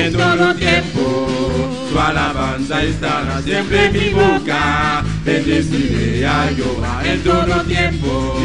en todo tiempo. Su alabanza estará siempre en mi boca. Bendeciré a Jehová en todo tiempo.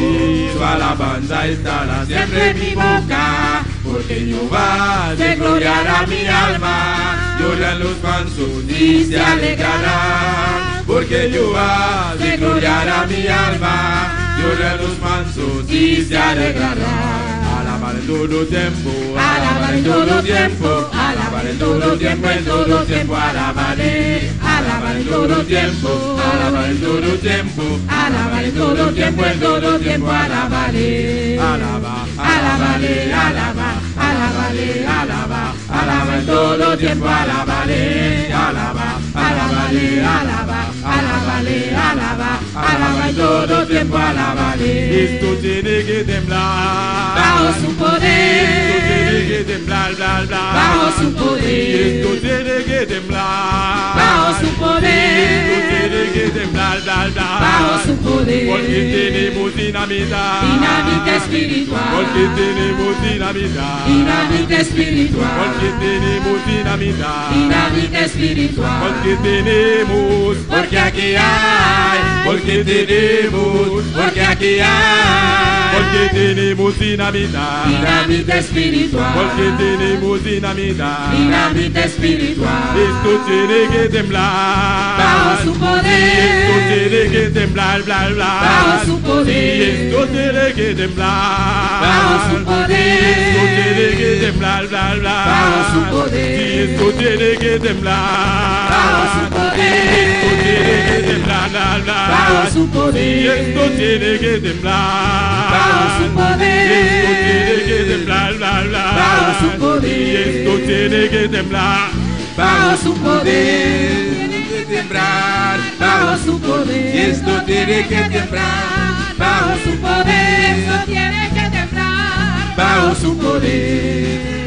Su alabanza estará siempre en mi boca. Porque Jehová se gloriará mi alma. Lloran los mansos y se alegrarán. Porque Jehová se gloriará mi alma. Lloran los mansos y se alegrarán. Alabar en todo tiempo, alabar en todo tiempo, alabar en todo tiempo, en todo tiempo, alabaré. Alabar en todo tiempo, alabar en todo tiempo, alabar en todo tiempo, en todo tiempo, alabaré. Alaba, alabaré, alaba, alabaré, alaba, alaba en todo tiempo, alabaré. Alaba, alabaré, alaba, alabaré, alaba, alaba en todo tiempo, alabaré. Esto tiene que temblar. Bajo su poder. Esto tiene que temblar, bla, bla. Bajo su poder. Esto tiene que temblar. Bajo su poder. Esto tiene que temblar, bla, bla. Bajo su poder. Porque tenemos dinamita. Dinamita espiritual. Porque tenemos dinamita. Dinamita espiritual. Porque tenemos dinamita. Dinamita espiritual. Porque tenemos. Porque aquí hay. Porque tenemos. Porque aquí hay. Porque tenemos dinamita. Dinamita espiritual. Porque tenemos dinamita. Dinamita espiritual. Esto tiene que temblar. Bajo su poder. Esto tiene que temblar, bla, bla. Bajo su poder. Esto tiene que temblar. Bajo su poder. Esto tiene que temblar, bla, bla. Bajo su poder. Esto tiene que temblar. Bajo su poder. Esto tiene que temblar, bla, bla. Bajo su poder. Esto tiene que temblar. Bajo su poder. Esto tiene que temblar, bla, bla. Bajo su poder. Esto tiene que temblar. Bajo su poder. Tiene que temblar. Bajo su poder. Esto tiene que temblar. Bajo su poder. Esto tiene que temblar. Bajo su poder.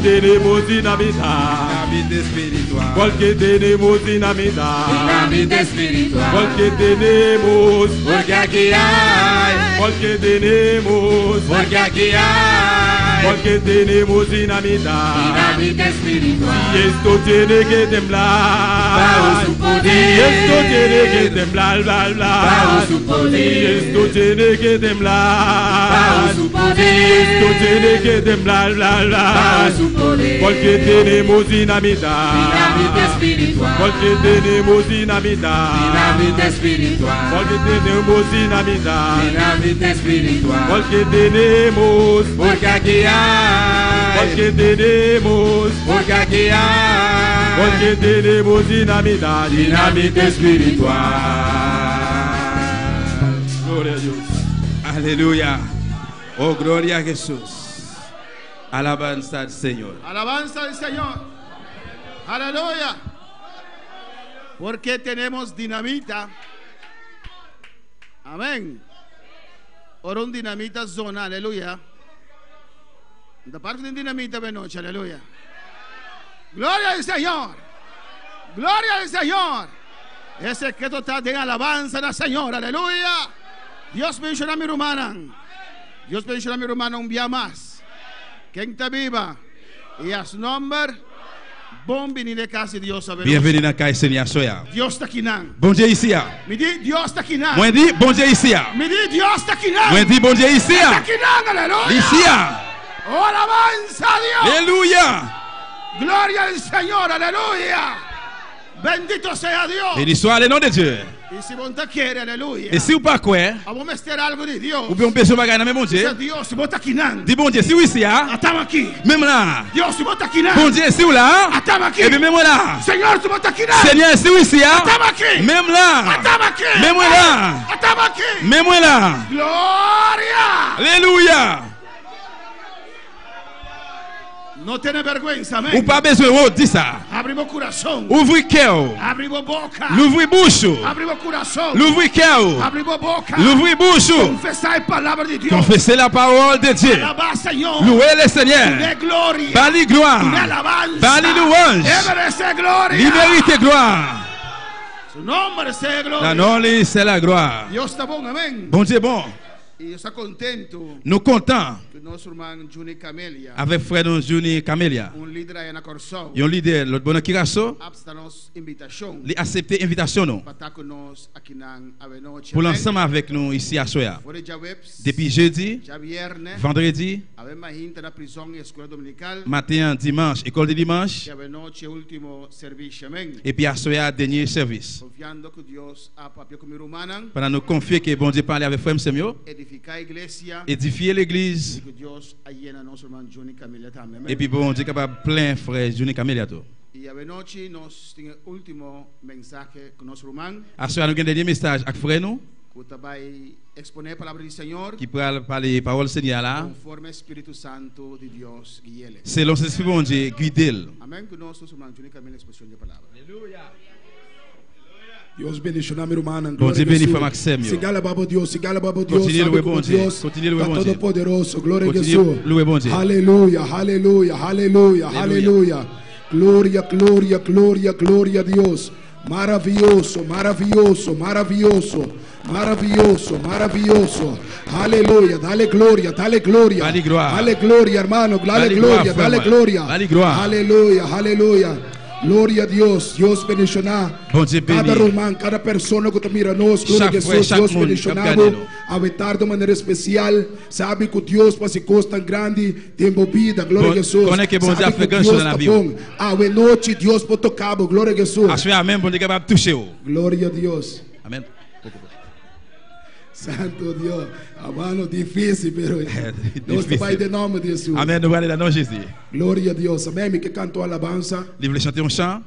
Tenemos dinamita. Dinamita espiritual. Porque tenemos dinamita. Dinamita espiritual. Porque tenemos. Porque aquí hay. Porque tenemos. Porque aquí hay. Porque tenemos dinamita. Dinamita espiritual. Y esto tiene que temblar. Bajo su poder. Y esto tiene que temblar, bla, bla. Bajo su poder. Y esto tiene que temblar. Bajo su poder. Y esto tiene que temblar, bla, bla. Bajo su poder. Porque tenemos dinamita. Dinamita espiritual. Porque tenemos dinamita. Dinamita espiritual. Porque tenemos dinamita. Dinamita espiritual. Porque tenemos. Porque aquí hay. Porque tenemos. Porque aquí hay. Porque tenemos dinamita. Dinamita espiritual. Gloria a Dios. Aleluya. Oh, gloria a Jesús. Alabanza al Señor. Alabanza al Señor. Aleluya. Porque tenemos dinamita. Amén. Ora un dinamita zona. Aleluya. Da parte de dinamita de noche. Aleluya. Gloria al Señor. Gloria al Señor. Ese que está de alabanza al Señor. Aleluya. Dios bendiga a mi hermana. Dios bendiga a mi hermana un día más. Quem está viva e as nombre bom venir a casa de Deus. Bienvenue na casa Seigneur soya. Deus está aqui não. Bom dia ici. Me diz Deus está aqui não. Moi dis bon dia ici. Me diz Deus está aqui não. Moi dis bon dia ici. Está aqui não, aleluia. Ici. Oh, alabanza a Dios. Aleluya. Gloria al Señor, aleluya. Bendito sea Dios. Béni soit le nom de Dieu. E se você quer, aleluia. Et si ou pas quoi? Vamos mostrar algo de Deus. Ou bien on peut se bagaille dans mon Dieu. Deus, se você aqui não. Dis bon Dieu si ou ici. Estamos aqui. Même là. Deus, se você aqui não. Bon Dieu si ou là. Estamos aqui. Et bien même là. Senhor, se você aqui não. Seigneur si ou ici. Estamos aqui. Même là. Estamos aqui. Même là. Estamos aqui. Même là. Glória. Alléluia. No tiene vergüenza, Ou amén. pas besoin de dire ça. Abrimos corazón. Ouvrez cœur. Abrimos boca. L'ouvrez bouche. Abrimos corazón. L'ouvrez cœur. Abrimos boca. L'ouvrez bouche. Confesar palabra de Dios. Confessez la parole de Dieu. Alaba, Señor. Louez le Seigneur. De gloria. Bali De gloire. alabanza. Bali louange. Él merece gloria. Libérité gloire. Su nombre sea gloria. La nom c'est la gloire. Dios está bon, amén. Bon Dieu bon. Y yo estoy contento Nous contents que nuestro hermano Juni Camelia, avec frère nous Jouni Camélia. un líder ahí en la Corsón, Yon leader l'autre bonne kiraso, hasta nos invitación li accepter invitation nous para estar con nos aquí en Avenoche. pour l'ensemble avec nous ici à Soya. Por ya webs, Depuis jeudi, ya viernes, vendredi, habemos gente en la prisión y escuela dominical, matin, dimanche, école de dimanche y Avenoche último servicio, amén. et puis à Soya dernier service. Confiando que Dios ha papiado con mi rumana, Pendant nous confier que bon Dieu parle avec frère Semio, edificar iglesia, édifier y l'église que Dios llena a nuestro hermano Juni Camelia también, et puis amén. bon Dieu capable plein frère Jouni Camélia tout. Y Avenoche nos tiene último mensaje con nuestro hermano, À Soya nous avons un dernier message avec frère nous que va a exponer la palabra del Señor. qui parle parler parole Seigneur là. Conforme Espíritu Santo de Dios guíele. Selon l'esprit bon Dieu, guide-le. Amén. Que nosotros hermanos únicamente la exposición de palabra. Dios bendicionar mi hermana. Bon Dieu bénit frère Maxime. Sigala babo Dios, sigala babo Dios. Continue sabe louer como bon Dieu. Dios Continue louer está bon Dieu. todopoderoso. Gloria a Continue Jesús. louer bon Dieu. Aleluya, aleluya, aleluya, aleluya. Gloria, gloria, gloria, gloria a Dios. Maravilloso, maravilloso, maravilloso. Maravilloso, maravilloso. Aleluya, dale gloria, dale gloria. Dale gloria. Dale gloria, hermano, dale Dale gloria, gloria, dale frère. gloria. Dale gloria. Aleluya, aleluya. Gloria a Dios, Dios bendicionar. Bon Dieu Cada bénit. román, cada persona que te mira nos, gloria a Chaque Jesús, frère, chaque Dios monde, bendicionado, capcanelo. a vetar de maneira especial. Sabe que Deus faz coisas tão grande, tem vida, glória a Bon- Jesus. connaît que bon Dieu a Sabe fait que grande Deus chose dans la está vie. bom. A noite Deus pode tocar, glória a À Jesus. Soya même bon Dieu capable de toucher. Glória a Deus. Amen. Santo Deus. A mano difícil, pero Deus Difícil. vai de nome de Jesus. Amen. Nous allons aller dans le nom de Jésus. Glória a Deus. Amém. Que cantou alabança, Il voulait chanter un chant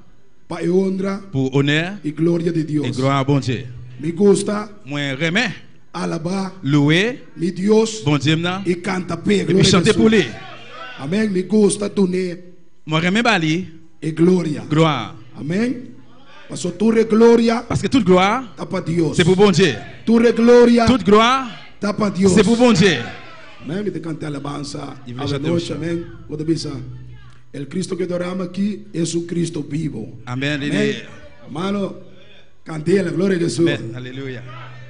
para honra pour honneur e glória de et Deus. gloire à bon Dieu. Me gusta Moi, remets, alabar louer, me Deus bon Dieu maintenant, e canta bem. et puis Glória a chanter pour Jesus. lui. Amém. Me gusta tunir Moi, remets Bali, e glória. gloire. Amém. Pastor, tu re glória Parce que toute gloire, tá para Deus. c'est pour bon Dieu. Tu re glória Toute gloire, tá para Deus. c'est pour bon Dieu. Amém. Me te canta alabança. E A veja noite, Deus. amém. Pode pensar. El Cristo que adoramos aqui é o Cristo vivo. Amen. Amém. Mano, cantela, glória a Jesus. Amen. Alléluia.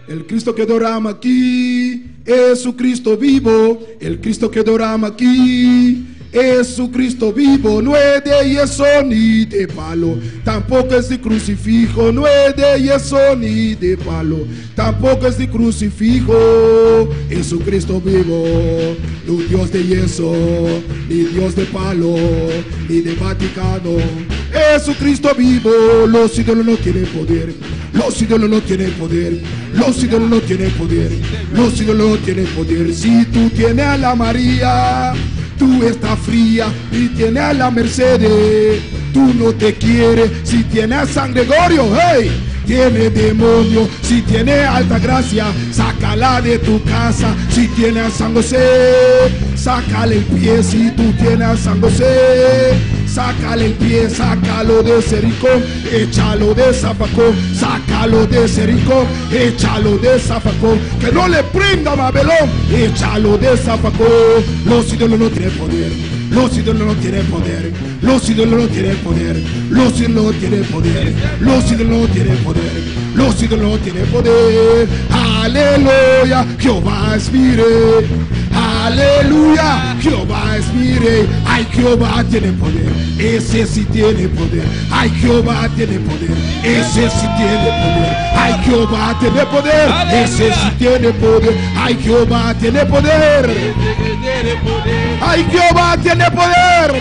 El Cristo que adoramos aqui é o Cristo vivo. El Cristo que adoramos aqui é o Cristo vivo. Não é de yeso ni de palo, tampoco es de crucifijo. Não é de yeso ni de palo, tampoco es de crucifijo. Es o Cristo vivo, no Dios de yeso, ni Dios de palo, ni de Vaticano. Es o Cristo vivo. Los ídolos no tienen poder. Los ídolos no tienen poder. Los ídolos no tienen poder. Los ídolos no tienen poder. Si tú tienes a la María, tú estás fría. Y tienes a la Mercedes, tú no te quieres. Si tienes a San Gregorio, hey, tiene demonio. Si tiene alta gracia, sácala de tu casa. Si tiene a San José, sácale el pie. Si tú tienes a San José, sácale el pie, sácalo de Jericó, échalo de Zafacón, sácalo de Jericó, échalo de Zafacón, que no le prenda Babelón, échalo de Zafacón. Los ídolos no tienen poder, los ídolos no tienen poder, los ídolos no tienen poder, los ídolos no tienen poder, los ídolos no tienen poder, los ídolos no tienen poder. Aleluya, Jehová es mi rey. Aleluya, Jehová es mi rey. Ay, Jehová tiene poder, ese sí tiene poder. Ay, Jehová tiene poder, ese sí tiene poder. Ay, Jehová tiene poder, ese sí tiene poder. Ay, Jehová tiene poder. Ay, Jehová tiene poder.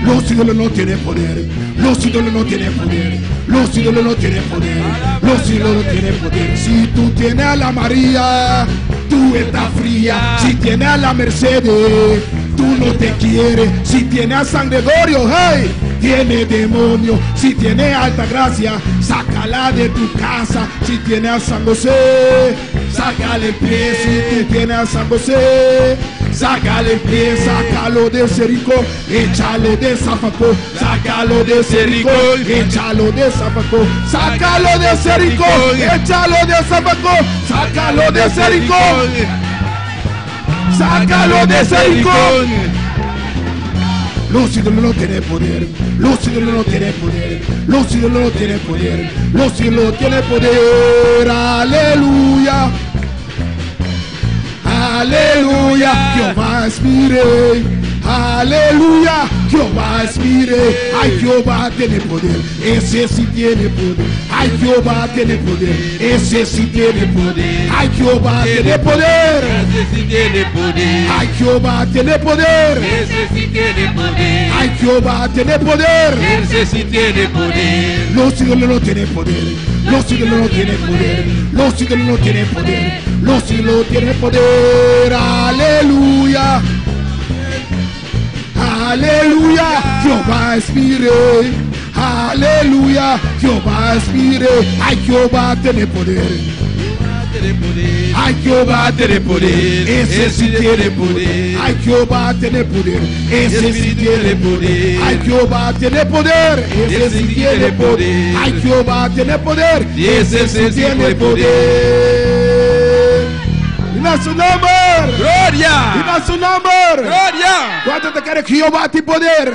Los ídolos no tienen poder, los ídolos no tienen poder, los ídolos no tienen poder, los ídolos no tienen poder. Si tú tienes a la María, tú estás fría. Si tienes a la Mercedes, tú no te quieres. Si tienes a San Gregorio, hey, tiene demonio. Si tienes alta gracia, sácala de tu casa. Si tienes a San José, sácale el pie. Si tú tienes a San José, sácale el pie, sácalo de Jericó, échalo de Zafacón, sácalo de Jericó, échalo de Zafacón, sácalo de Jericó, échalo de Zafacón, sácalo de Jericó, sácalo de Jericó. Los ídolos no tienen poder, los ídolos no tienen poder, los ídolos no tienen poder, los ídolos no tienen poder, aleluya, aleluya, Jehová es mi rey, aleluya, Jehová es mi rey, ay Jehová tiene poder, ese sí tiene poder, ay Jehová tiene poder, ese sí tiene poder, ay Jehová tiene poder, ese sí tiene poder, ay Jehová tiene poder, ese sí tiene poder, ay Jehová tiene poder, ese sí tiene poder. los ídolos no tienen poder, los ídolos no tienen poder, los ídolos no tienen poder, los ídolos no tienen poder, aleluya, aleluya, Jehová es mi rey, aleluya, Jehová es mi rey, ay Jehová tiene poder, ay Jehová tiene poder, ese sí tiene poder, ay Jehová tiene poder, ese sí tiene poder, ay Jehová tiene poder, ese sí tiene poder, ay Jehová tiene poder, ese sí tiene poder. Dime su nombre, Gloria, dime su nombre. gloria. ¿Cuánto te quiere Jehová tiene poder?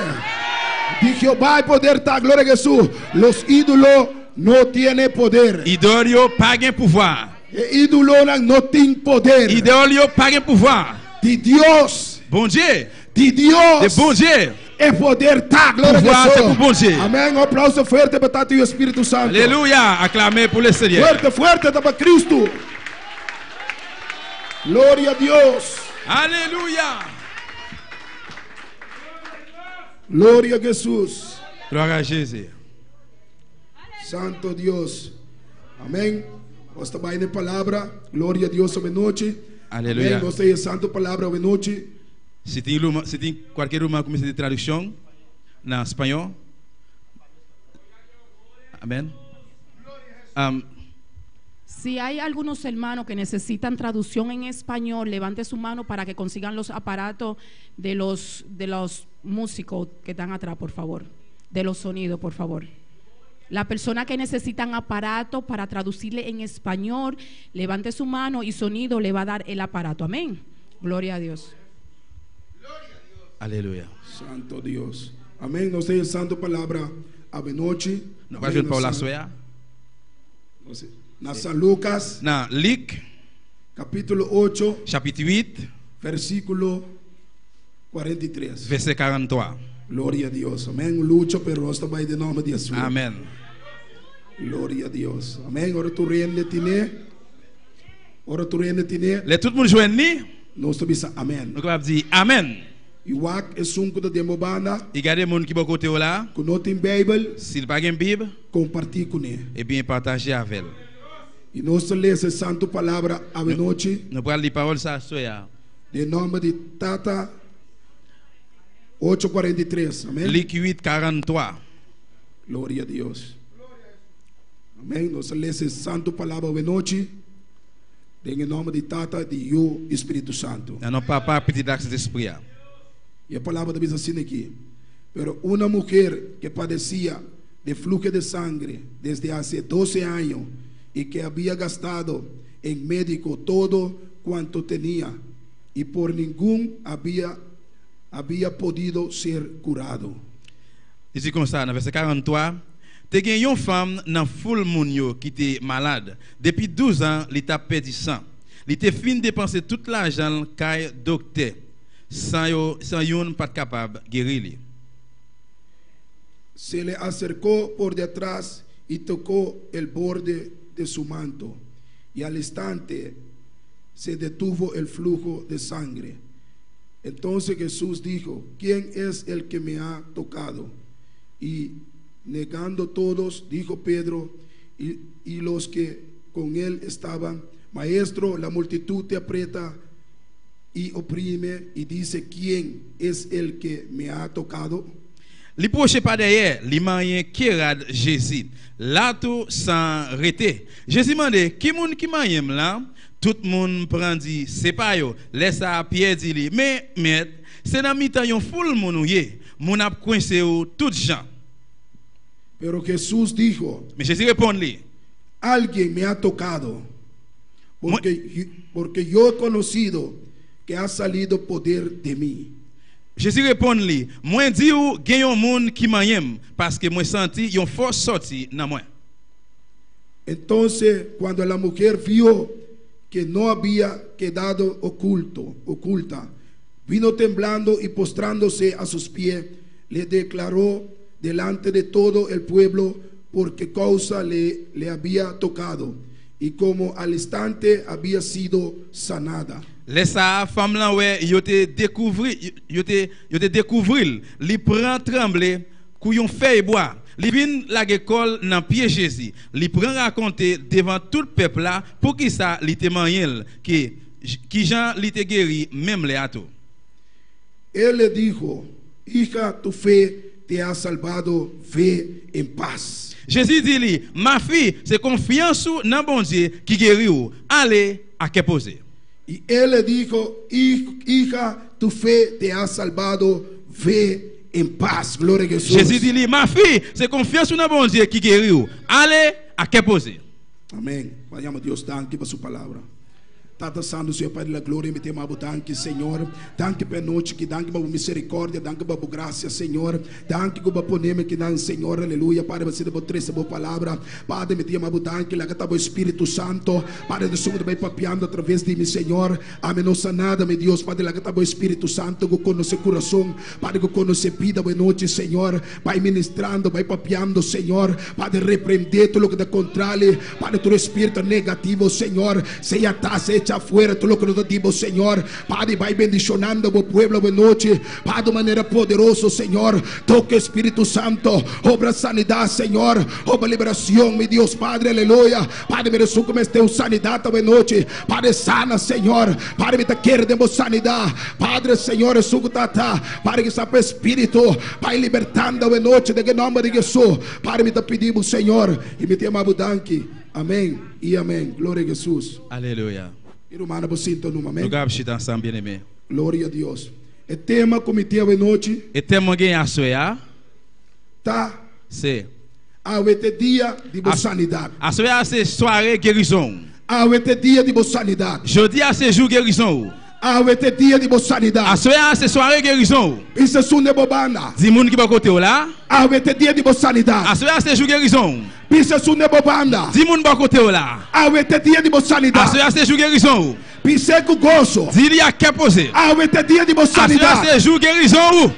Di Jehová hay poder, ta gloria a Jesús. Los ídolos no tienen poder. Idolio pas gen pouvoir. Ídolos no tienen poder. Idolio pas gen pouvoir. De Dios, Bon Dieu, de de Dios bon Dieu. es poder, ta gloria Pouvoir, a c'est pour bon Jesús. Dieu. Amén. Un aplauso fuerte para tu Espíritu Santo. Alléluia, acclamez pour le Seigneur. Fuerte, fuerte para Cristo. Gloria a Dios. Alléluia. Gloria a Jesús. Gloire à Jésus. Santo Dios. Amén. Esta vaina palabra. Gloria a Dios hoy noche. Aleluya. Amén. Esta es santo palabra hoy noche. Si tem qualquer uma comissão de tradução na espanhol. Amén. Si hay algunos hermanos que necesitan traducción en español, levante su mano para que consigan los aparatos de los músicos que están atrás, por favor. De los sonidos, por favor. La persona que necesitan aparato para traducirle en español, levante su mano y sonido le va a dar el aparato. Amén. Gloria a Dios. Aleluia. Santo Dios. Amén. Nos dice santo palabra a noche. Não vai ver Paula Soia? Na San Lucas, Na Luc, capítulo 8, chapitre 8, versículo 43. verset 43. Gloria a Dios. Amén. Lucho, pero esto va en nombre de Jesús. Amen. Gloria a Dios. Amén. Ahora tu reino tiene. Ahora tu reino tiene. Le tout le monde joue ni? Nós estamos amém. Nous allons dire Amen. Iwak é sunco da demobana. Et regardez les gens qui sont côté là. Que não tem Bible, S'il pas une Bible, compartilhe com ele. eh bien partagez avec elle. E nós lemos essa santa palavra a noite. Nous allons lire parole ça soya. Em nome de Tata 8:43. Amém. Luc 8, 43. Glória a Deus. Amém. Nós lemos essa santa palavra a noite. Em nome de Tata e o Espírito Santo. Não papa petit d'accès d'esprit. E a palavra diz assim aqui: pero uma mulher que padecia de flujo de sangre desde hace 12 años y que había gastado en médico todo cuanto tenía y por ningún había podido ser curado. Ici comme ça, dans verset 43, te gen yon femme dans foule moun yo qui était malade. Depuis 12 ans, li t'a perdu sang. Li te fin dépenser tout l'argent kay docteur. Sans yon pas capable guérir li. Se le acercó por detrás y tocó el borde de su manto, y al instante se detuvo el flujo de sangre. Entonces Jesús dijo: ¿quién es el que me ha tocado? Y negando todos, dijo Pedro y los que con él estaban: Maestro, la multitud te aprieta y oprime, y dice: ¿quién es el que me ha tocado? Li proche pas derrière, li mayen kerad Jésus. Là tout sans rete. Jésus demande qui moun qui mayen là, tout moun prend dit c'est pas yo. Laisse à Pierre dit li, mais maître, c'est dans mi-temps yon foule moun ouye. Moun ap coincé ou tout gens. Pero Jesús dijo, Mais Jésus répond li, alguien me ha tocado, porque yo he conocido que ha salido poder de mí. Jésus répond li, moi di ou gen yon moun qui mayem parce que moi senti yon force sorti nan moi. Entonces, cuando la mujer vio que no había quedado oculta, vino temblando y postrándose a sus pies, le declaró delante de todo el pueblo por qué causa le había tocado y como al instante había sido sanada. Laissa femme là ouais yo te découvrir li prend trembler kou yon feuille bois li vinn la école nan pied Jésus li prend raconter devant tout le peuple là pour qui ça li te manyen qui Jean li te guéri même les ato. Él le dijo, hija, tu fe te ha salvado, ve en paz. Jésus dit li, ma fille, c'est confiance dans bon Dieu qui guérit ou. Allez à que poser. Y él le dijo, hija, tu fe te ha salvado, ve en paz. Gloria a Jesús. Jésus dit li, ma fille, c'est confiance dans bon Dieu qui guérit ou. Allez à que poser. Amén. Vayamos a Dios, danke por su palabra. Tata Santo, Senhor Pai da glória, me tema danke, Senhor. Danke per noite, que danke por misericórdia, danke por graça, Senhor. Danke por poneme que dan, Senhor, aleluia. Padre, você por três boa palavra. Padre, me tema danke, lá que tá o Espírito Santo. Padre, de sumo vai papiando através de mim, Senhor. Amém, não nada, meu Deus. Padre, lá que tá o Espírito Santo, que conhece coração. Padre, que conhece vida, boa noite, Senhor. Vai ministrando, vai papiando, Senhor. Padre, repreender tudo o que é contrário. Padre, todo espírito negativo, Senhor. Se atase, echa afuera todo lo que nos dimos, Señor. Padre, va bendicionando a pueblo de noche, Padre, de manera poderosa, Señor. Toque Espíritu Santo, obra sanidad, Señor, obra liberación, mi Dios, Padre, aleluya. Padre, me resumo que esté sanidad de noche, Padre, sana, Señor. Padre, me te quiere de sanidad, Padre, Señor, resumo tata, Padre, que sabe Espíritu, vai libertando de noche, de que nombre de Jesús, Padre, me te pedimos, Señor, y me te amamos, danke. Amém e amém. Glória a Jesus. Aleluia. Irmã, você então no amém. Lugar para ensemble, bien-aimé. Glória a Deus. O tema comitê de noite. E tema ganha a soia. Tá. C'est. Ao este dia de boa sanidade. A soia c'est soirée guérison. Ao este dia de boa sanidade. Jeudi a c'est jour guérison. Ao este dia de boa sanidade. A soia c'est soirée guérison. Isso é sunde bobana. Di moun ki ba kote ou là. Ao este dia de boa sanidade. A soia c'est jour guérison. Isso é sunde bobana. Di moun ba kote ou là. Ao este dia de boa A sanidade. soia c'est jour guérison. Pise com gozo. Di li a que poser. Ao este dia de boa A soia sanidade. c'est jour guérison.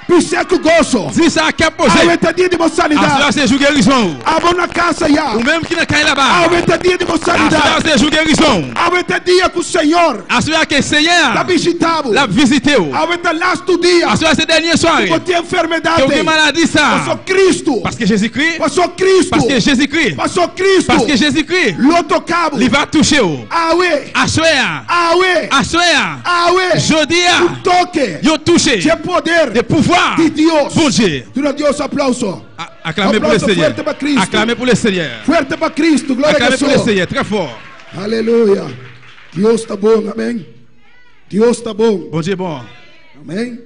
Pise com gozo. Di ça que poser. Ao este dia de boa A soia sanidade. c'est jour guérison. Abo na casa já. Ou même qui na caille là-bas. Ao este dia de boa A soia sanidade. c'est jour guérison. Ao este dia que o Senhor A soia que tá Seigneur visitado. l'a visité ou. Ao este last dia. A soia c'est dernière soirée. Por ter enfermidade. Que maladie ça. Passou Cristo. Parce que Jésus-Christ. Passou Cristo. Parce que Jésus-Christ. Passou Cristo. Parce que Jésus-Christ. L'autre cabo. Il va toucher ou. Awe. Assoya. Awe. Assoya. Awe. Jodia. O toque. Yo touché. De poder. De pouvoir. De Deus. Bon Dieu. Dura Deus aplauso. Acclamez pour le Seigneur. Fuerte para Cristo. Acclamez pour le Seigneur. Fuerte para Cristo. Glória a Acclamez pour le Deus. Seigneur. Très fort. Aleluia. Deus está bom. Amém. Deus está bom. Bon Dieu bon. Amém.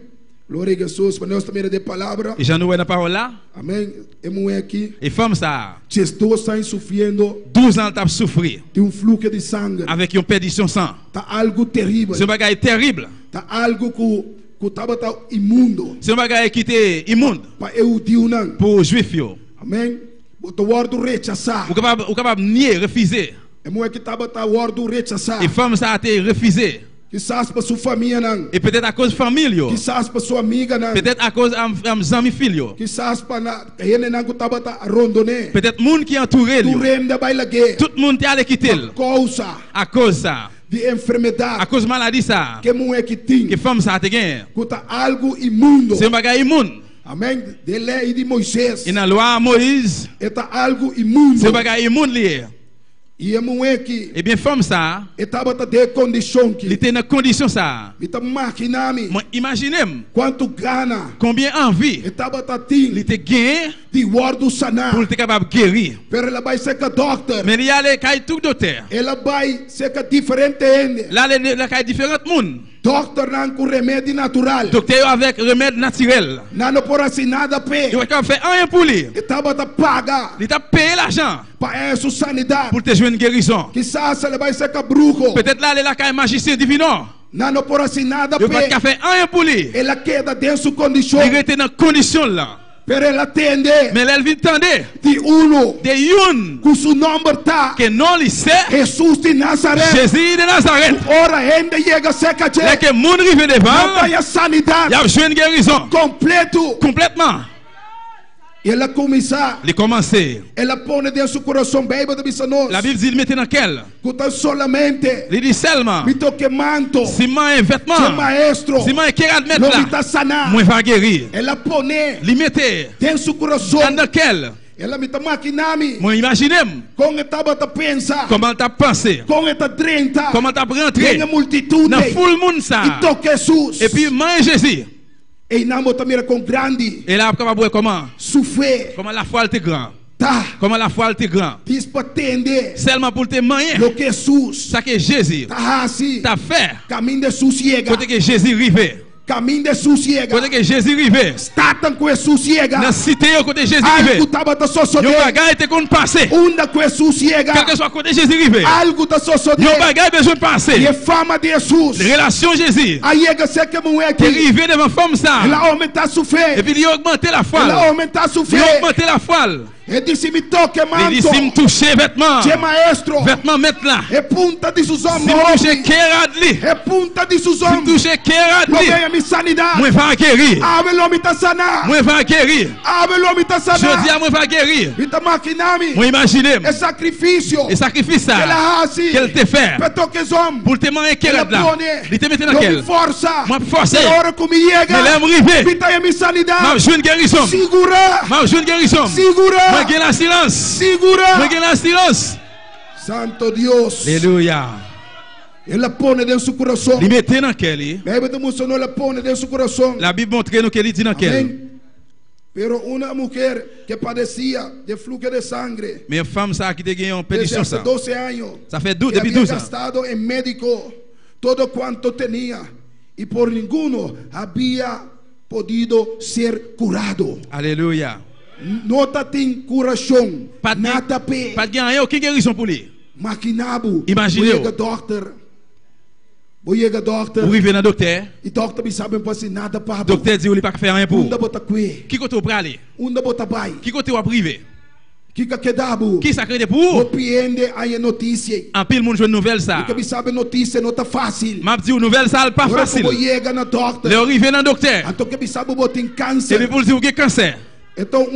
Glória a Jesus. Para nós também de palavra. Et j'en ai na parole là. Amém. Emo aqui. Et femme ça. Jesus está sofrendo 12 ans t'a souffrir. de fluxo de sangue. Avec une perdition sang. Tá algo terrível. C'est un bagage terrible. Tá algo que estava tá imundo. C'est un bagage qui était immonde. Para eu digo não. Pour juif yo. Amém. O word rechazar. Ou capable nier, refuser. Emo aqui estava tá word rechazar. Et femme ça a été refusé. Quizás para sua família não. Et peut-être à cause de famille yo. Quizás para sua amiga não. Peut-être à cause de amis filho. Quizás para ele não que estava tá rondonné. Peut-être monde qui entouré Tu lui. renda baila que. Tout le monde est allé quitter. Causa À cause ça. de enfermidade. À cause de maladie ça. Que mo é que tem. Que femme ça a été gagné. Que tá algo imundo. C'est un bagage immonde. Amém. De lei de Moisés. Et dans la loi Moïse, É tá algo imundo. c'est un bagage immonde lié. E mueki Eh bien, femme ça, estava de condição il que était dans condition ça. ita maquinami Moi, imaginez quanto gana combien envie estava il tin était gagné de wardo sana. pour être capable de guérir. Pero ela vai ser que doctor. Mais il y a les cas tout docteur. Ela vai ser que diferente ende. Là, les cas différents monde. Doctor não com remédio natural. Docteur avec remède naturel. Não por assim nada pé. Il va faire rien pour lui. Estava a pagar Il t'a payé l'argent para essa sanidade. pour te jouer une guérison. Quizás ela vai ser que bruxo. Peut-être là, il est là, quand magicien divin. Não por assim nada Il va pé. pas faire rien pour lui. Ela queda dentro de condição. Il était dans condition là. Pero ela atende Mais elle vient tendre de uno de youn com seu nome tá que non li sait Jesus de Nazaré. Jésus de Nazareth. Ora ainda chega a ser que Là que moun rive não devant, tem a sanidade il a joué une guérison completo. complètement. E ela começa, Il commencé. ela põe dentro do coração bem da missa nós. La Bible dit il mettait dans quel? Que tá solamente Il dit seulement me toque manto, ciment et que vêtement. maestro, Ciment et kérat mettre não là. me tá sanar. Moi va guérir. Ela põe Il mettait dentro do coração. dans quel? Ela me tá maquinami. Moi imaginez Com estava a pensar, comment t'as pensé. com esta 30, Comment t'as rentré tem a multitude dans full monde ça. e toque Jesus. Et puis mange Jésus. E não botar mira com grande, Et là capable voir comment sufé, comment la foi elle était grand. tá, Comment la foi elle était grand. diz para atender Seulement pour te manger. lo que Jesus Ça que Jésus tá assim, t'a fait. caminho de sossega, Côté que Jésus rivé. caminho de sossega, Côté que Jésus rivé. startam com sossega, Dans cité côté Jésus rivé. algo tava a Yon sossode, bagay te kon passer. unda com sossega, Quel que soit côté Jésus rivé. algo tá sossode, Yon bagay besoin de e passer. fama de Jesus, Relation Jésus. aí é que você que não é Te aqui, rivé devant femme ça. ela aumenta sua fé, Et puis il a augmenté la foi. ela aumenta sua Il a fé, augmenté la foi. e disse me toque Il dit si me manto, toucher vêtements. que maestro, Vêtements mettre là. e punta de seus Si me ombros, toucher kéradli. e punta de seus Si me ombros, toucher não kéradli. venha me sanidade, Moi va guérir. abre l'homme tá sanar, Moi va guérir. abre l'homme tá Je dis sanar, à moi va guérir. e tá maquinami, Moi imagine. é sacrifício, Et sacrifice ça. ela assim, Qu'elle te fait. para toque os homens, Pour te manger ela kéradli là. põe, Il te mette dans não quel? me força, Moi forcer. é hora que me Mais chega, l'aime rivé. me tá me M'a sanidade, joué une guérison. segura, M'a joué une guérison. Moi segura, gagne la silence. segura, Moi gagne la silence. Santo Deus, Alléluia. ela põe dentro do seu coração, Il mettait dans quel? Bíblia te mencionou, ela põe dentro do seu coração, La Bible montre nous qu'elle dit dans quel. amém. Pero uma mulher que padecia de fluxo de sangue Mais une femme ça qui te gagne en desde pédition há ça. 12 anos, Ça fait que depuis havia 12 ans. gastado em médico todo quanto tinha e por ninguno havia podido ser curado. Alléluia. Nota tem curação, Pas de nada pé, pas de gagne aucune guérison pour lui. maquinabo. Imagineu. Chega doctor, chega doctor, Vous arrivez dans le docteur. e doctor me sabe fazer nada para Le docteur dit qu'il pas faire rien pour. Unda bota kwe, Qui côté vous aller? unda bota bai, Qui côté vous privé? kika kedabu. Qui ça crée pour? Compreende aí a notícia. En pile monde joue une nouvelle ça. Porque me sabe notícia não tá fácil. M'a dit une nouvelle ça pas Agora facile. como chega na doctor, Le arrivé dans le docteur. então que me sabe botar em Et puis câncer. pour dire que cancer. Então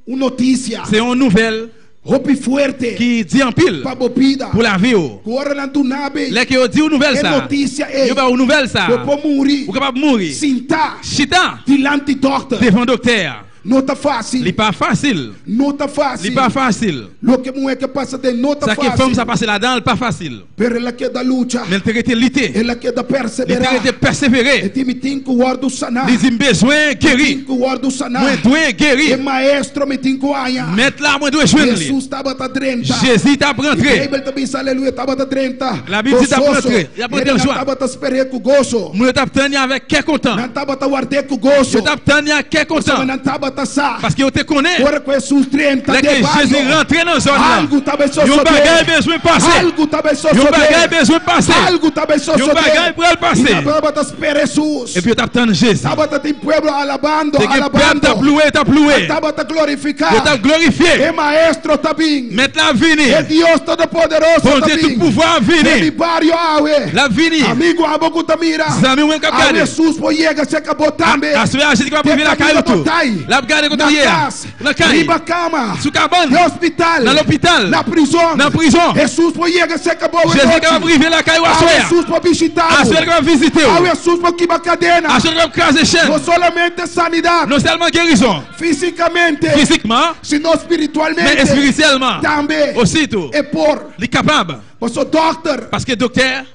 notícia, C'est une nouvelle roupa forte, qui dit en pile para bobida. pour la vie. Agora não tu nabe. Là que dit une nouvelle É ça. notícia é. Il y a une nouvelle ça. Eu vou morrer. Vous capable de mourir. Sinta Chita dilante doctor. devant docteur. Não tá fácil. Il pas facile. Não tá Il fácil. pas facile. Lo que mulher que passa de não tá Ça que femme ça fácil. passe là-dedans, pas facile. Pero ela quer da luta. Mais elle était lutter. Ela quer da Elle perseverar. était E persévérer. time tem que guardar sanar. Les besoin Tem guérir. que guardar sanar. Moi dois E guérir. maestro me tem que ganhar. Mettre là moi dois joindre. Jesus estava a 30. Jésus t'a rentré. Bíblia também diz, aleluia, estava a 30. La Bible dit, Gozoso. rentré. Il a pris Ele de não joie. estava a esperar com gozo. Moi t'a tenu avec quel content. Não estava a guardar com gozo. Je t'a tenu avec quel Mas content. não estava a sa. Parce que on te connaît. Agora com Jesus 30 Là que Jésus rentré dans zone là. Algo talvez só Yon bagay besoin passer. Algo talvez só Yon bagay besoin passer. Algo talvez só Yon bagay pour le passer. Estava a esperar Jesus. Et puis t'a tenu Jésus. Estava a tem pueblo alabando, C'est que peuple t'a alabando. loué, t'a loué. Estava a glorificar. Yo t'a glorifié. E maestro está bem. Mettre la E venir. Deus Todo-Poderoso Bon está Dieu tout bem. pouvoir E venir. Bário Aue. La venir. Amigo Abocutamira. Zami mwen kap A gade. Jesus foi chega se acabou também. A sou a gente qui va priver la caille tout. La La regarde na casa, na calle, riba cama, sous cabane, no hospital, dans l'hôpital, na prisão. na prison. Jesus foi chega se acabou o Jésus qui va briser la caille ou Ah, assoya. Jesus para visitar. Ah, celui qui va visiter. Ah, Jesus para quebrar cadena. Ah, celui qui va craser chaîne. Não somente sanidade Non seulement guérison, fisicamente, physiquement, sino mais espiritualmente spirituellement. também. Aussitôt, É por il est capable. o doctor Parce que le docteur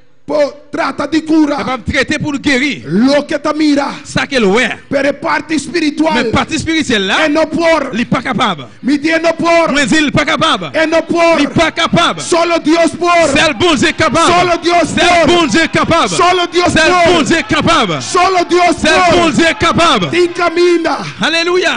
trata de est cura. capable de traiter pour le guérir. Lo que te mira, Ça qu'elle ouais. pero parte Mais espiritual. partie spirituelle là, É não por, il n'est pas capable. me diz não por, Moi, il n'est pas capable. é não por. Il n'est pas capable. Solo Deus por. C'est le bon Dieu capable. Solo Deus C'est le por. bon Dieu capable. Solo Deus C'est le bon por. Dieu capable. Solo Deus C'est le bon por. Dieu capable. Te encamina. Alléluia.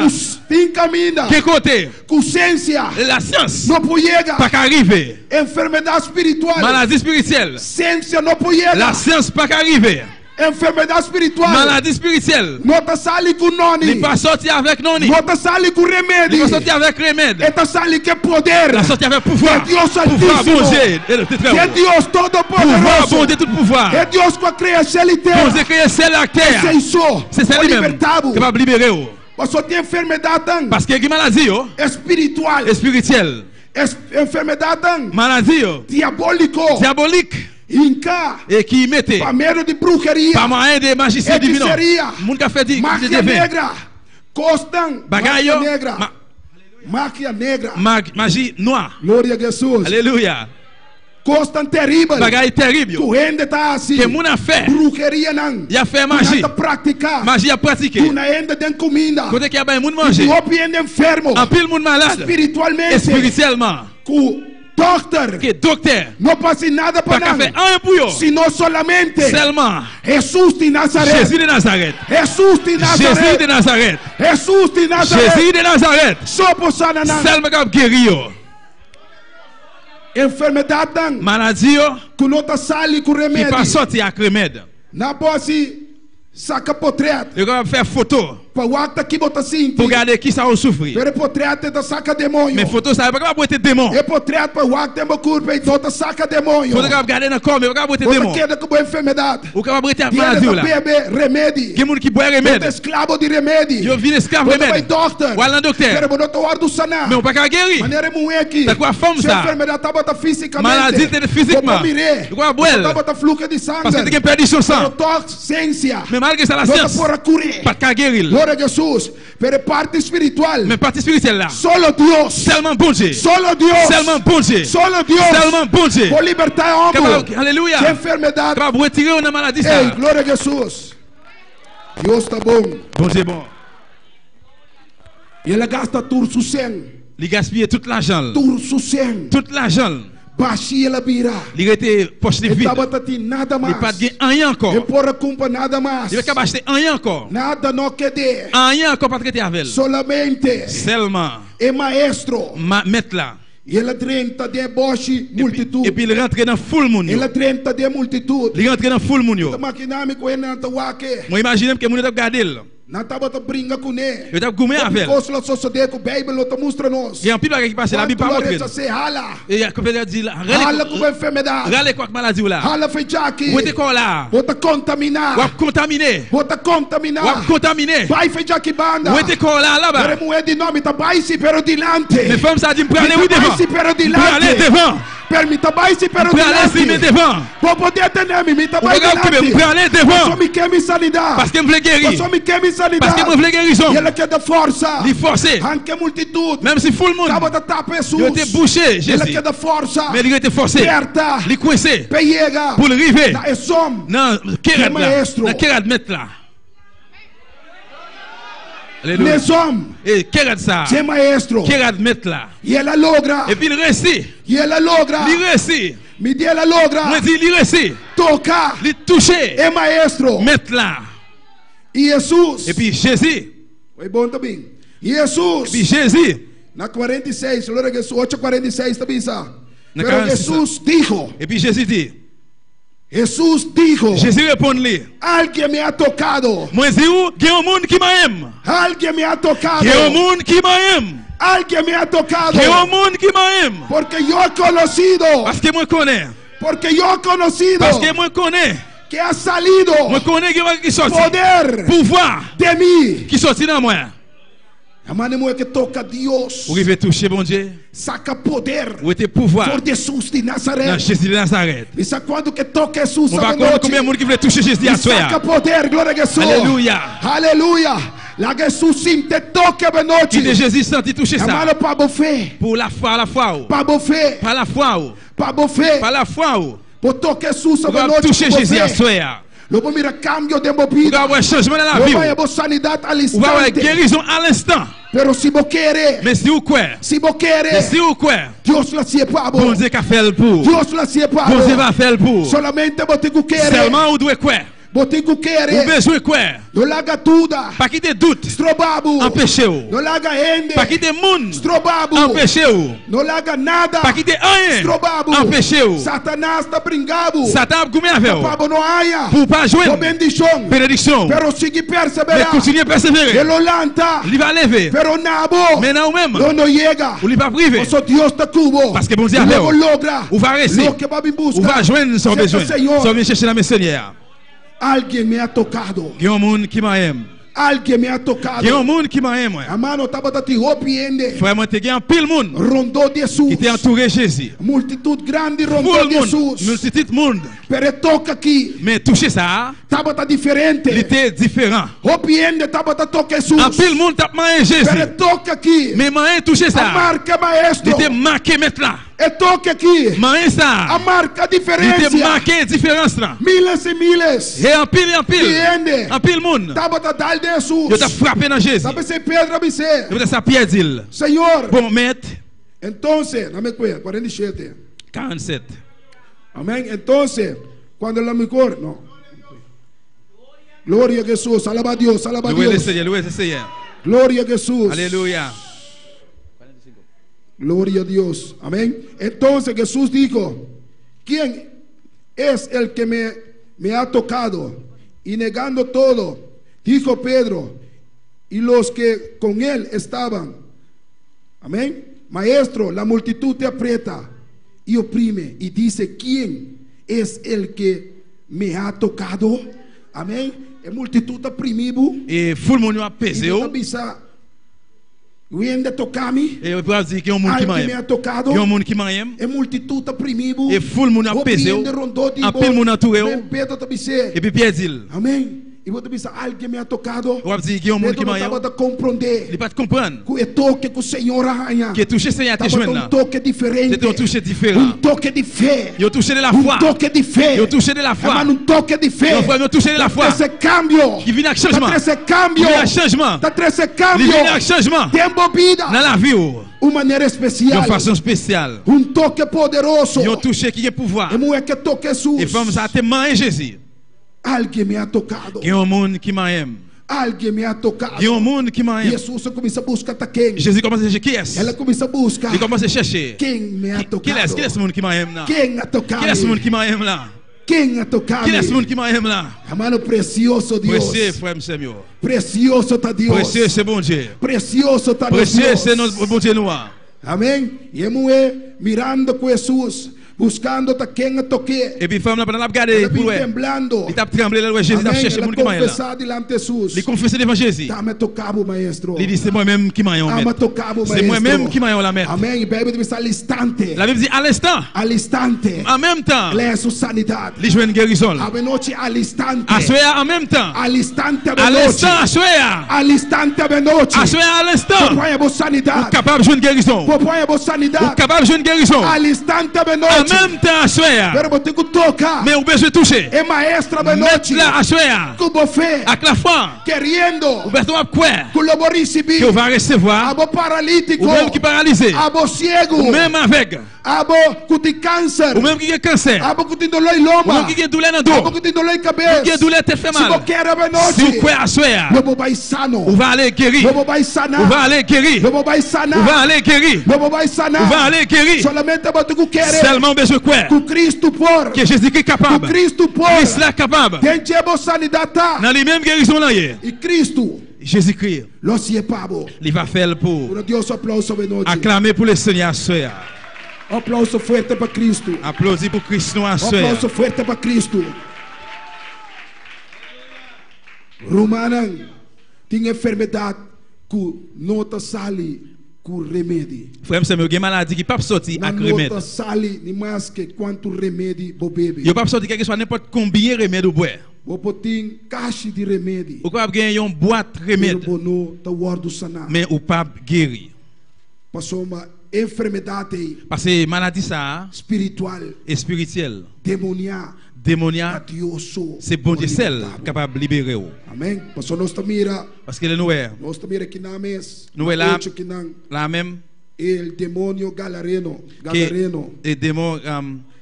Te encamina. Quel côté? Com ciência. La science. Não pode Pas qu'arriver. enfermidade espiritual. Maladie spirituelle. Ciência não pode La science pas qu'arriver. enfermidade espiritual. Maladie spirituelle. Não te sali com Il noni. n'est pas sorti avec noni. Não te sali com Il n'est remédio. pas sorti avec remède. É te sali que poder. Il a sorti avec pouvoir. Que Deus Pouvoir altíssimo. bon Dieu. Et le très Que haut. Deus todo Pouvoir bon poderoso. Dieu, tout pouvoir. Que Deus com a criação ele tem. Bon Dieu créé c'est la terre. É isso. C'est ça O lui-même. libertado. Capable de libérer. Oh. Você tem enfermidade Parce que il y a maladie oh, espiritual. spirituelle. Enfermidade Maladie oh, diabólico. diabolique. Inca. Et qui mettait Para medo de bruxeria. par moyen des magiciens divins. Hechiceria. Moun qui a fait des Máquia devins. negra. Costam. Bagaille Máquia oh, negra. Máquia negra. magie noire. Glória a Jesus. Alléluia. Costam terrível. Bagaille terrible. Tu ainda tá assim. Que moun a fait. Bruxeria não. Il a fait magie. Tu praticar. Magie a pratiqué. Tu ainda tem comida. Côté qu'il y a bien moun Tu manger. ainda enfermo. En pile moun malade. Espiritualmente. Spirituellement. Com doctor. Que docteur. Não passa nada Pas para qu'à faire nada. un pour eux. Sino solamente. Seulement. Jesus de Nazaré. Jésus de Nazareth. Jesus de Jésus de Nazaré. Nazareth. Jesus de Nazaré. Jésus de Nazareth. Só por sananã. Seulement qui a guéri. Oh. Enfermidade não. Maladie oh, Que não tá sali com qui pas remédio. sorti avec remède. Na posse saca potreto. Il va faire photo Para o acta que bota assim. pour regarder qui ça a souffert. Pero potreto da saca demônio. Mais photo ça va pas être démon. É potreto para o acta é corpo e tota saca demônio. Photo va regarder dans corps mais va pas être Você démon. queda com boa enfermidade. Ou capable être Dia maladie da là. bebe remédio. Qui moun qui boit Você remède. escravo de remédio. Yo vin esclave Você vai remède. doctor. Ou aller docteur. Pero não tô do sanar. Mais on pas qu'à guérir. Maneira muito aqui. Tá com a fome, Se ça. enfermidade tá bota fisicamente. Maladie tem physiquement. Tá Com a boelle. bota fluxo de sangue. Parce que tu as perdu son sang. Tox ciência. Mais malgré ça la Não tá science. por curar. Pas qu'à guérir. Glória a Jesus. Pero parte espiritual. Mais partie spirituelle là. Solo Deus. Seulement bon Dieu. Solo Deus. Seulement bon Dieu. Solo Deus. Seulement bon Dieu. Por libertar homem. Capable, alléluia. De enfermidade. Capable de retirer une maladie Ei, ça. glória a Jesus. Deus está bom. Bon Dieu bon. E ele gasta tudo su sangue. Il gaspille tout l'argent. Tudo su sangue. Tout l'argent. Baixi ela vira. Il était poche de Ele vide. estava tati nada Il mais. pas de rien E encore. por a culpa nada mais. Il va pas acheter rien encore. Nada não quer de. Rien encore pas traiter avec elle. Solamente Seulement é maestro. mettre là. E ela 30 de boche multitude. Et puis il rentre dans full monde. Ela 30 de multitude. Il rentre dans full monde. Tá maquinando com ele na wake. Moi imagine que moun t'a regardé là. Na tava tá brinca com ele. Eu t'a goumé avec elle. Coisa lá só se de com Bíblia tá mostra nós. Il y a un petit bagage qui passe la Bible pas montré. Se hala. Et il y a comme dit là. Hala com enfermidade. Rale quoi maladie ou là. Hala foi Jackie. Ou était quoi là? Bota contaminar. Ou contaminé. Bota contaminar. Ou contaminé. Vai foi Jackie banda. Ou était quoi là là-bas? Pero moeda de nome tá baixo pero dilante. Mais femme ça dit me aller oui devant. Baixo pero Me aller dilante. devant. Permita baixo pero Me aller si me dilante. devant. Vou poder atender me tá Ou baixo regarde que me dilante. aller Só devant. me quer me sanidade. Parce que me veut guérir. Só me quer me Parce sanidade. que me veut guérison. E ela quer da força. Il forcé. Anche multitude. Même si full monde. Tava da tapa Jesus. Il était bouché Ela Jésus. quer da força. Mais il était forcé. Aperta. Il coincé. Pega. Pour le river. Na é som. Non, kérat là. maestro. Non, kérat mettre là. Alléluia. Les hommes. Et kérat ça. C'est maestro. Kérat mettre là. E ela logra. Et puis il réussit. E ela logra. Il réussit. Me di ela logra. Moi dit il réussit. Tocar. Il touché. É maestro. Mettre là. E Jesus. Et puis Jésus. Foi bom também. E Jesus. Et puis Jésus. Na 46, glória a Jesus, 8:46 também está. Na Pero 46. Jesus dijo. Et puis Jésus dit. Jesus dijo. Jésus répond-lui. Alguém me ha tocado. Moi dis où? Il y a un monde qui m'aime. Alguém me ha tocado. Il y a un monde qui m'aime. Alguém me ha tocado. Il y a un monde qui m'aime. Porque yo he conocido. Parce que moi connais. Porque yo he conocido. Parce que moi connais. Que ha salido Moi connais qui sorti. poder Pouvoir de mim. qui sorti dans moi. Amém, não é que toca Deus. Ou veut toucher bon Dieu. Saca poder. Ou te pouvoir. Por Jesus de Dans Nazaré. Jésus de Nazareth. E sabe quando que toca Jesus On à va noite? comprendre combien de monde qui veut toucher Jésus à E saca soi. poder, glória a Jesus. Alléluia. Aleluia. Lá Jesus sim te toca à noite. Qui de Jésus senti toucher ça. Amém, para você. Pour la foi. Para você. Par la foi. Para você. Par la foi. Por tocar Jesus On à va noite. toucher Jésus à soi. Logo mira cambio de On va movida. avoir un changement dans la Logo vie. vai a sanidade al On va avoir instante. guérison à l'instant. Pero si vous querez, Mais si vous croyez, si vous querez, si vous croyez, Dios la sigue para bon vos. Dieu qu'a fait le pour. Dios la sigue para Bon Dieu vos. va faire le pour. Solamente você que quer. Seulement vous devez croire. Você que Vous quer. besoin de croire. Não larga tudo. Pas quitter doute. Strobabo. Empêchez-vous. Não larga rende. Pas quitter monde. Strobabo. Empêchez-vous. Não larga nada. Pas quitter rien. Strobabo. Empêchez-vous. Satanás está brincando. Satan a combien avec vous? Pabo não haya. Pour pas Uma joindre bendição. bénédiction. Pero sigue Mais perseverar. continuez à persévérer. Ele lanta. Il va lever. Pero nabo. Mais non même. Não chega. Ou il va priver. Oso Dios está cubo. Parce que bon Dieu E a fait. logo logra. Ou va rester. Lo que va a buscar. Ou va joindre son Seja besoin. Senhor. Só vient chercher la Seigneur. Alguém me ha tocado. Il y a un monde qui m'aime. Alguém me ha tocado. Il y a un monde qui m'aime. A mano estava te arrepiende. Frère, moi, il y a un pile monde Rondou Jesus. qui t'a entouré Jésus. Multitud grande Tout rondou le monde, Jesus. multitude de monde. Pero toca aqui. Mais toucher ça, Estava tá diferente. il était différent. Arrepiende estava tá toca Un Jesus. pile monde t'a marqué Pero Jésus. toca aqui. Mais moi, toucher A ça, marca il maestro. était marqué maintenant. E toca aqui. Moi, A ça, marca il était diferença. marqué différence là. Miles e miles. Et en pile, Entende? en pile monde. Estava tá dal de Jesus. Il t'a frappé dans Jésus. Sabe se Pedro me dizer. Il t'a pierre d'île. Senhor. Bon, maître, Entonces, não me cuida, 47. 47. Amém? Entonces, quando ela me cor, não. Glória a Jesus, alaba a Deus, alaba a Louez le Deus. Seigneur, louez le Seigneur. Glória a Jesus. Alléluia. Gloria a Dios. Amén. Entonces Jesús dijo, ¿quién es el que me ha tocado? Y negando todo, dijo Pedro y los que con él estaban. Amén. Maestro, la multitud te aprieta y oprime y dice, ¿quién es el que me ha tocado? Amén. La multitud te oprimido. Et tout le monde a Y pesé. yo avisa, viene a tocar-me. Et on peut dire qu'il y a un monde qui Alguém me ha m'aime. tocado. Il y a un monde qui m'aime. É multitud oprimido. Et tout le monde a pesé. En pile monde entouré. Pedro te disse. Et puis Pierre dit, Amém. E você disse, alguém me ha tocado. on va dire qu'il y a un monde qui Pedro não m'aime. estava a compreender. Il ne pas te comprendre. Que o toque que o Senhor arranha. Que toucher Seigneur te Estava joindre um là. toque diferente. C'était un toucher différent. Um toque de fé. Il a touché de la foi. Toque de fé. Il a touché de la foi. Amém, toque de fé. Ils ont touché de la foi. Esse cambio. Qui vient avec changement. Esse cambio. Il y a un changement. Esse Il cambio. vient avec changement. De embobida. Dans la vie. Uma maneira De especial. façon spéciale. Toque poderoso. Ils ont touché qui a pouvoir. E mulher que toque Jesus. Et femme, ça a été marqué Jésus. Alguém me ha tocado. Il y a un monde qui m'aime. Alguém me ha tocado. Il y a un monde qui m'aime. Jesus começa a buscar quem? Jésus commence à chercher qui est-ce? Ela começa a buscar Il commence à chercher. quem me ha Qui tocado. est-ce? Qui est ce monde qui m'aime là? Quem a tocado? Qui est ce monde qui m'aime là? Quem a tocado? Qui est ce monde qui m'aime là? Amado precioso Deus. Précieux, frère Seigneur. Precioso tá Deus. Précieux, c'est bon Dieu. Precioso tá Précieux, Deus. c'est notre bon Dieu noir. Amém? E a mulher mirando com Jesus, buscando a quem a toque. Et puis femme là pendant la regarder Ela pour vem ouais. temblando. Il t'a tremblé là Jésus t'a Amém? cherché Ela monde qui m'aime là. confessar diante de Jesus. Il confessait devant Jésus. Tá me tocado, maestro. Il dit c'est moi-même qui m'aime Tá me maître. tocado, maestro. C'est moi-même qui m'aime la maître. Amém? E Bíblia diz al instante. La Bible dit à l'instant, Al instante. en même temps, Ela é sua sanidade. il joue une guérison. A noite al instante. À soir en même temps. Al instante À a l'instant, noite. à soir. Al instante a noite. À soir à l'instant. Põe a boa sanidade. Capable de jouer une guérison. Põe a boa Ou sanidade. capable de jouer une guérison. Al instante a En noite. même temps, à soir. Pero vou ter que tocar. Mais on besoin de toucher. É maestra a Mettre noite. là à soir. Com boa fé. Avec la foi. Querendo. Ou bien on va quoi? Com o lobo receber. Que on va A recevoir. boa paralítico. Ou même qui est paralysé. A boa cego. Ou même avec. A boa que tem câncer. Ou même qui a cancer. A boa que tem dolor em Ou lomba. même qui a douleur dans le A boa dos. que tem dolor em Qui a cabeça. douleur tête fait Se você mal. quer a Si vous noite. croyez à soir. Lobo vai sano. On va aller guérir. Lobo vai sanar. On va aller guérir. Lobo vai sanar. On va aller guérir. Lobo vai sanar. On va aller guérir. Solamente você que quer. Seulement besoin de quoi? Que Cristo por. Que Jésus-Christ est Que capable. Cristo por. Christ est capable. Dentro de boa sanidade tá. Dans les mêmes guérisons là hier. E Cristo. Jésus-Christ, Lo si é pabo. il va faire le pour. Por Deus aplauso a noite. Acclamer pour le Seigneur à soir. Aplauso forte para Cristo. Applaudis pour Christ nous à soir. Aplauso forte para Cristo. Romanan tinha enfermidade ku nota sali ku remedi. Frère, c'est une maladie qui ne peut pas sortir Na avec remède. nota sali ni mais que quanto remedi bo bebe. Il ne peut pas sortir quelque chose n'importe combien de remèdes ou boire. Bo poting caixa de remedi. Ou pas gagner une boîte de remède, Bono ta wardu sana. mais ou pas guérir. Passou uma enfermidade Parce que maladie ça espiritual, est spirituelle, demonia, démoniaque. atioso. C'est bon Dieu seul capable de libérer. Amém. Passou nós mira, Parce que nous est nós mira que na mes. Nous é lá. Que não la même el demonio galareno, que galareno. le démon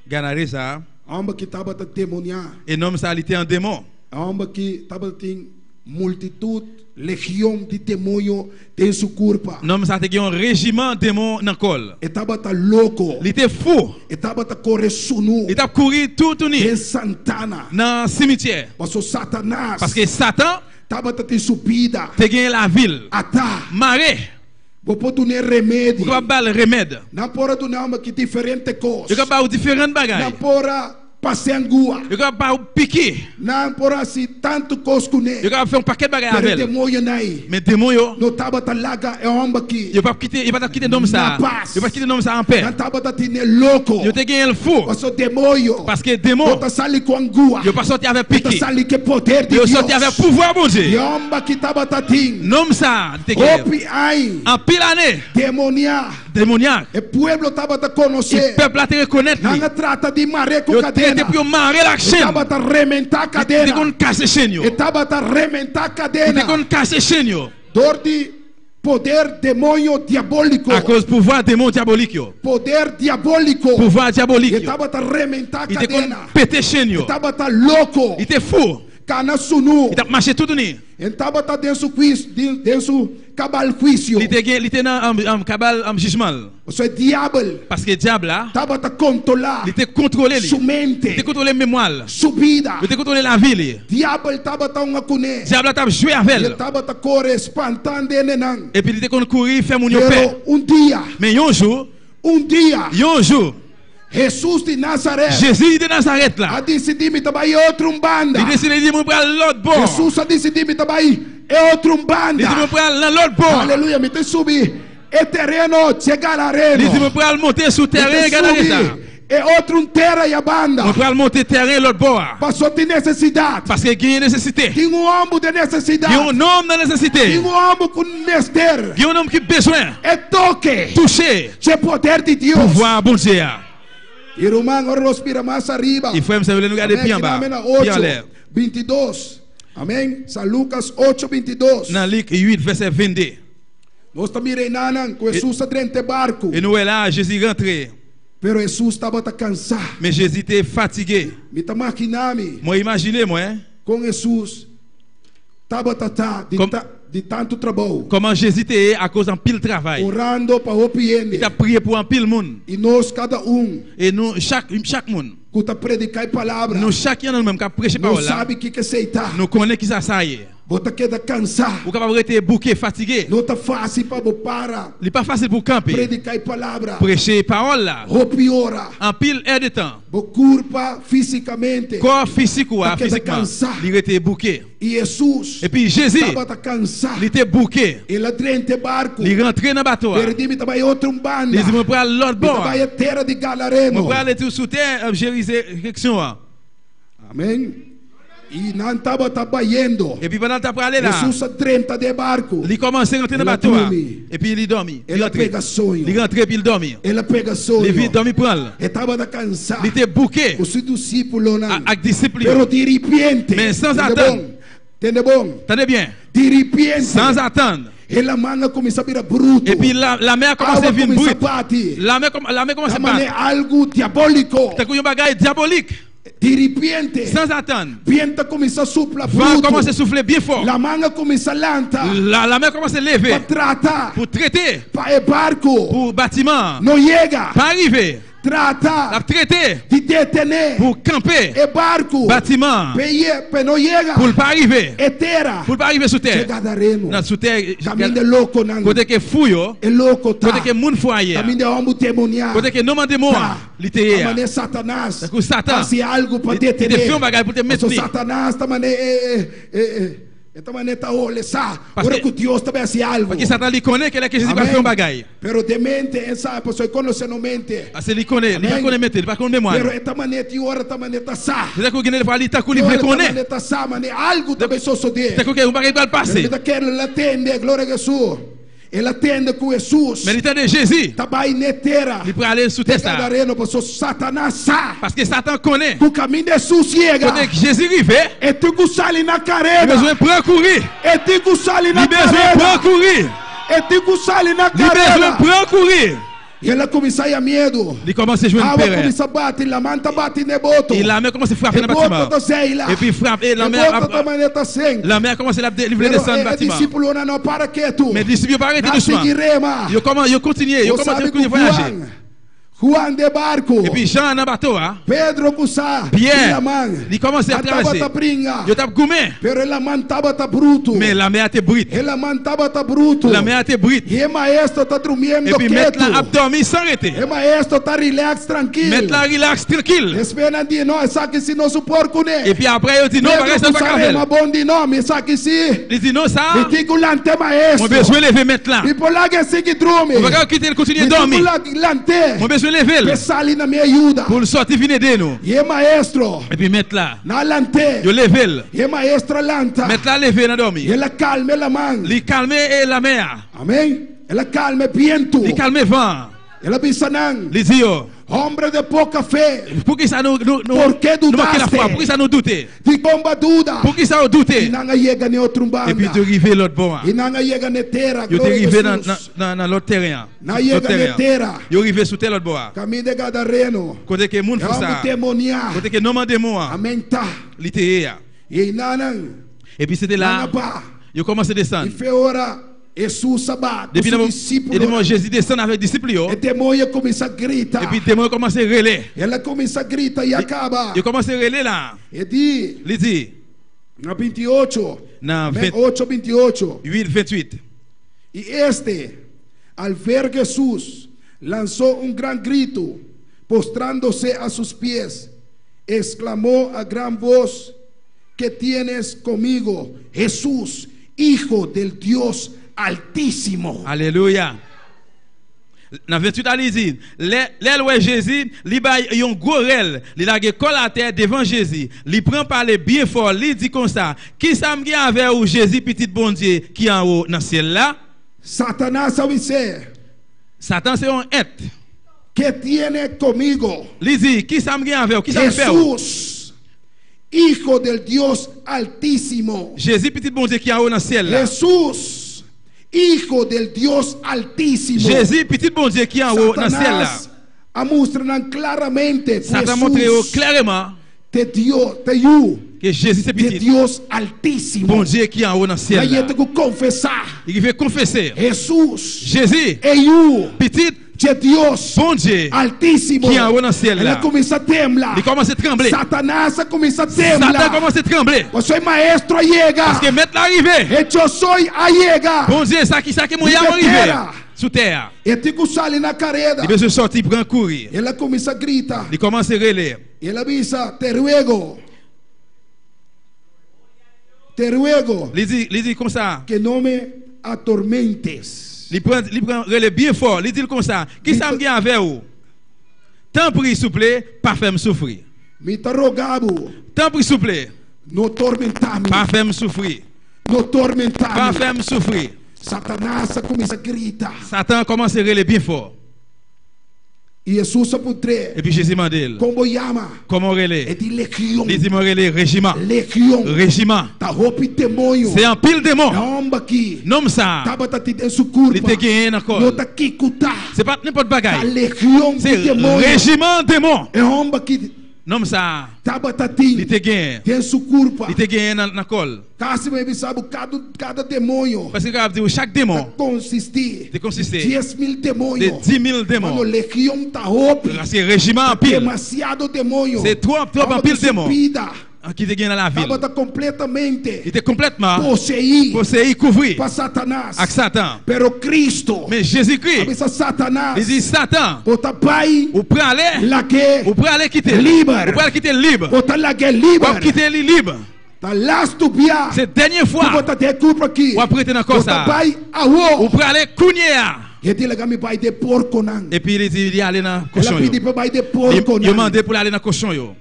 ganare ça. Amba que tava ta demonia. Et nom ça il était un démon. Amba que tava tem multitud, legião de demônio tem sua culpa. Nom ça était un régiment démon dans col. E tava ta louco. Il était fou. E tava ta corre sunu. Il a couru tout Tem ni Santana. dans le cimetière. Passou Satanás. Parce que Satan Tava ta te subida. te gagné la ville. Ata. Maré. Vou pôr tu remédio. Vous pouvez pas le remède. Não pora tu não que diferente Vous coisa. pouvez pas différentes Não bagages. pora passeangua. Vous pouvez pas piquer. Não pora si tanto coscune. Vous pouvez faire un paquet de bagages Pero avec. demônio nai. Mais démon yo, No tava ta laga e omba aqui. il pas quitter, il pas quitter l'homme ça. Na paz. Il pas quitter l'homme ça en paix. Não tava ta tine louco. Il te gagné le fou. Passou demônio. Parce que No démon, ta sali com angua. il pas sorti avec Ta piqué. sali que poder de Il Deus. sorti avec pouvoir bon E Dieu. omba que tava ta tin. L'homme ça, il te gagné. Opi ai. En pile année, Demonia. démoniaque. E pueblo tava ta Le conhecer. peuple a te reconnaître. Não trata de maré com Il traité cadena. pour marrer la chaîne. Tava ta rementar Il te cadena. qu'on casse chaîne yo. E tava ta rementar Il te cadena. qu'on casse chaîne yo. Dor de poder demônio diabólico. À cause pouvoir démon diabolique yo. Poder diabólico. Pouvoir diabolique E yo. tava ta rementar Il te qu'on cadena. pété chaîne yo. E tava ta louco. Il était fou. Cana sunu. Il t'a marché tout ni. E tava ta dentro quiz, dentro cabal juízo. Il était dans cabal en jugement. Você é diabo. Parce que diable là, Tava ta controlar. il était contrôlé. Sua Il mente. était contrôlé mémoire. Sua vida. Il était contrôlé la ville. Diabo tava ta unha cune. Diable t'a joué avec E elle. tava ta corre espantando nenang. Et puis il était qu'on courir faire mon père. Pero dia, Mais un jour, Jesus de Nazaré Jésus de Nazareth a là, decidido trabalhar outra umbanda. il décide de dire mon prendre l'autre bord. Jesus a decidido trabalhar outra Il dit mon umbanda. prendre dans l'autre bord. Aleluia, me te subir. É terreno, chega lá Il dit mon areno. prendre monter sur terrain, Me te regarde ça. subir. É outro terra e a banda. Mon prendre monter terrain l'autre bord. Passou de necessidade. Parce qu'il y a une nécessité. Tem homem de Il y a necessidade. un homme dans la nécessité. Tem homem com mestre. Il y a un homme qui a besoin É toque. toucher É poder de Deus. pouvoir bon Dieu. Irmão, agora respira mais arriba. Il faut me savoir nous regarder bien bas. Amém. Bien en l'air. 8:22. Amém. São Lucas 8:22. Dans Luc 8, verset 22. Nós estamos reinando com Jesus dentro do barco. Et nous est là, Jésus rentré. Pero Jesus estava cansado. Mais Jésus était fatigué. Me está imaginando Moi, imaginez, moi, hein, com Jesus. Estava de tanto trabalho. comment Jésus était à cause d'un pile travail. Orando para o Il a PN. prié pour un pile monde. E nós, cada Et nous, chaque monde, que está predicar a palavra, nous, chacun nous même qui a prêché não parole là, sabe o que aceitar. nous connaissons qui ça y est. Bota queda cansado. Ou capable d'être bouqué, fatigué. Não está fácil para para Il n'est pas facile pour camper. predicar a palavra. Prêcher parole là. Ou piora. En pile heure de temps. Bo culpa fisicamente. Corps physique ou Tá physiquement. cansado. Il était bouqué. E Jesus Et puis Jésus, estava cansado. il était bouqué. Ele dentro do barco. Il rentrait dans le bateau. Perdi-me também outro banda. Il dit, je vais prendre l'autre bord. Também terra de Je Galareno. vais aller tout sous terre, juridiction. Amém. E não estava trabalhando. Et puis pendant que tu as aller là, Jesus dentro de barco. il commence à rentrer dans le Ele bateau. dorme. Et puis il dormit. Il Ele rentre. pega sonho. Il rentre puis il dormit. Ele pega sonho. Il vit dormir pour elle. Estava cansado. Il était bouqué Os discípulos não. avec discipline. Pero de repente. Mais sans Entende attendre. bom? Entende bom? Tenez bien. De repente. Sans attendre. Ele manda começar a virar bruto. Et puis la mer commence à Água venir começa a brute. bater. La mer commence à Também é battre. algo diabólico. C'est un bagage diabolique. De repente. Sans attendre. Vento começa a soprar Vent bruto. commence à souffler bien fort. La manga começa a lanta. La mer commence à lever. Para tratar. Pour traiter. Para barco. Pour bâtiment. Não chega. Pas arriver. La Tratar. traiter. De detener. Pour camper. É barco. Bâtiment. Para não chega. Pour pas arriver. É terra. Pour pas arriver sous terre. Chegada reno. Dans sous terre. Caminho de louco não. Côté que fouille. É louco tá. Côté que moun foyer. Caminho de homem demoniado. Côté que non man démon. Tá. Littéraire. Amanhã Satanás. Que Satan. Faz algo para Il te fait un detener. bagage pour te Mas o maintenir. Satanás também Esta maneta olha sa, Parce ora que- que Deus também se algo. Parce que Satan lui connaît que Jésus va faire un bagaille. Pero de mente, essa pessoa conhece no mente. Parce qu'il connaît, il Amen. va connaître mente, il va connaître mémoire. Pero esta maneta e ora esta maneta sa. C'est-à-dire que il va aller ta E il ora esta connaît. maneta sa, mane algo também suceder. C'est-à-dire que un bagaille va le passer. Ele quer ela atende, glória a Jesus. Ela atende com Jesus. Mais l'état de Jésus, Tabai netera. il peut aller sous testa. Tecadareno, pastor Satanás sa. Parce que Satan connaît. O caminho de Jesus chega. Connaît que Jésus arrive, E tu sali na il a carreira. besoin de prendre courir. E tu sali Il na a besoin de prendre carreira. courir. E tu sali na Il a besoin de carreira. prendre courir. E ela começa a medo. Il commence à jouer une Água pérenne. começa a bater, la manta bate ne boto. Et la mer commence à frapper dans le Bota bâtiment. da zeila. Et puis frappe. Et la E bota da mer, maneta sem. la mer commence à livrer Pero descendre le bâtiment. discípulo não para quieto. Mais les disciples pas arrêter Na doucement. seguirema. Ils continuent, ils Ou commencent à sabe com voyager. Juan de barco. Et puis Jean dans le bateau, hein, Pedro kusa. Pierre, man. il commence à traverser. Tava bringa. Il tape gourmet. Pero ela man tava ta bruto. Mais la mer était brute. Ela man tava ta bruto. La mer était brute. E maestro tá dormindo Et puis quieto. mettre la abdomen sans arrêter. E maestro tá relax tranquilo. Mettre la relax tranquille. Espera de nós, sabe se nosso porco né. Et puis après, il dit non, on va rester pas Sarema cavel. bom de nome, sabe se. Il dit non, ça, E tigo lante on maestro. besoin de lever maintenant. E por lá que sigue drume. On va pas quitter, continuer E de tigo dormir. lante. On besoin de lever. Que sali na minha ajuda. Pour le sortir, venez de nous. E maestro, Et puis mettre là. na lante. Il lever. E maestra lanta. Mettre là, lever dans dormir. Ela calme la man. Il calme et la mer. Amém? Ela calme viento. Il calme vent. Ela bisanang. Il dit yo. Hombre de pouca fé. Pour qui ça nous Por que nous manquer la dudaste? foi? Pour qui ça nous douter? De bomba duda. Pour qui ça nous douter? E nanga yega ne outro banda. Et puis tu arrives l'autre bord. E nanga yega ne terra. Yo te Glória a arrivé dans Jesus. l'autre terrain. Na L'autre yega ne terrain. terra. Yo arrivé sous tel autre bord. Caminho de Gadareno. Côté que moun É fou um ça. demoniar. Côté que non man démon. Amém tá. Littéraire. E nanang. Et puis c'était là. Nanga ba. Yo commence à E descendre. fe ora. Jesus sabat. Depuis Os le discípulos. moment Jésus descend avec les disciples. E demônio começa a gritar. Et puis le démon commence à relayer. Ela começa a gritar e acaba. Il commence à relayer là. E di. Il dit Na 28. dans Amém? 8, 28. 28. E este, al ver Jesús, lanzó un gran grito, postrándose a sus pies, exclamó a gran voz: ¿Qué tienes conmigo, Jesús, Hijo del Dios Altísimo? Alléluia. Dans 28, il dit, l'elle Jésus, il a un gros rel, il a colle à terre devant Jésus, il prend par les bien fort, il dit comme ça, qui ça me avec ou Jésus, petit bon Dieu, qui est en haut dans le ciel là? Satanás dice: Satan c'est un être. ¿Qué tienes conmigo, Il dit, qui ça me avec ou, qui ça me fait? Jesús, Hijo del Dios Altísimo? Jésus, petit bon Dieu, qui est en haut dans le ciel là. Jesús, Hijo del Dios Altísimo. Jésus, petit bon Dieu, qui est en haut dans le ciel là. Satanás mostram claramente que Satan montre clairement de Dios, de you, que Jésus c'est de petit. Dios Altísimo. Bon Dieu qui est en haut dans le ciel Aí là. eu tenho que confessar: Il veut confesser. Jesus Jésus, é you, petit de Dios bon Dieu, Altísimo. qui est en haut dans le ciel Ela là. começa a temblar. Il commence à trembler. Satanás começa a Satan temblar. commence à trembler. Você é maestro chega. Parce que maintenant arrivé. E eu sou a chega. Bon Dieu, ça qui mouille Libera. arrivé. Sous terre. E tenho que sair na carreira. Il veut sortir, prendre courir. Ela começa a gritar. Il commence à relayer. Ela diz: te ruego. Te ruego Il dit comme ça. que não me atormentes. Il prend relais bien fort. Il dit comme ça. Qui ça me gagne avec vous? Tant pis, s'il vous plaît, pas faire me souffrir. Me tá rogado, Tant pis, s'il vous plaît, não tormentar-me. pas faire me souffrir. Não Pas tormentar-me. faire me souffrir. Satanás começa a gritar. Satan commence à relayer bien fort. E Jesus aputre. Et puis Jésus m'a dit, Como chama? comment É relayer? de legião. Il dit, mon relais, régiment. Legião. Régiment. Tá roupa e demônio. C'est un pile É démon. homem aqui. Nomme ça. Tava tá te su curva. Il te gagne encore. Não tá aqui cutar. C'est pas n'importe Tá bagaille. legião C'est de demônio. régiment démon. É homem aqui. Nomme ça. Tava tá ti. Il te gagne. Tem su curva. Il te gagne dans la colle. Cássio me sabe cada demônio. Parce que dit chaque démon Consistir. te consiste 10.000 de demônios. 10 000 Mano, démons. legião tá roupa. Parce que régiment en pile. Demasiado demônio. C'est trop en pile démon Vida. qui te gagne dans la ville. Tava tá completamente Il était complètement possuído possédé, couvert para Satanás. avec Satan. Pero Cristo. Mais Jésus-Christ, Cabeça Satanás. il dit Satan, Bota pai. vous pouvez aller, La que. vous pouvez aller quitter. Libre. Vous pouvez aller quitter libre. Bota la que Vous libre. pouvez quitter lui libre. Ta last to bia. C'est dernière fois. Tu vas te découvrir qui. Ou après t'es encore ça. Ou pour aller counia. Il dit le gars me baille des porcs nan. Et puis il dit il aller dans cochon. Il dit peut bailler des porcs nan. Il demandé pour aller dans cochon yo.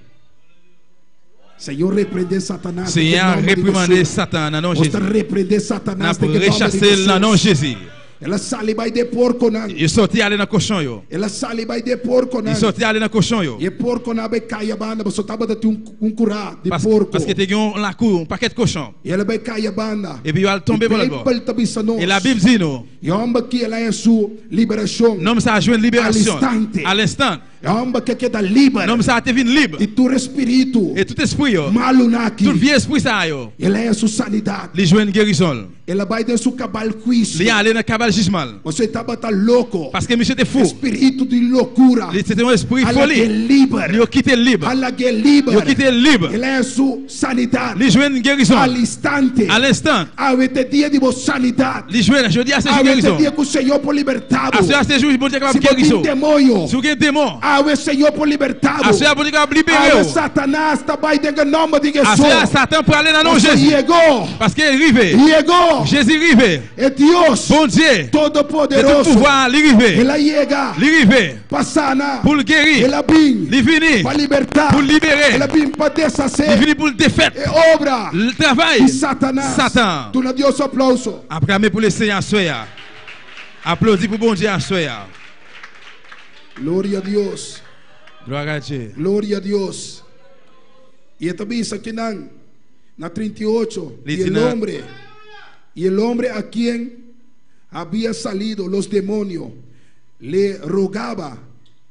Seigneur reprendez Satanas. Seigneur réprimandez Satan dans nom Jésus. Reprendez Satanas. N'a rechasser dans nom Jésus. Elle a sali baille des porcs nan. Il sorti aller dans cochon yo. Elle a sali baille des porcs nan. Il sorti aller dans cochon yo. Et porc na be kaya banda so taba de un cura de porc. Parce que tu as la cour un paquet de cochon. Et elle be kaya banda. Et puis il va tomber par le bord. Et la Bible dit nous. Yamba qui elle a sous libération. Non ça a joué une libération à l'instant. Yamba que da libre. Non ça a été libre. Et tout esprit et tout esprit yo. Malunaki. Tout vieux esprit ça yo. Elle a sous sanidade. Il joue une guérison. Elle a baille sous cabal quiz. Il allé dans cabal jugement. Você estava tá louco. Parce que monsieur était fou. Espírito de loucura. C'était un esprit folie. Il a quitté libre. Il a quitté libre. Ele é sua sanidade. Il joue une guérison. À l'instant. Avec dia de votre sanidade. Il joue je dis à ces guérison. Dia que o Senhor por libertado. À ces jours bon Dieu capable guérison. Se alguém démon. Avec Senhor por libertado. À ces bon Dieu capable libérer. Satanás tá vai de nome de Jesus. À Satan pour aller dans nom Jésus. Parce qu'il est arrivé. Jésus est arrivé. Et Dios. Bon Dieu. Todo poderoso. Tout pouvoir l'arriver. Ela chega. L'arriver. Passana. Pour le guérir. Ela vim. Il finit. Para libertar. Pour libérer. Ela vim para desfazer. Il finit pour le défaire. E obra. Le travail. Satanás. Satan. Tu não Dios aplauso. Acclamez pour le Seigneur soya. Applaudis pour bon Dieu soya. Glória a Deus. Glória a Deus. Glória a Deus. E também isso aqui na 38. Y el hombre a quien había salido los demonios le rogaba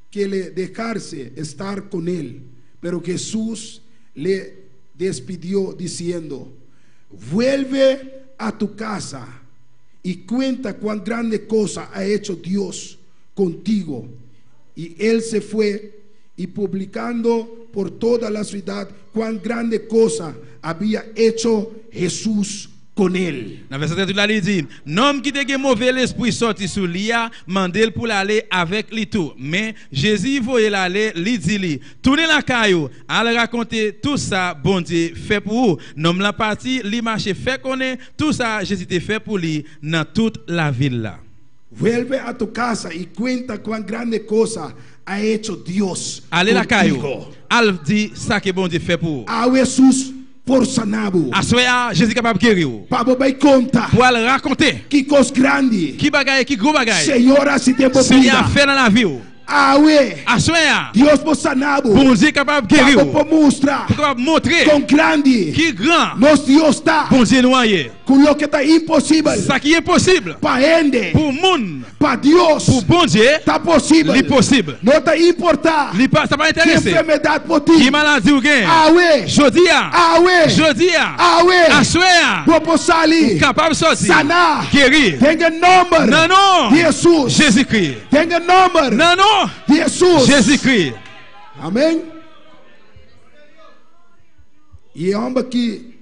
que le dejase estar con él. Pero Jesús le despidió diciendo: vuelve a tu casa y cuenta cuán grande cosa ha hecho Dios contigo. Y él se fue y publicando por toda la ciudad cuán grande cosa había hecho Jesús con él. Dans verset 38 là il dit l'homme qui te mauvais l'esprit sorti sous lui a mandé pour aller avec lui tout, mais Jésus voyait l'aller lui dit lui tournez la caillou aller raconter tout ça bon Dieu fait pour vous. L'homme la parti lui marché fait connaître tout ça Jésus te fait pour lui dans toute la ville là. Vuelve a tu casa y cuenta cuán grande cosa ha hecho Dios. Allez la caillou. Al dit ça que bon Dieu fait pour. A Jesús por sanabo. Assoya Jésus capable guérir. Pabo bay conta. Pour aller raconter. Que cos grande. Que bagaille, que gros bagaille. Senhora se tempo vida. Seigneur fait dans la vie. Awe. Assoya. Dios por sanabo. Bon Dieu capable guérir. Pabo por mostrar. Pour capable montrer. Com grande. Qui grand. Nos Dios tá. Bon Dieu noyé. Com lo que tá impossível. Ça qui est possible. Pa ende. Pour monde. Pa Dios. Pour bon Dieu. Tá possible. L'impossible. Não tá importar. Ça pas intéressé. Que enfermidade por ti. Qui maladie ou gain. Awe. Jodia. Awe. Jodia. Awe. Assoya. Vou posar ali. Capable sortir. Sanar. Guérir. Tenha nome. Non non. Jesus. Jésus-Christ. Tenha nome. Non non. Jesus. Jésus-Christ. Amém. E homem aqui.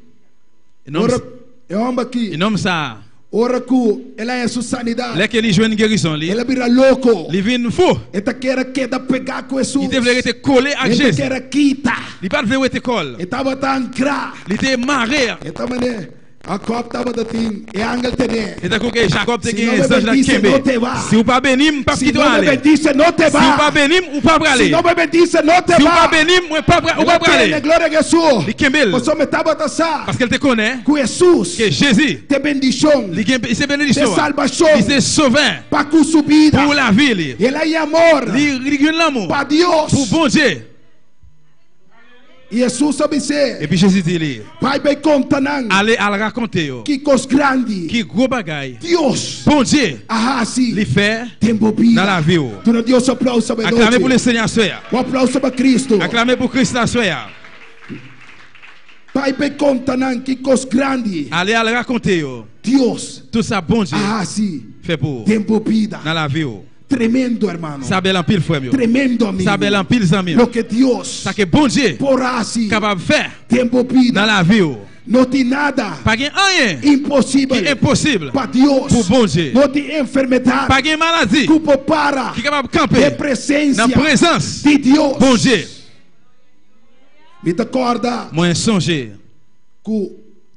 É homem aqui. E nome ça. Ora que ela é sua sanidade. Là que ele joue une guérison li. Ela vira louco. Il vient fou. Eta quer pegar com Jesus. Il devait être collé à Jésus. Jésus. Ele quita. Il pas devait être collé. Ele estava ancrar. Il était marré. Eta mané. Jacob estava datin. E angel tene. Et d'accord que Jacob te gagne ça ça la kembe. Si ou pas bénim pas quitter aller. Si ou pas bénim ou pas aller. Si não me bendice não te Si ou va. pas bénim ou pas aller. Glória a Jesus. Il kembel. Você me estava taçar. Parce qu'elle te connaît. Que Jesus. Que Jésus. Te bendição. Il s'est bénédiction. Te salvação. Il s'est sauvé. Para com subida. Pour la vie. Ele é amor. Il gagne l'amour. Para Deus. Pour bon Dieu. Jesus sabe ser. Et puis Jésus dit Pai bem conta não. Allez à raconter yo. Que cos grande. Que gros bagaille. Deus. Bon Dieu. Ah si. Li fait tempo vida. Dans la vie. Tu não Deus aplauso para acclamez pour le Seigneur soya. Um aplauso para Cristo. Acclamez pour Christ la soya. Pai bem conta não que cos grande. Allez à raconter yo. Deus. Tout ça bon Dieu. Ah si. Fait pour. Tempo vida. Dans la vie. Tremendo, hermano. Sabe l'empile frère meu. Tremendo amigo. Sabe l'empile zami. Lo que Dios. Ça que bon Dieu. Porá si. Capable faire. Tempo vida. Dans la vie. Não tem nada. Pas rien. Impossível. Que impossible. Para Deus. Pour bon Dieu. Não tem enfermidade. Pas de maladie. Culpa para. Qui capable camper. De presença. Dans de Deus. Bon Dieu. Me acorda. Moi songer. que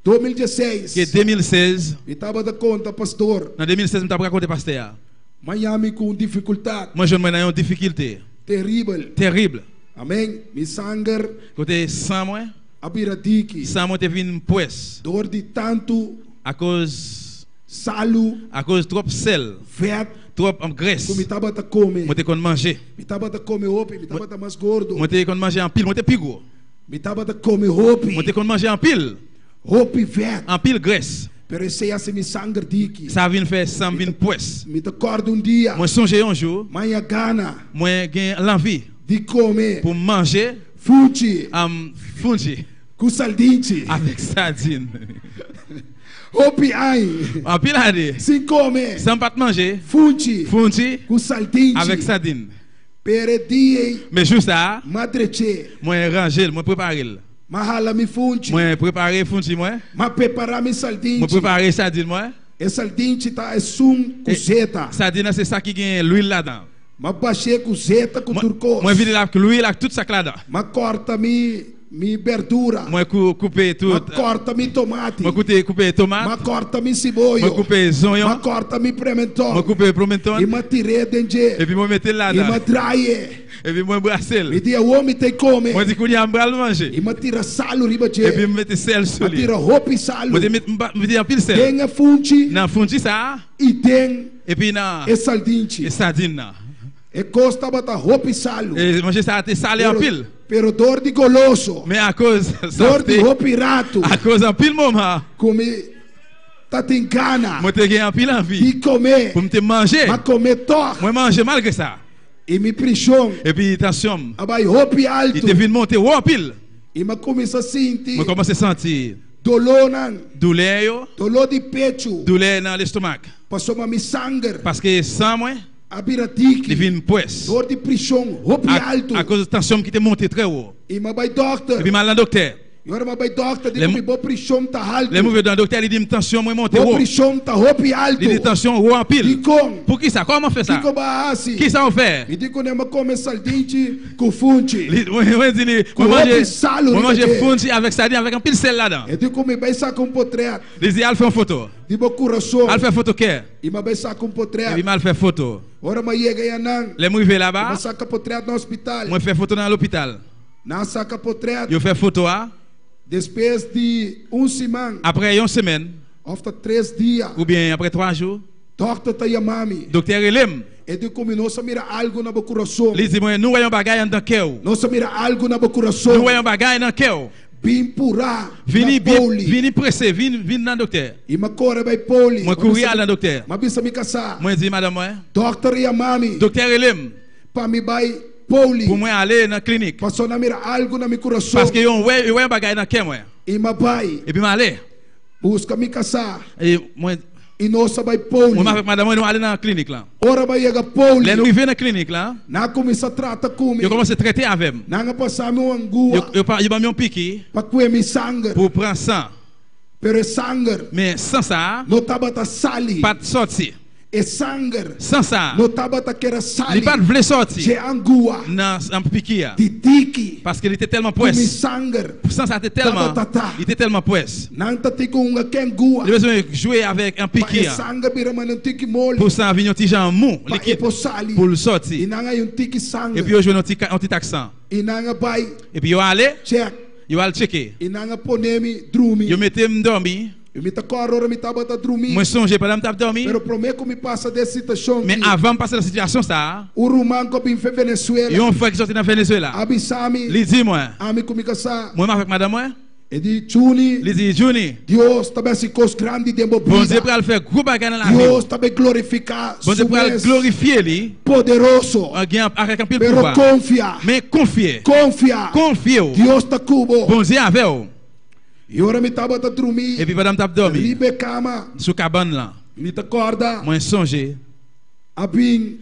2016, que 2016, eu estava da conta, pastor, en 2016, je me raconté pasteur. Miami com dificuldade Moi, je me une difficulté terrível. terrible. Amém? Me sangue, Côté sans moi, abiradiki, sans moi, te vin poisse. dor de tanto À cause trop sel, vet, trop graisse. como estava a comer. Moi, te kon manger. Me estava a comer roupa, me estava a mais gordo. Moi, te kon manger en pile, moi, te plus gros. Me estava a comer roupa, Moi, te kon manger en pile vet. graisse. Pero esse é assim me sangue diki. Ça vient faire sans vin poisse. Me te acordo dia, Moi, songe un jour, manhã gana moi, j'ai l'envie de comer pour manger fuji fungi com saldinche. avec sardine. Roupa ai, En pile année, se come sans pas manger fuji fungi com saldinche. avec sardine. Pero dia, Mais juste ça, madreche, moi ranger, moi préparer. mahala mi fuji. Moi préparer fungi moi. Ma preparar mi Moi saldinche. préparer sardine moi. E saldinche tá é sum com zeta. Sardine c'est ça qui gagne l'huile là-dedans. Ma baixei com zeta com turcos. Moi vide là que l'huile là tout ça là-dedans. Ma corta mi verdura. Moi couper tout. Ma corta mi tomate. Moi couper tomate. Ma corta mi cebola. Moi couper Ma zonhon. corta mi pimentão. Moi couper pimenton. E ma tirei dentro. Et puis moi mettre E là-dedans. ma traie. Et puis moi brasser. Me dia o homem tem come. Moi dis qu'on y a bral manger. E ma tira salo riba Et puis je. me mettre sel sur Ma lui. tira roupa e salo. Moi dis mettre en pile sel. Tem a funchi Nan fungi ça e tem et puis nan e saldinche. et sardine nan. E costa bata roupa e salo. Et manger ça te salé en pile. Pero dor de goloso. Mais à cause Dor de ça roupa e rato. à cause en pile moment, Come tá te engana. moi te gagne en pile envie De comer. pour me te manger. Mas comer toch. Moi manger malgré ça. E me prishon. Et puis attention, Abai roupa e il alto. te vient monter haut en pile. E ma começa a sentir Moi commence à sentir dolor nan. douleur yo, Dolor de pecho. douleur dans l'estomac Passou ma mi sangue. parce que sans moi, il Abiratiki. vient poisse. Dor de prishon. Roupa e alto. À cause de tension qui te monté très haut. E ma bai doctor. Et puis mal dans docteur. E ora ma bai doctor. Les Digo me bo prishon tá alto. Les mauvais dans docteur il dit tension moi monter Bo haut. prishon tá roupa e alto. Il dit tension haut en pile. Dicom. Pour qui ça? Comment on fait ça? Digo ba assim. Qui ça on fait? E digo ne ma come saldinche com funchi. Moi dis Com moi roupa e salo. manger riba je. fungi avec sardine avec un pile sel là-dedans. E digo me bai saca potreat. Il dit al fait une photo. De bo coração. Al fait photo que. E ma bai saca Et potreat. puis mal fait photo. Ora ma yega yanang. Les moi vais Ma là-bas. saca potreat no hospital. Moi fait photo dans l'hôpital. Na saca potreat. Je fais photo ah. Depois de semana. Après une semaine After 3 dias. ou bien après 3 jours, Doctor tá yamami. docteur Elem, E de como nós mira algo na bo coração. il dit moi nous voyons bagaille dans cœur. Nós mira algo na bo Nous coração. voyons bagaille dans cœur. Bim pura. Vini na poli. vini pressé, vini dans docteur. E ma corre vai poli. Moi courir à la docteur. Ma bisa mi casa. Moi dis madame moi, Doctor yamami. docteur Elem, Pa mi vai poli. pour moi aller dans clinique Passou na mira algo na mi coração. parce que yo voyons bagaille dans cœur moi. E ma pai. Et puis m'aller. Busca mi casa. Et moi E nós vai poli. moi avec madame moi nous aller dans la clinique là. Ora vai yega poli. Là nous arriver dans la clinique là, Na começa trata comigo. yo commence à traiter avec. Nanga passar meu angua. Yo pas me piqué Pa que mi sangue. pour prendre sang. Pero é sangue. Mais sans ça, No tabata sali. pas de sortir. É sangue. Sans ça, No tabata que era sali. il pas de vle Je sortir angua. dans un piqué De tiki. parce qu'il était tellement Mi poisse. sangue. Sans ça, il était tellement poisse. Nanta tiko unga kengua. Il a besoin de jouer avec un Pa é piqué sangue bira manan tiki mole. pour ça venir un petit genre mou, Pa é liquide, po sali. pour le E sortir. nanga yung tiki sangue. Et puis il joue un petit accent. E nanga bai. Et puis il va aller, Check. il va le checker. E nanga ponemi drumi. Il mettait me dormir. Eu me tacorora me tabata drumi. Moi songe pendant que je dormir. Pero prometo me passa dessa situação. Mais avant de passer la situation ça, O rumanco bem fe il y a Venezuela. un frère qui sortit dans Venezuela. Abisami. Il dit moi, Ami comigo sa. moi avec madame moi, E di Chuni. il dit Johnny, Deus também se cos grande de bon Dieu vida. pour le faire gros bagarre dans la vie. Deus também glorificar. Bon Dieu pour le glorifier lui, Poderoso. avec un pile Pero pouvoir. confia. Mais confier, Confia. confier. Deus tá cubo. Bon Dieu avec vous. E ora me tabata Et drumi. puis madame t'a dormi Libe cama. sous cabane là. Me tacorda. Moi songe, Abin.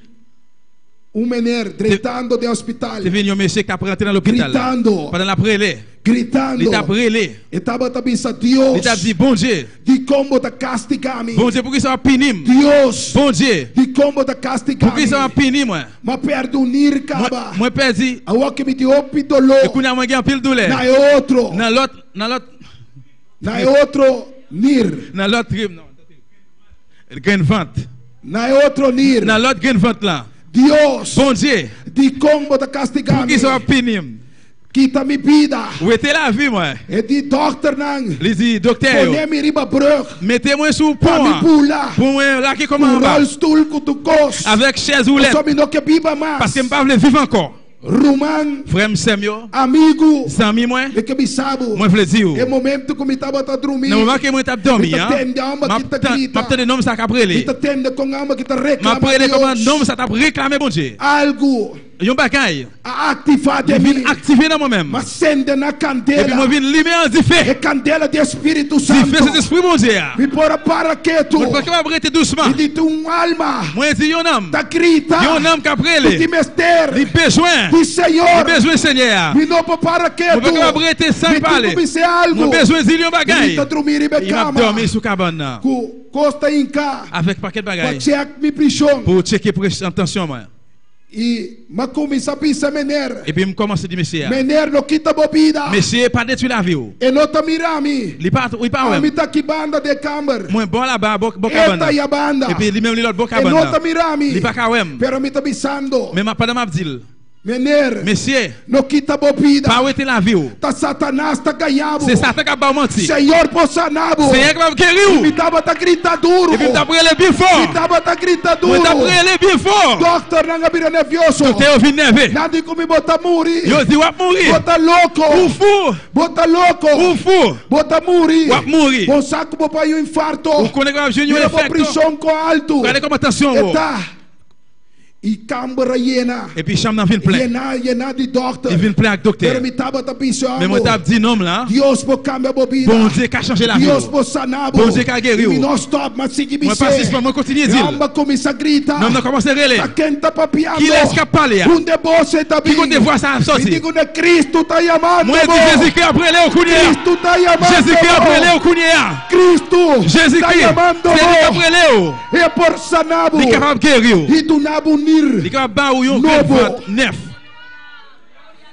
Menino gritando de c'est hospital. venu un monsieur qui a rentré dans l'hôpital. Gritando. Pendant la prélé, Gritando. il t'a prélé. E tabata bisa Deus. Il t'a dit bon Dieu, De como tá castigami. bon Dieu pour qui ça va punir. Deus. Bon Dieu, De como tá pour castigami. qui ça va punir moi. Ma perdonir caba. Moi perdu. A walk me de opi dolor. Et qu'on a moins un pile douleur. Na é outro. Dans l'autre Na outro nir. Dans l'autre tribu, non. Grain vente. Na outro nir. Dans l'autre grain vente là. Deus. Bon Dieu. Di como ta Pour castigar qui ça pinim? Kita mi vida. Où était la vie moi? E di dokter nang. Les dit docteur. Pone mi riba brug. Mettez-moi sous Pa mi pont. pula. Pour moi raquer comme en Ku bas. rolstoel ku tu kos. Avec chaise roulette. So mi no ke biba mas. Parce que je ne pas vivre encore. Ruman. Frère Semio. Amigo. Sami moi. Me ke bisabu. Moi je dire. E momento que me tava ta dormir. No moment que moi t'a dormi hein. M'a de nom ça cabrelé. Kita tende com alma que ta M'a reclama. prélé comme nom ça t'a réclamé bon Dieu. Algo Yon bagay. a ativar de Je mim. viens activer dans moi-même. Mas acende na Et puis moi candela. viens limer en E diffé. candela de Espírito Diffé Santo. cet esprit bon Dieu. Me pora para quieto. Moi pas capable arrêter doucement. E de tua alma. Moi dis yon homme. Ta grita. Yon homme qui a De prélé. mester. Il besoin. De Senhor. Il besoin Seigneur. Me não para Moi quieto. pas capable arrêter sans parler. Me ser algo. Moi besoin de yon bagay. Me tá dormir e be Il m'a cama. dormi sous cabane. Ku costa inca. Avec paquet de Pa bagay. check me prishon. Pour checker attention moi. E ma começa a pensar mener. Et puis me commence à dire monsieur. Mener no quita bobida. Monsieur pas détruit la vie. E nota mirami. Il pas A ouais. mi tá aqui banda de câmara. Moi bon là-bas boca Eta banda. e a banda. Et puis lui même l'autre boca E nota banda. mirami. Il pas kawem. Pero mi tá pensando. Mais ma pas m'a dit. Mener. Monsieur, No quita bobida. pas arrêter la vie. Tá Satanás tá ganhado. C'est Satan qui va mentir. Senhor possanabo. Seigneur qui va guérir. Mi tava tá grita duro. Et puis t'as brûlé bien Mi fort. tava tá grita Moi duro. t'as brûlé bien fort. Doctor nanga bira nervioso. Docteur vient nerveux. Nadi comi bota muri. Yo dit va mourir. Bota louco. Ou fou. Bota louco. Ou fou. Bota muri. Va mourir. Bon saco bo pai o infarto. Ou connaît que junior Mira bo effect. pressão com alto. Regardez comme attention. Eta. E câmara llena. Et puis chambre vient plein. Llena de doctor. Il vient plein avec Pero docteur. mi tava tá pensando. Mais moi t'as dit non là. Deus bo cambia bobida. Bon Dieu qui a changé la vie. Deus bo sanabo. Bon Dieu qui a guéri. E não stop, mas sigue me Moi pas si moi continue dire. Amba começa a gritar. Non non commence à relais. Tá quem tá papiando. Qui laisse qu'à parler. Onde você tá Qui compte voir ça Me sortir. digo, né, Cristo tá chamando. Moi dis Jésus qui a brûlé au Kounia. Cristo tá chamando. Jésus qui a brûlé au Kounia. Cristo Jésus tá Christ. chamando. C'est lui qui a brûlé. É por sanabo. Il est capable de guérir. E do nabo Il est nir. capable de battre un Novo. neuf.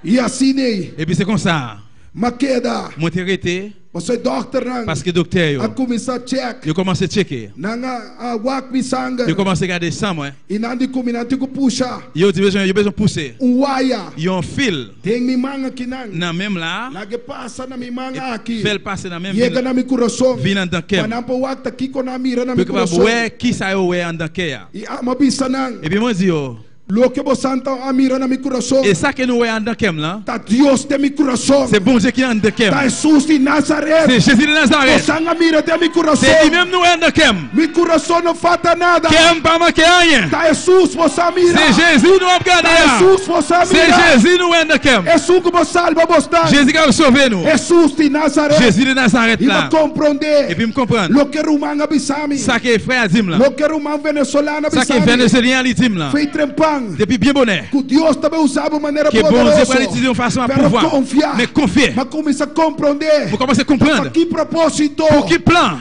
E assim, né, Et puis c'est comme ça. maqueda. Moi t'ai arrêté Você doctor nang. parce que docteur A começar check. yo commencé à checker. Nanga a wak mi sanga. Yo commencé à regarder ça moi. E nandi combinante ko puxa. Yo besoin pousser. Waya. Yo un fil Tem mi manga kinang. dans même là. Lagi passa na mi manga aqui. Fait passer dans même Chega na mi coração. Vina dans quem. Panampa wak ta kiko na mira na mi Porque coração. ouais qui ça yo ouais en dans quel. E ama bisa nang. Et puis moi dis yo. Lo que você santa a mira na mi coração. Et ça que nous ouais en dans quel là. Tá Deus de mi coração. C'est bon Dieu qui est en dans quel. Tá Jesus de Nazaré. C'est Jésus de Nazareth. Você anga mira de mi coração. C'est lui même nous est dans quel. Mi coração não falta nada. Quem pas manquer rien. Tá Jesus você mira. C'est Jésus nous a Tá regardé. Jesus você C'est mira. Jésus nous est dans quel. Jesus que você salva você. Jésus qui a sauvé nous. Jesus de Nazaré. Jésus de Nazareth E vai là. compreender. Et puis me comprendre. Lo que rumanga bisami. Ça que frère Dim là. Lo que rumanga venezuelana Ça que bisami. Vénézuélien li Dim là. Fei trempang. Depuis bien bonnet. Que Deus também usava de maneira Que bon Dieu poderosa. va l'utiliser de façon à Pero pouvoir. confiar. Mais confier. Mas começa a compreender. Vous commencez à Para comprendre. que propósito Pour qui plan.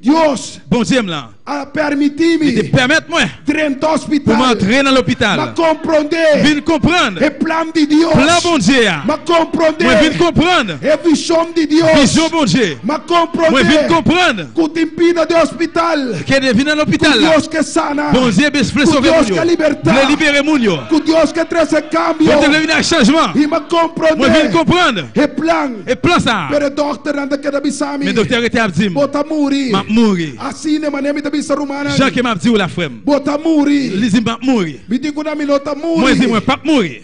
Deus Bon Dieu là. a Il te permitir-me permettre-moi. dentro do Pour hospital. m'entrer dans Mas l'hôpital. compreender Viens comprendre. o plano de Deus. Plan bon Dieu. Mas Moi compreender viens comprendre. a visão de Deus. Vision bon Dieu. Mas Moi viens compreender comprendre. que te impida do hospital. Que de venir dans l'hôpital là. Deus que sana. Bon Dieu veut sauver Deus mon que Dieu. libertar. Veut libérer mon Dieu. Que Deus que traz cambio. Veut devenir un changement. E mas Moi viens compreender comprendre. o plano. Et plan ça. Pero doctor anda que da bisami. Mais docteur était à dire. Bota muri. M'a mourir. Assim ne manemi da bisa rumana. Jean qui m'a dit ou la frère. Bota muri. Il dit m'a mourir. Me digo na minota muri. Moi dis moi pas mourir.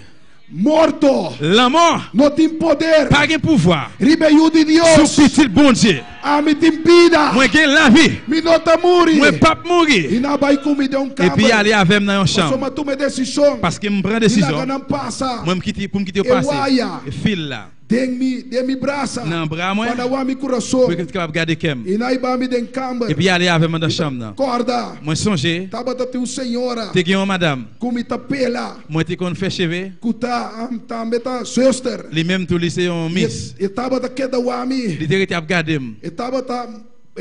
Morto. La mort Não tem poder. pas de pouvoir. Ribeiu de Deus. Sous petit bon Dieu. A me te impida. Moi gagne la vie. Minota muri. Moi pas mourir. E na vai comida um Et cabo. puis aller avec moi dans une Só chambre ma tome decisão. parce que me prend E décision. lá não passa. Moi me quitter pour me quitter au Eu passé. aia. Et fil là. Dê-me braça. Dans bras moi. Para o meu coração. Pour que tu capable garder kem. E na iba me den Et câmara. puis aller avec moi dans chambre là. Corda. Moi songer, Tava da teu senhora. te gagne madame. Comita pela. Moi te kon fait cheveux. Kuta am meta sister. Les mêmes tout lycée on miss. E tava da queda wami. Il te rete à garder. E tava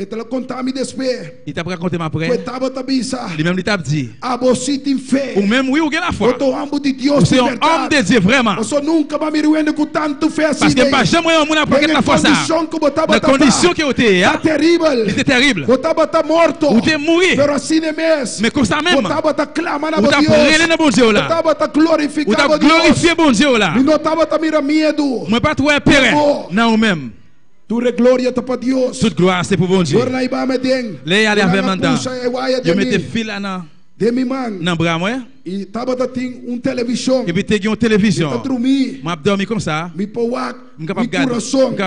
Et te la contami despe. Il t'a raconté ma Que près. tava tabisa. Lui-même, il t'a dit. Abositi fé. Ou même, oui, ou bien la foi. Oto ambu di Dios C'est de un homme verdade. de Dieu, vraiment. Oso nunca ba miriwende ku tanto fé assim. Parce que pas jamais on a pas la foi ça. La condition qui était, Tá terrible. il était terrible. Botava tá morto. Ou t'es mourir. Pero assim é mesmo. Mais comme ça même, Botava tá clama na ou t'as Deus. prié dans bon Dieu là. Botava tá Ou t'as glorificava Deus. glorifié bon Dieu là. Mi notava tá mira medo. Moi pas trouver péré. Non, même. Tu glória tá para Deus. Toute gloire c'est pour bon Dieu. Agora na iba me den. Les aller avec mandat. Eu Je mettais fil là dans de mi man. bras moi. E tava tá tem televisão. Et puis t'es une Tá télévision. dormir. M'a dormi comme ça. Mi powak. Je capable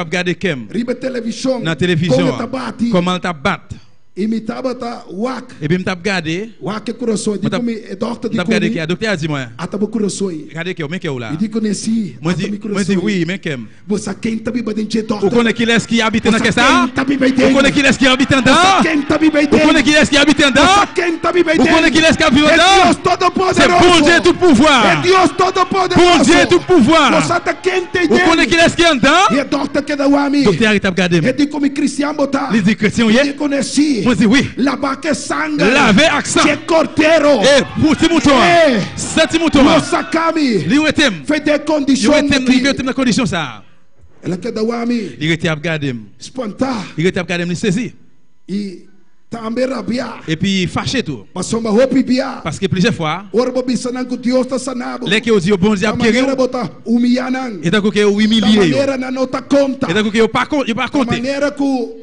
regarder kem Ribe televisão. na télévision. Como tá bate. Comment t'a battre. E mi tava tá wak. Et puis m't'a regardé. Wak coração. Digo mi doctor M't'a digo regardé qui mi. a docteur a dit moi. Ataba coração. Regardez qui mais qui là. E digo nesse. Moi dis oui, mais kem. Você quem tá biba dentro Vous doctor. connaissez qui est-ce qui habite dans Você ça? quem tá biba Vous dentro. connaissez qui est-ce qui habite dedans? Você quem tá biba Vous dentro. connaissez qui est-ce qui habite dedans? Você quem tá biba Vous connaissez qui dentro. est-ce qui habite É dedans? Deus todo C'est poderoso. bon Dieu tout pouvoir. É Deus todo poderoso. Bon Dieu tout pouvoir. Você tá quem tem Vous connaissez qui dentro. est-ce qui est dedans? E doctor que da wami. Docteur il t'a regardé. E digo mi cristiano botar. Il dit chrétien E oui. digo nesse. Moi dis oui. La vaca sangue. Laver accent. Que corteiro. Eh, pour petit mouton. Eh. Senti mouton. Nossa cami. Lui ou etem. Fait des Lui conditions. ou etem, lui etem dans condition ça. Ela que da wami. Il était à regarder. Sponta. Il était à regarder, il saisi. E tambe rabia. Et puis fâché tout. Passou uma roupa bia. Parce que plusieurs fois, Orbo bisanan ku Dios ta sanabo. les qui ont dit au bon Dieu, Ta maneira bota humilhanan. et donc que Ta humilié. maneira na nota conta. Et donc que pas Ta compté. maneira ku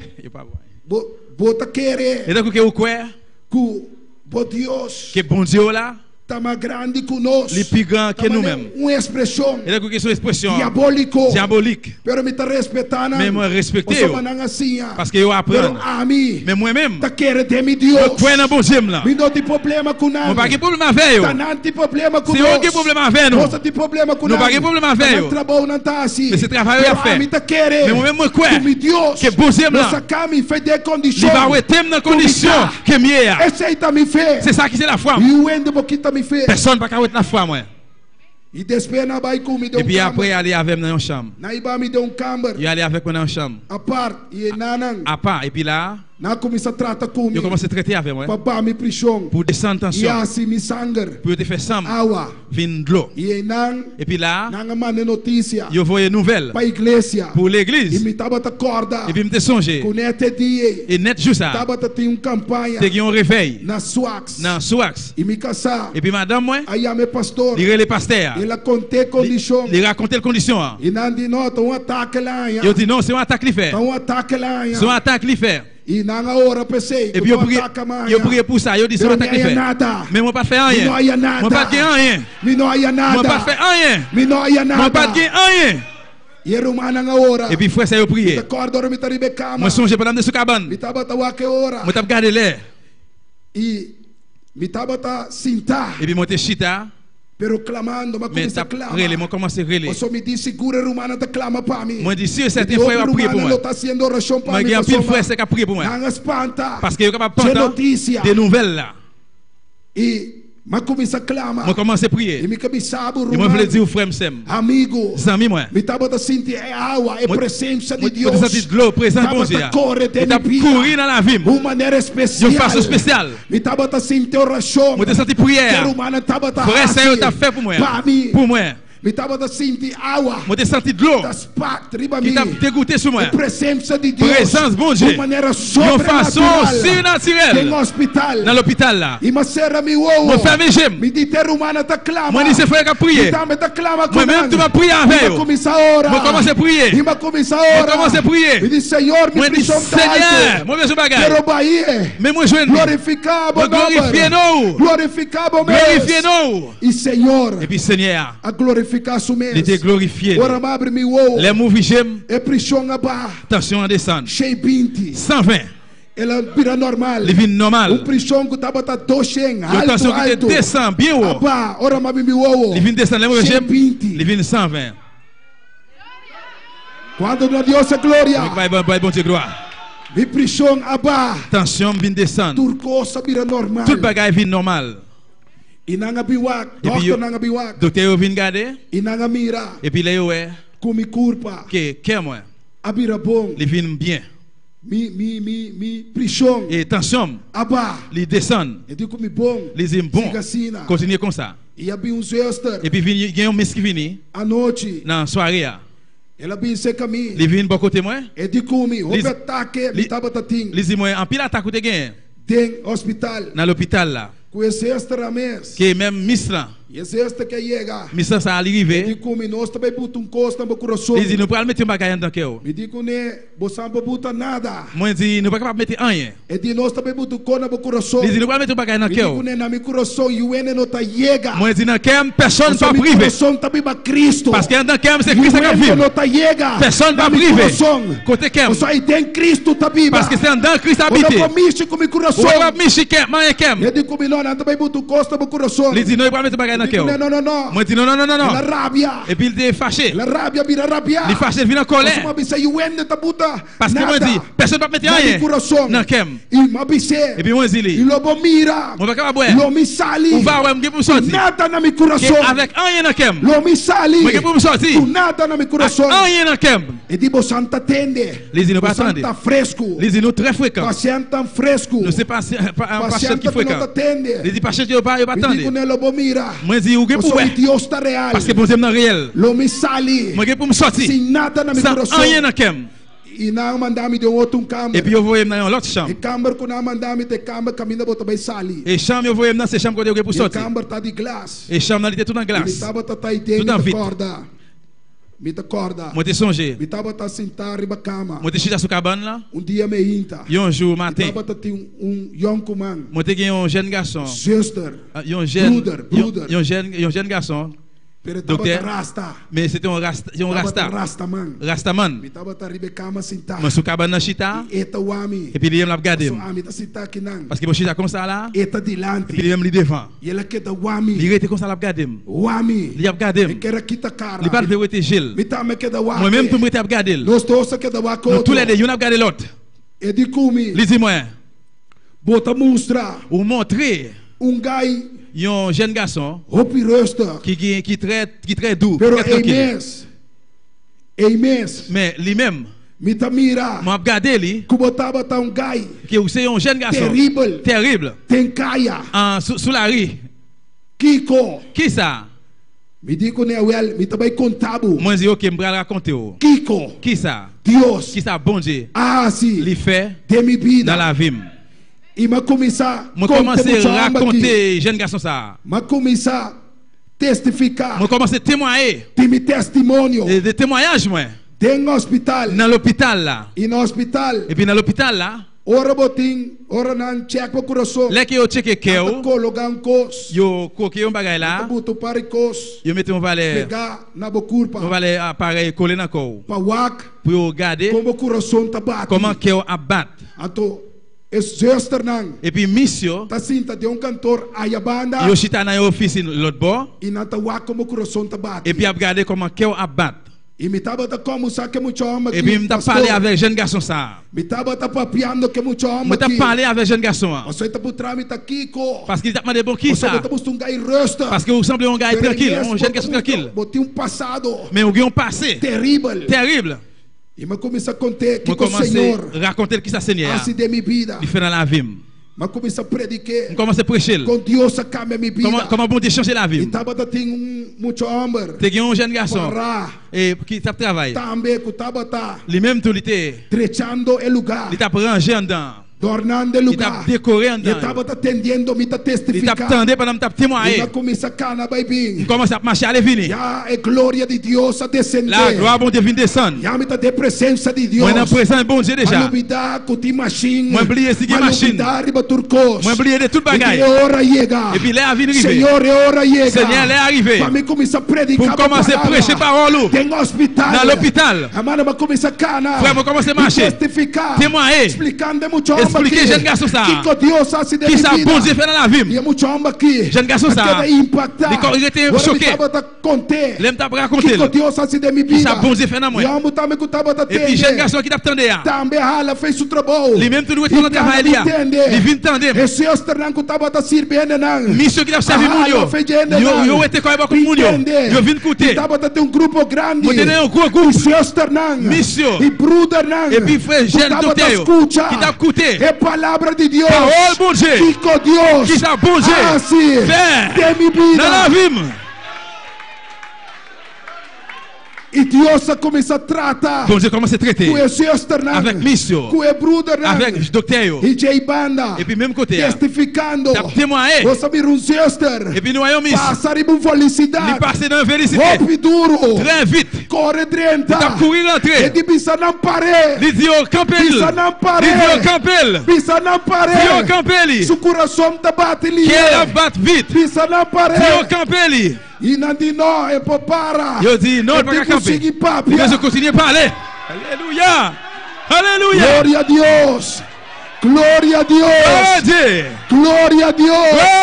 bota querer. Et donc que o quoi Ku bo Dios. que bon Dieu là, Tá mais grande que nós. les plus grands que nous-mêmes. Uma expressão Et donc que son expression diabolique. Pero me tá respeitando. Mais moi respecter Você mananga assim. parce que eu Pero apprends. a mim. Mais moi-même, Tá querer de mi je Deus. crois dans bon Dieu là. Me não tem problema com nada. Mon pas de problème avec eux. Tá não tem problema com C'est nós. eux qui ont problème avec nous. Você tem problema com Não nada. pas de problème avec eux. Trabalho não tá assim. Mais ce travail Pero est fait. a mim tá querer. Mais moi-même, moi crois Com mi Deus. que bon Dieu Nossa là, cami fait des il conditions. va être dans condition que mieux. Essa me fez. C'est ça qui c'est la foi. E o ende boquita me fez. Personne pas être la foi moi. E depois na vai com me deu Et puis après aller avec moi dans une chambre. Na iba me deu câmara. Il aller avec moi dans une chambre. A part e nanang. À part et puis là, Na começa a tratar comigo. je commence à traiter avec moi Papa me prisão. pour descendre E tension, assim me sangue. pour te faire sang, Awa. vin de l'eau. E nang. Et puis là, Nanga mane notícia. je vois une nouvelle Para igreja. pour E l'église. me tava ta corda. Et puis me songer. Com nete dia. Et net juste ça, Tava ta tem campanha. te un réveil Na Swax. dans Swax. E me casar. Et puis madame moi, Aí a me pastor. il les pasteurs. Ela contei condição. Il racontait les conditions. E não de nota ataque lá. Il dit non, c'est un attaque qu'il fait. Ataque lá. C'est un attaque qu'il fait. E na hora pensei. Et puis il prié pour ça. Il dit c'est un attaque qu'il fait. Mais moi pas fait rien. Moi pas de rien. Me não há nada. Moi pas fait rien. Me não há nada. Moi pas de rien. E era uma na hora. Et puis frère ça il prié. Acorda me taribe cama. Moi songe pendant de ce cabane. Me tava ta wake hora. Moi t'ai regardé l'air. E me tava ta sinta. Et puis moi t'ai chita. Pero clamando, mas Mais começa a t'as clamar. relé, moi commencé à relé. Eu só me disse segura rumana ta clama para mim. Moi dis si certains frères ont prié pour moi. Tá haciendo oração para Moi mim. il y a un pile frère c'est qui a prié pour moi. Não espanta. Parce que je capable J'ai d'entendre notícia. des nouvelles là. E mas começa a clamar. Moi commencé à E prier. me cabeçava Et moi je voulais rumana. dire aux frères m'sem. Amigo. Amis moi. Me tava ta sentir é água, é Moi- presença de Moi Deus. t'ai senti de l'eau présent bon Dieu. corre Et t'as couru dans la vie. de uma maneira especial. De façon spéciale. Me tava ta sentir oração. Moi t'ai senti Que prière. rumana tava ta Frère Seigneur t'a fait pour moi. Para mim. Pour moi. Me tava ta sentir água. Moi t'ai senti de l'eau Das patriba qui mim. t'a dégoûté sur moi. Presença de Deus. Présence bon Dieu. De maneira De façon sobrenatural. Tem surnaturelle. hospital. Dans l'hôpital là. E macera mi uou. Mon frère j'aime. Me dite rumana ta clama. Moi dis c'est frère qui a prié. Me ta clama com Moi-même tu m'as prié avec eux. começar a orar. Moi commence à prier. E ma começar a Moi orar. commence à prier. Me diz Senhor, Moi me dis prisão Seigneur, moi besoin de Quero bagaille. Bahia. Mais moi je veux Glorificar me glorifier nous. Glorificar o Glorifier nous. E Senhor, Et puis Seigneur, a glorificar su il était mês. glorifié. Ora abre mi uou. Les mouvements j'aime. É prisão aba. Attention à descendre. Cheio 20. 120. Ela vira normal. Les vignes normales. Prisão que tava tá 200. Attention Alto, que alto. tu descends bien haut. Aba, ora abre mi uou. Les vignes descendent. Les mouvements j'aime. 120. Les vignes 120. Quando a Deus é glória. Bon Dieu gloire. Mi prisão aba. Attention, vignes descendre. Turcosa vira normal. Toute bagaille vignes normale. E nanga biwak. Et puis, Doctor nanga biwak. docteur vient garder. E nanga mira. Et puis là, ouais, Kumi kurpa. que moi, Abira bom. les vignes bien. mi prishong. Et tension, Aba. les descendent, E di ko mi bong. les aiment bon. Sigasina. Continuez comme ça. Ia bi un zuster. Et puis, il y a un miss qui vient Anochi. dans la soirée. Ela bi se kami. Il vient de côté moi. E di ko mi. Lis- Obe take. Mi tabata ting. Les moi en pile attaque de gain Ding hospital. dans l'hôpital là. Ku e zuster ames. Que même miss là, E zuster que yega. miss ça E di arrivé. ko mi nós também buta um costa no coração. Il dit nous pas mettre un bagage dans cœur. Me di ko ne bosamba buta nada. Moi dit nous pas capable mettre rien. E di nós também buta cona no coração. Il dit nous pas mettre un bagage dans Me di cœur. ko ne na mi coração e o ene no ta yega. Moi dit dans cœur personne pas Mi privé. coração também ba Cristo. Parce que dans cœur c'est E Christ qui o ene vit. no ta yega. Personne Na pas mi privé. coração. Côté cœur. Só aí tem Cristo tabiba. Parce que c'est dans Christ Quando habité. eu comiche com mi coração. Ou pas michiquem, mais cœur. E di ko mi não também buta costa no coração. Il dit non, il pas mettre un bagage dans cœur. Não. Moi dit non. La rabbia. Et puis il était fâché. La rabbia vira rabbia. Il fâché, il vient en colère. Mas bisa o ene ta buta. Parce que moi dit personne pas mettre Na mi rien coração. dans cœur. E mabise. Et puis moi dit E lobo mira. on va capable boire. Lo mi sali. On va ouais, pour sortir. Nada na mi Que coração. avec rien dans cœur. Lo mi sali. Moi pour me sortir. Tu nada na mi coração. Rien dans cœur. E di bo santa tende. Les îles nous pas Santa attendre. fresco. Les îles nous très fréquents. Pacienta fresco. Nous c'est pas un patient qui Pacienta fréquent. nota tende. Les patients qui pas E di attendre. ko ne lobo mira. Moi dit ou pour So ouais. Dios ta real. Parce que bon Dieu dans réel. Lo mi sali. Moi pour me sortir. Sin nada na mi Sans coração. rien dans cœur. E na mandami de outro Et câmara. puis vous voyez dans l'autre chambre. E câmara ko na mandami te câmara caminha bota bem sali. Et chambre vous voyez dans ces chambres côté pour E sortir. câmara tá de glass. Et chambre là était tout en Me glace. tava tá aí Tudo tem na me vida. corda. Me te corda. Moi te songé. Me tava tá sentar riba cama. Moi te chita sous cabane là. Dia me inta. Et un jour Me matin. tava tá tem young man. Moi te gagné un jeune garçon. Sister. Un jeune Brother. un jeune garçon. Pero tava Docteur. tá rasta. Mais c'était un rasta, Tava tá rasta man. rastaman. Me tava tá riba cama sentar. Moi sous cabane là chita. Eta wami. Et puis il m'a regardé. So ami tá sentar aqui não. Parce que moi chita comme ça là. Eta Et puis dilante. il me devant. E ela que tá Il wami. était comme ça l'a regardé. Wami. Il a regardé. E quer aqui tá cara. Il pas de rester Gilles. Me tá me que da wami. Moi même tout me regardé. Nós todos que da wako. Nous tous les deux, on a regardé l'autre. E di kumi. Il dit moi, Bota mostra. ou montrer Gai. un jeune garçon Hopi rusta. qui très doux, Pero très tranquille. Emes. Mais lui-même, Mita mira. m'a regardé lui Kubotaba ta gai. que c'est un jeune garçon Terrible. terrible Tenkaya. sous la rue. Kiko. Qui ça? Me digo ne wel. Mita bay contabo. Moi je dis OK, me raconter. Kiko. Qui ça? Dios. Qui ça bon Dieu? Si. Il fait Demi vida. dans la vie. Ima começar. Moi commencer à raconter jeune garçon ça. Ma começar testificar. Moi commencer à témoigner Timi testemunho. des témoignages moi Tem hospital. dans l'hôpital là. E no hospital. Et puis dans l'hôpital là, Ora botin. Ora nan check po coração. là que yo checker cœur, Colocar kos. yo coquer un bagay là, Buto pare kos. yo mettez un valet Pegar na bocurpa. appareil collé dans corps Pa wak. pour yo regarder Como coração tá bate. comment cœur abat. Ato. Es zuster nan. Et puis mission, Ta cinta de cantor ayabanda. yo chita dans office l'autre bord E na ta wak como coração tá bate. et puis a regarder comment cœur abat. E me tava ta como saque muito homem. Et puis me t'a parlé avec jeune garçon ça. Me tava ta papiando que muito homem. Me t'a parlé avec jeune garçon. Você tá por tramita Kiko. Parce qu'il t'a demandé bon qui Você ça? tá buscando gai resta. Parce que vous semblez un gars tranquille, un jeune garçon tranquille. Botei passado Mais vous avez un passé terrible. terrible. E me comecei a contar que Moi o commencer Senhor à raconter qui ça Seigneur. assim de minha vida. Il fait dans la vie. Me comecei a predicar. On commence à prêcher. Com Deus a cambia minha vida. Comment bon Dieu changer la E vie. tava tem muito homem. T'es un jeune garçon Para. et qui t'a travaillé. Também que tava tá Lui-même tout il était trechando el lugar. il t'a rangé en dedans. Tornando el Il lugar. t'a décoré en E dedans. tava atendendo, me tá Il t'a testificando. attendé pendant que t'a E témoigné. me comecei a cana baby. On commence à marcher à venir. Já é glória de Deus a descender. La gloire bon Dieu vient descendre. Já me tá de presença de Deus. Moi dans présent bon Dieu déjà. Malubidar com ti machine. Moi oublier ce qui machine. Malubidar riba turcos. Moi oublier de toute E bagaille. é hora chega. Et puis là vient arriver. Senhor, é hora chega. Seigneur est arrivé. Para mim começar a Pour predicar. commencer à prêcher parole. Tem hospital. Dans l'hôpital. Amada, me começar a cana. Frère, moi commencer à marcher. Testificar. Témoigner. Explicando muito Expliquer expliquer jeune garçon ça. Que Deus hace de Qui ça minha bon vida. Dieu fait dans la E vie. é muito homem aqui. Jeune garçon ça. Aquela impactar. Il était Agora choqué. me tava conter. L'aime t'a Que raconter. Deus hace de minha Qui ça vida. bon Dieu fait dans E moi. homem também que tava Et puis jeune atendendo. garçon qui t'attendait. Também ela fez o trabalho. Lui même tout le temps travail là. Il vient tandem. Esse Esther que tava servindo não. Mission qui t'a servi moun yo. Yo était quand beaucoup moun yo. Yo vinn écouter. Tava tem grupo grande. Moi tenais un gros groupe. Sister não. Mission. E brother não. Et puis frère jeune docteur qui t'a écouté. É palavra de Deus. Parole bon Dieu. Que Deus. Qui ça bon Dieu. Assim. Fait. De minha Dans la vida. vie. E Deus começa a tratar. Bon Dieu commence à traiter. Com esse Esther não. Avec mission. Com o brother não. Avec docteur yo. E J Banda. Et puis même côté. Testificando. T'as témoigné. Você me um Esther. Et puis nous voyons mission. Passar em felicidade. Il passe dans la félicité. Hop duro. Très vite. Corre 30. T'as couru E rentrer. de bisa não pare. Il dit au campel. Bisa não pare. Il dit au campel. Bisa não pare. Il dit au campel. Seu coração tá batendo. Qui est la batte vite. Bisa não pare. Il dit au campel. E não de não é para. Il dit non, E pas tem qu'à que camper. seguir papo. Il veut continuer à parler. Alléluia. Alléluia. Glória a Deus. Glória a Oh Deus. Dieu. Glória a Deus.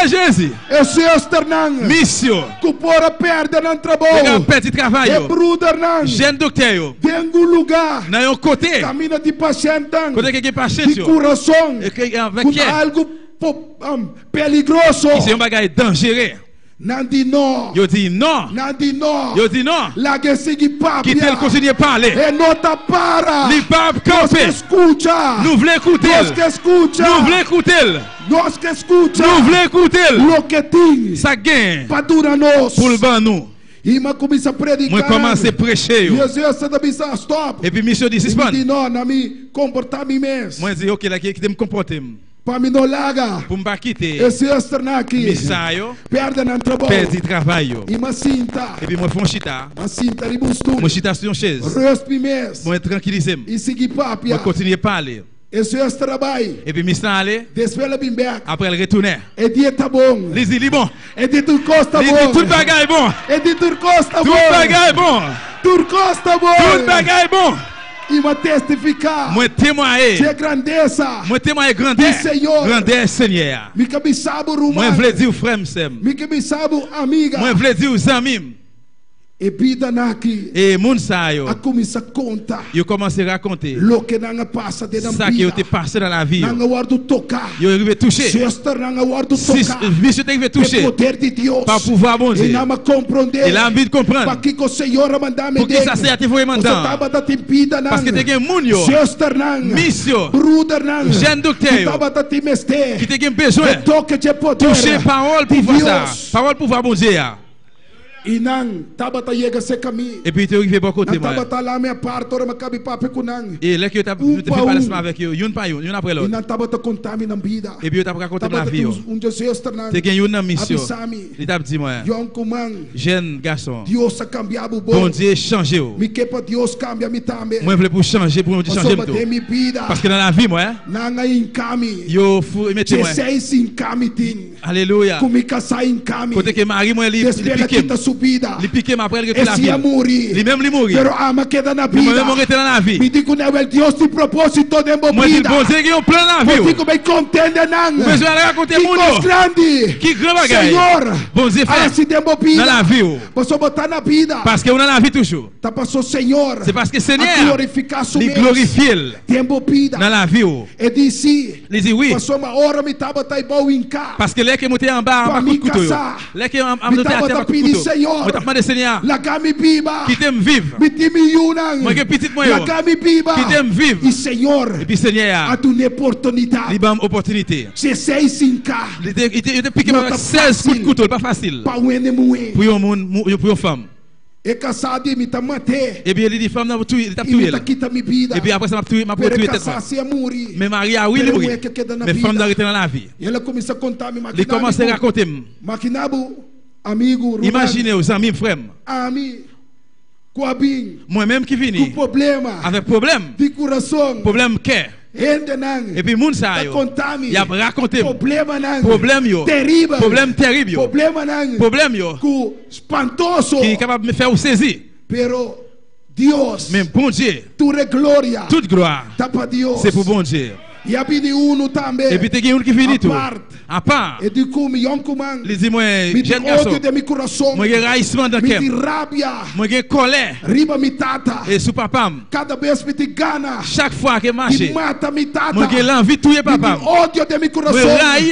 Oh Jésus. Esse Esther não. Mission. Que pora perde no Le trabalho. petit travail. É brother não. Jeune docteur yo. Tem um lugar. Dans un côté. Camina de paciente. Côté qui est patient De yo. coração. Et que avec Com qui? algo peligroso. C'est un bagage dangereux. Não de não. Yo dit non. Não de não. Yo dit non. Lá que sigue papo. Qui tel continue à parler. E nota para. Les papes Nós que camper. escuta. Nous voulons écouter. Nós que escuta. Nous voulons écouter. Nós que escuta. Nous voulons écouter. Lo que tem. Ça gagne Para dura nós. pour le ban nous. E mas começa a predicar. Moi commence à prêcher. yo. Jesus está dizendo stop. Et puis mission dit E suspend. me não, na me comportar me mesmo. Moi dis OK là qui me comporter Para me não larga. pour me pas quitter. Esse externa aqui. Missaio, Perde no trabalho. perdi travail. yo. E mas sinta. Et puis moi font chita. Mas sinta ribusto. Moi chita sur une chaise. Respi mes. Moi tranquilliser. E seguir papo. Moi continuer à parler. Esse trabalho. Et puis mission aller. Desvela bem back. Après elle retourner. E dia tá bom. Les dit bon. E de tur costa Les bom. dit tout bagaille bon. E de tur costa Tout bom. bagaille bon. Tur costa bom. Tout bagaille bon. E mas testificar. Moi témoigner. De grandeza. Moi témoigner grandeur. Senhor. Grandeur Seigneur. Me cabisabo Moi rumano. vle dire frère m'sem. Me cabisabo amiga. Moi vle dire aux amis. E vida naki. Et moun sa yo. A começa conta. Yo commencé à raconter. Lo que nanga passa de na Ça qui vida. était passé dans la vie. Nanga guardo tocar. Yo arrivé toucher. Sister nanga guardo Si tocar. monsieur t'arrivé O toucher. poder de Deus. Par pouvoir bon E Dieu. nama compreender. Il a envie de Para comprendre. que o Senhor mandar me Pour que ça c'est à te voir Você maintenant. tava da tempida nanga. Parce que te gen moun yo. Sister nanga. Mission. Brother nanga. Jeune docteur Que yo. tava da te mester. Qui te gen besoin. E toque de poder. Toucher parole pour de voir ça. Deus. Parole pour voir bon Dieu. E não tava ta chega se caminho. Et puis tu arrivé bon côté Não tava moi. ta lá minha parte, ora macabi pape com nang. Et là que tu as fait parler avec eux, une par une après E l'autre. não tava ta contar minha vida. Et puis tu as raconté Tava la ta vie. Jesus nang. Tu as une mission. Abisami. Il t'a dit moi, Yon kumang. jeune garçon, Deus a cambiado o bon bom. Dieu change. Me que para Deus cambia me também. Moi je voulais pour changer, pour changer Só tout. ter minha vida. Parce que dans la vie moi, Nanga encami. yo fou mettez moi. 16 encami tin. Alléluia. Comica sai encami. Côté que Marie moi il Desvela piqué. quita subida. Il piqué après il la Esse ia vie. morir. Lui même il mourit. Pero ama queda na Mais moi vida. même on était dans la vie. Me digo não é Deus de propósito de Moi dis vida. bon Dieu qui ont plein dans la Me vie. digo bem contende nang. Mais je vais raconter Que mon coisa Dieu. grande. Qui grand bagaille. Senhor. Bon Dieu Ah, fait se demo dans la vida. vie. Você botar na vida. Parce qu'on a la vie toujours. Tá passou Senhor. C'est parce que A Seigneur, glorificar seu il glorifie Tempo vida. dans la vie. E disse. Il dit oui. Passou uma hora me tava tá igual em cá. Parce que là qui est monté en bas, en bas coup de couteau. Là qui est monté à terre, en coup de couteau. Moi t'as demandé Seigneur, Lagami biba. qui t'aime vivre. Me time yunang. Moi qui est petit moi yo. Lagami biba. Qui t'aime vivre. E Senhor. Et puis Seigneur, A tu oportunidade. il m'a une opportunité. 16 em cá. Il était piqué Non, avec t'as 16 coups de facile. couteau, pas facile. Para o enemuê. Pour un monde, pour une femme. E casado e me tá manter. Et puis il dit femme, il t'a E me tué tá là. quita mi vida. Et puis après ça m'a tué Pero tête. casar se a morir. Mais Maria, oui, il Pero mourit. mulher que queda na Mais vida. femme doit rester dans la vie. E ela começa a contar me Il commence à raconter. Maquinabo, amigo, Ruben, Imaginez aux amis, frères. ami, coabim, Moi-même qui com vini problema avec problème. de coração, Problème cœur. rende nang, Et puis moun sa yo. contar-me, Il a raconté. problema nang, Problème yo. terrível, Problème terrible yo. problema nang, Problème yo. com espantoso, Qui est capable de me faire saisir. pero Deus, Mais bon Dieu, tu é glória, toute gloire, tá para Deus, c'est pour bon Dieu. E abini uno também. Et puis te gen un qui fini tout. À À part. E di kumi yonkuman. Les dis moi Mi di jeune garçon. odio de mi coração. Moi gen raissement dans Mi di cœur. rabia. Moi gen colère. Riba mi tata. Et sous papam. Cada vez mi di gana. Chaque fois que Mi marche. mata mi tata. Moi gen l'envie de tuer Mi di papam. odio de mi coração.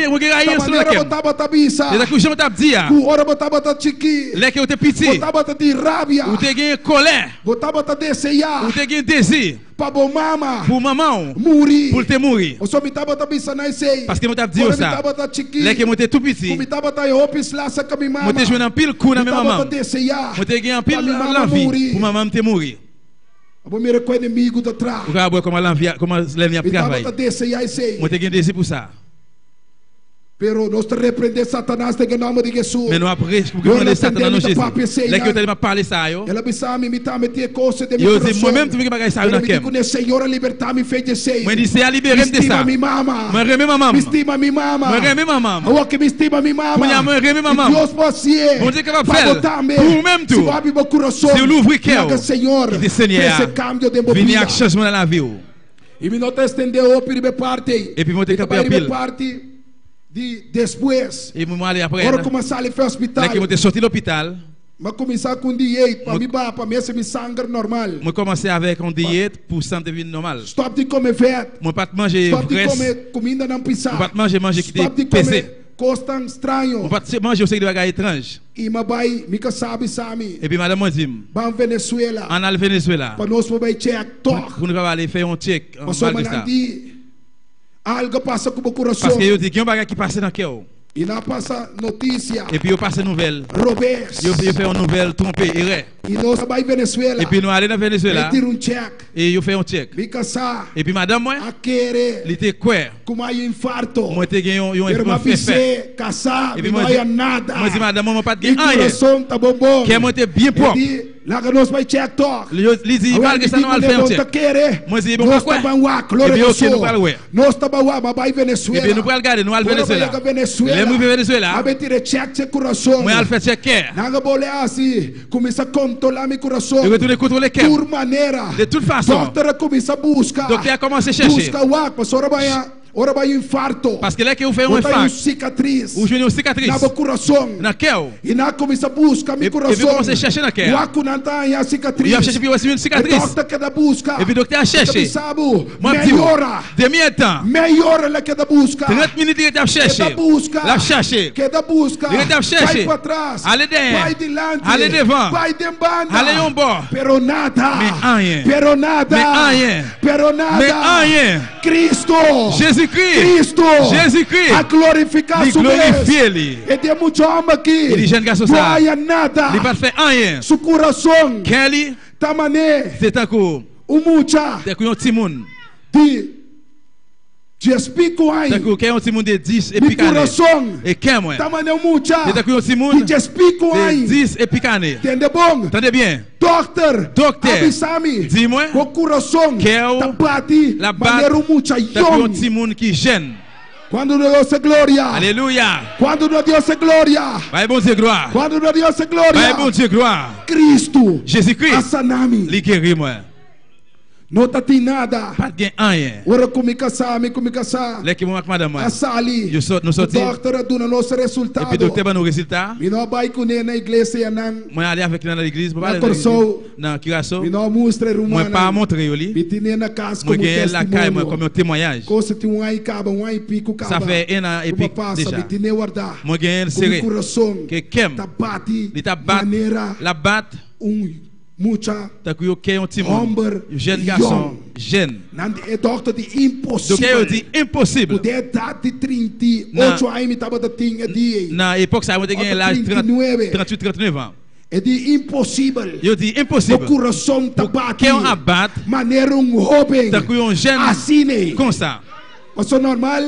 Moi gen railler Da sur le maneira cœur. botava tabisa. Et que je me tape dire. Ku ora botava ta chiqui. Les que te petit. Botava ta di rabia. Ou te gen colère. Botava ta desejar. Ou te gen désir. Pa bom mama. Pour maman. Muri. Pour te mourir. O só me tava tabisa na sei. Parce que moi tape dire Ora me ça. tava ta chiqui. Les que moi te tout petit. Ku me tava ta hopis lá sa kami mama. Moi te joué dans pile coup dans mes Botava maman. ta desejar. Moi te gen pile Pa mi mama l'envie. muri. Pour maman te mourir. Abo mira com inimigo da trás. Ou ka comment l'envie comment l'ennemi a Me tava travaillé. ta desejar sei. Moi te gen désir pour ça. Pero nós te repreender Satanás em nome de Jesus. Mais nous après pour demander Satan dans Jésus. Les que tu m'a parlé ça yo. Ela bisami me tá meter coisa de Yo dis moi même tu me bagay ça yo dans kem. Que Senhor libertar me fez de sei. Moi dis c'est à libérer de ça. Mi mama. Moi remets maman. Me estima mi mama. Moi remets maman. O que me estima mi mama. Moi remets maman. Deus você. Bon Dieu que va faire. Pour même tout. Se abre meu coração. Se l'ouvrir cœur. Senhor. Que Seigneur. Esse cambio de movimento. Venir avec changement dans la vie. E me nota estender o primeira parte. Et puis monter camper en pile. Parte de depois. Et moi aller après. Agora começar a ir ao hospital. Là que moi te sorti l'hôpital. Mas começar com dieta para mim esse sangue normal. Moi commencer avec une diète pour santé vie normale. Stop de comer vet. Moi pas manger Stop de graisse. comer comida não pisar. Moi pas manger qui Stop de était pesé. comer coisa estranho. Moi pas manger aussi des bagages étranges. E mabai mica sabe sami. Et puis madame moi dit Bam Venezuela. en al Venezuela. Para nós vai check toch. Pour nous aller faire un check en Mas malgré ça. Algo passa com o coração. Parce que yo dit qu'il y a un bagage qui passe dans cœur. E não passa notícia. Et puis yo passe nouvelle. Robes. Yo fait une nouvelle trompée erreur. E nós vai Venezuela. Et puis nous aller dans Venezuela. Tira check. Et yo fait un check. Mica sa. Et puis madame moi A querer. il était quoi? Como aí infarto. Moi te gagné un Irmã fait. Pissé, caçar, Et não puis vai nada. moi dis madame moi pas de E gagner rien. coração tá bom. Que moi te bien propre. Lá que nós vai check talk. Ele dit malgré ça nous allons faire un check. Moi dis bon Nós quoi? tá bom lá, Et glória puis a OK nous Deus. pas ouais. Nós tá bom lá, vai Et Venezuela. puis nous pas regarder nous allons Venezuela. Venezuela. Les nous Venezuela. A betire check seu coração. Moi allons faire check. Nanga bolé assim, começa a controlar meu coração. Eu retourner contrôler cœur. Por maneira. De toute façon. Doutora começa a buscar. Docteur a commencé à chercher. Busca o ar, ora vai infarto. Parce que là que vous faites un Bota infarct. cicatriz. Ou jouez une cicatrice. Na coração. Dans cœur. E na começa a buscar meu Et puis coração. commence à chercher dans cœur. O aco não tá a cicatriz. Il a cherché puis aussi une cicatrice. Doctor que da busca. Et puis docteur a cherché. Sabe, Moi melhora. demi temps. Melhora la que da busca. 30 minutes il a cherché. Que da busca. La chercher. Que da busca. Il a cherché. Vai para trás. Aller derrière. Vai delante. Aller devant. Vai de banda. Aller en bas. Pero nada. Mais rien. Pero nada. Mais rien. Pero nada. Mais rien. Cristo. Jésus-Christ. Cristo. Jésus-Christ. A glorificar Il su glorifie lui. E tem muito homem aqui. Il dit jeune garçon Não ça. há nada. Il pas fait rien. Su coração. Kelly, Tamane. c'est un coup. O mucha. C'est un petit monde. De explico aí. C'est un coup qui est un petit monde de 10 et Mi picané. coração. Et qu'est moi? Tamane o mucha. C'est un coup un petit monde De explico de aí. 10 et picané. Entende bom? Entendez bien? Doctor. Doctor. Avisami. Dis-moi. O coração. Que é o- Tá bate. La batte. Maneiro mucha. C'est un petit monde qui gêne. Quando Deus é glória. Alléluia. Quando Deus é glória. Vai bon Dieu gloire. Quando Deus é Vai glória. bon Dieu gloire. Cristo. Jésus-Christ. Asanami. Li guérit moi. Não tá tem nada. Pas de rien. Ora comigo casar. Là qui moi avec madame moi. Asali. Eu sou- nous sorti. Doctor dona nosso Et resultado. puis docteur ba nos résultats. Mi não vai com ele na igreja nan. Moi aller avec dans l'église, pas Na aller Corso. dans Curaçao. Mi não mostra Moi rumana. pas montrer li. Bitine na casa Moi como gagne la caille moi comme testemunho. un témoignage. Coisa tem ai caba, ai pico caba. Ça fait un an et Uma pico passa, déjà. bitine guarda. Moi gagne O serré. coração. Que quem? Tá bate. Li ta bat. Maneira. La bat. Mucha. Tá que eu quero um petit monde. Hombre. Jeune garçon, jeune. Nan é doctor de Donc eu impossível. dis impossible. Poder dar de 38 anos tava da tinha de. Na époque ça eu gagné l'âge 38 39 ans. É de impossível. Eu dis O impossible. coração tá bate. Que um abat, Maneira jovem. tá que um jeune Assim. comme ça. Mas é normal.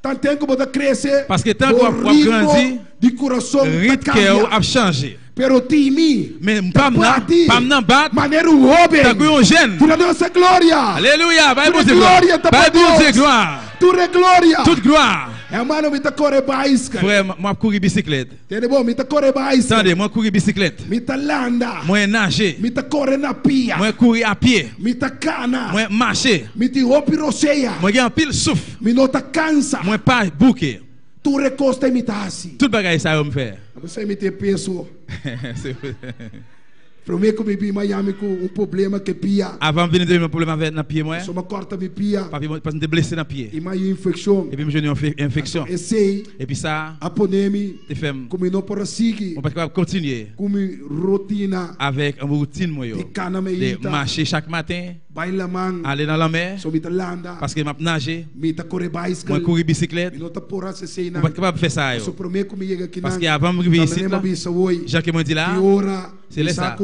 Tant tempo você cresce. Parce que tant que vous grandissez, de coração le rythme que eu a changé. Pero time. Mais pam nan bat, Maneira jovem. tá que um jeune. Tu não é glória. Alléluia, vai bon Toute Dieu gloire gloire. tá Vai para bon Dieu Deus. gloire. Tu é glória. Toute gloire. Hermano, me corre bicycle. Frère, moi courir bicyclette. Tene bom, me corre bicycle. Attendez, moi courir bicyclette. Me landa. Moi nager. Me corre na pia. Moi courir à pied. Me cana. Moi marcher. Me hopi roseia. Moi gen pile souffle. Me nota cansa. Moi pas bouquet. Tu recosta me assim. Tout bagay ça me faire. Você me ter peso. Prometo que me vi Miami com problema que pia. Avant de venir un problème avec na pied moi. Só me corta me pia. Parce que blessé na pied. E mais infecção. Et puis j'ai une infection. Et puis ça aponemi te fait como não para seguir. On peut continuer. Como rotina avec une routine moi yo. De marcher chaque matin. Baila man. Aller dans la mer. So landa. Parce que m'a nager. Me correr bicycle. Moi courir bicyclette. Não tá por essa cena. On pas capable faire ça yo. So prometo que me chega aqui. Parce que avant de venir ici là. Jacques m'a dit là. C'est là ça.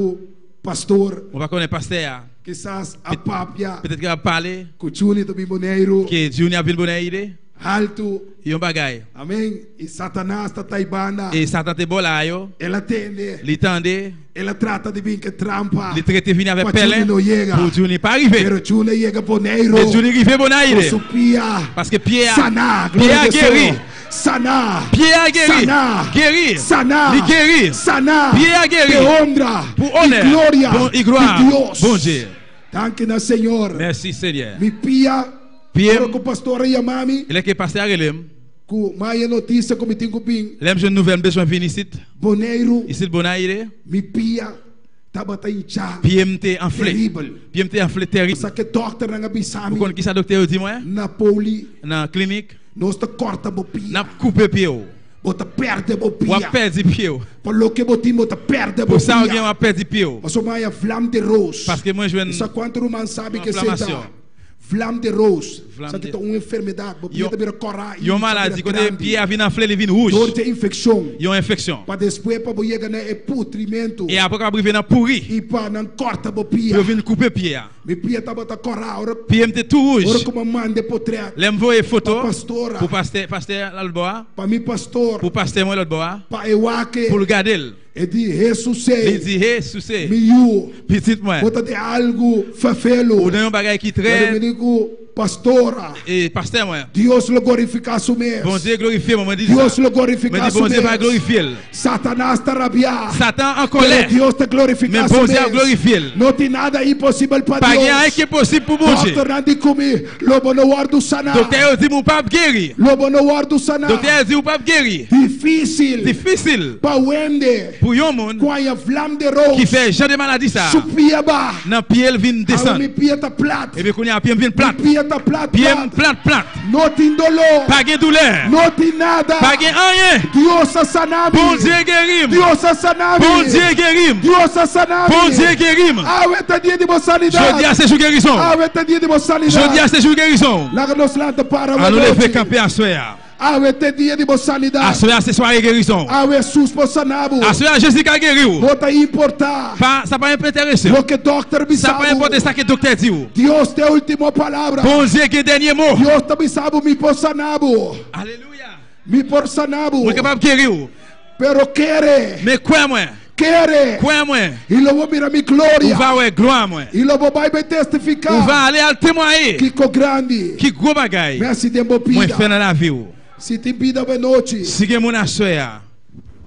Pastor, on va connaître pasteur. Quizás a papia. Peut-être qu'il va parler. Que Juni to Boneiro. Que Juni a Boneiro. Alto. E bagay. Amém. E Satanás tá taibana. E Satan te bola yo. Ela tende. Li tende. Ela trata de vir que trampa. Li traite venir avec Pelé. Pour Juni pas arriver. Pero Juni chega Boneiro. Mais Juni arrive Boneiro. Parce que Pierre. Sana. Pierre guéri. Sana. Pierre guéri. Sana. Guéri. Sana. Li guéri. Sana. Pierre guéri. Pour honneur. Glória. E gloire. Bon Dieu. Danke na Senhor. Merci Seigneur. Mi pia. Pierre. Com pastor e mami. Ele que pasteur relem. Com mais notícia como tem cupim. Lem je nouvelle besoin venir ici. Boneiro. Ici Bonaire. Mi pia. Tabata incha. PMT enflé. Terrible. PMT enflé terrible. Ça que docteur nga bisami. Vous connaissez qui ça docteur dit moi? Napoli. Na clinique. Nós te corta bo pia. Na coupe pied. Bota perde bo pia. Wa perde pied. Por lo que botimo te perde bo pia. Pour ça alguém wa perde pied. Mas o maia flamme de rose. Parce que moi je viens. Ça quanto roman sabe que c'est flamme de rose. Ça que une enfermidade, bo pia te vira corar. Yo maladie côté pied a vin enflé, il vin rouge. Dor de infecção. Yo infection. Para depois para bo chegar na putrimento. E après quand arriver na pourri. E para não corta bo pia. Eu vim couper pied. Me pia tá bota corar. PMT tout rouge. Ora como mande portrait. Lem voyer photo. Pastora. Pour pasteur là le bois. Para mi pastor. Pour pasteur moi l'autre bois. Para Ewake. Pour le garder. E di ressuscité. Il dit ressuscité. Miu. Petite moi. Bota de algo fafelo. Ou dans un bagage qui très. Pastora. Et pasteur moi. Dios le glorifica su mes. Bon Dieu glorifie moi dit. Dios le glorifica su mes. Bon Dieu va glorifier. Satanás está rabia. Satan en colère. Dios te glorifica su mes. Mais bon Dieu glorifie. Não tem nada impossível para Deus. Pas rien qui est possible pour bon Dieu. Docteur Nandi Kumi, lobo no guardo sana. Docteur dit mon pape guéri. Lobo no guardo sana. Docteur dit mon pape guéri. Difícil. Difficile. Pa wende. Pour yon monde. Com a flamme de rose. Qui fait genre de maladie ça. Supiaba. Na pied vient descendre. Mi pied ta plate. Et bien qu'on y a pied vient plate. Pied ta plate. Pied plate. Não tem dolor. Pas de douleur. Não tem nada. Pas de rien. Dios a sanado. Bon Dieu guérit. Dios a sanado. Bon Dieu guérit. Dios a sanado. Bon Dieu guérit. Ah, é dia de boa sanidade. Je dis à ces jours guérison. Ah, é dia de boa sanidade. Je dis à ces jours guérison. Lá nos lanta para o. Nous les fait camper à soir. Ah, é dia de boa sanidade. À soir c'est soirée guérison. Ah, Jesus por sanado. À soir Jésus qui guéri. Bota importar. Pas ça pas intéressé. Lo que doctor me ça pas importer ça que docteur dit. Dios tem a última palavra. Bon Dieu que dernier mot. Dios também sabe me por sanado. Alléluia. Me por sanado. Vous capable guérir. Pero quere. Mais quoi moi? Quere. Quoi moi? E louvou mira mi glória. Va ouais gloire moi. E louvou vai testificar. On va aller à témoigner. Que grande. Que gros bagaille. Merci de bopida. Moi faire dans la vie. Se te pida de noite. Si que mon assoya.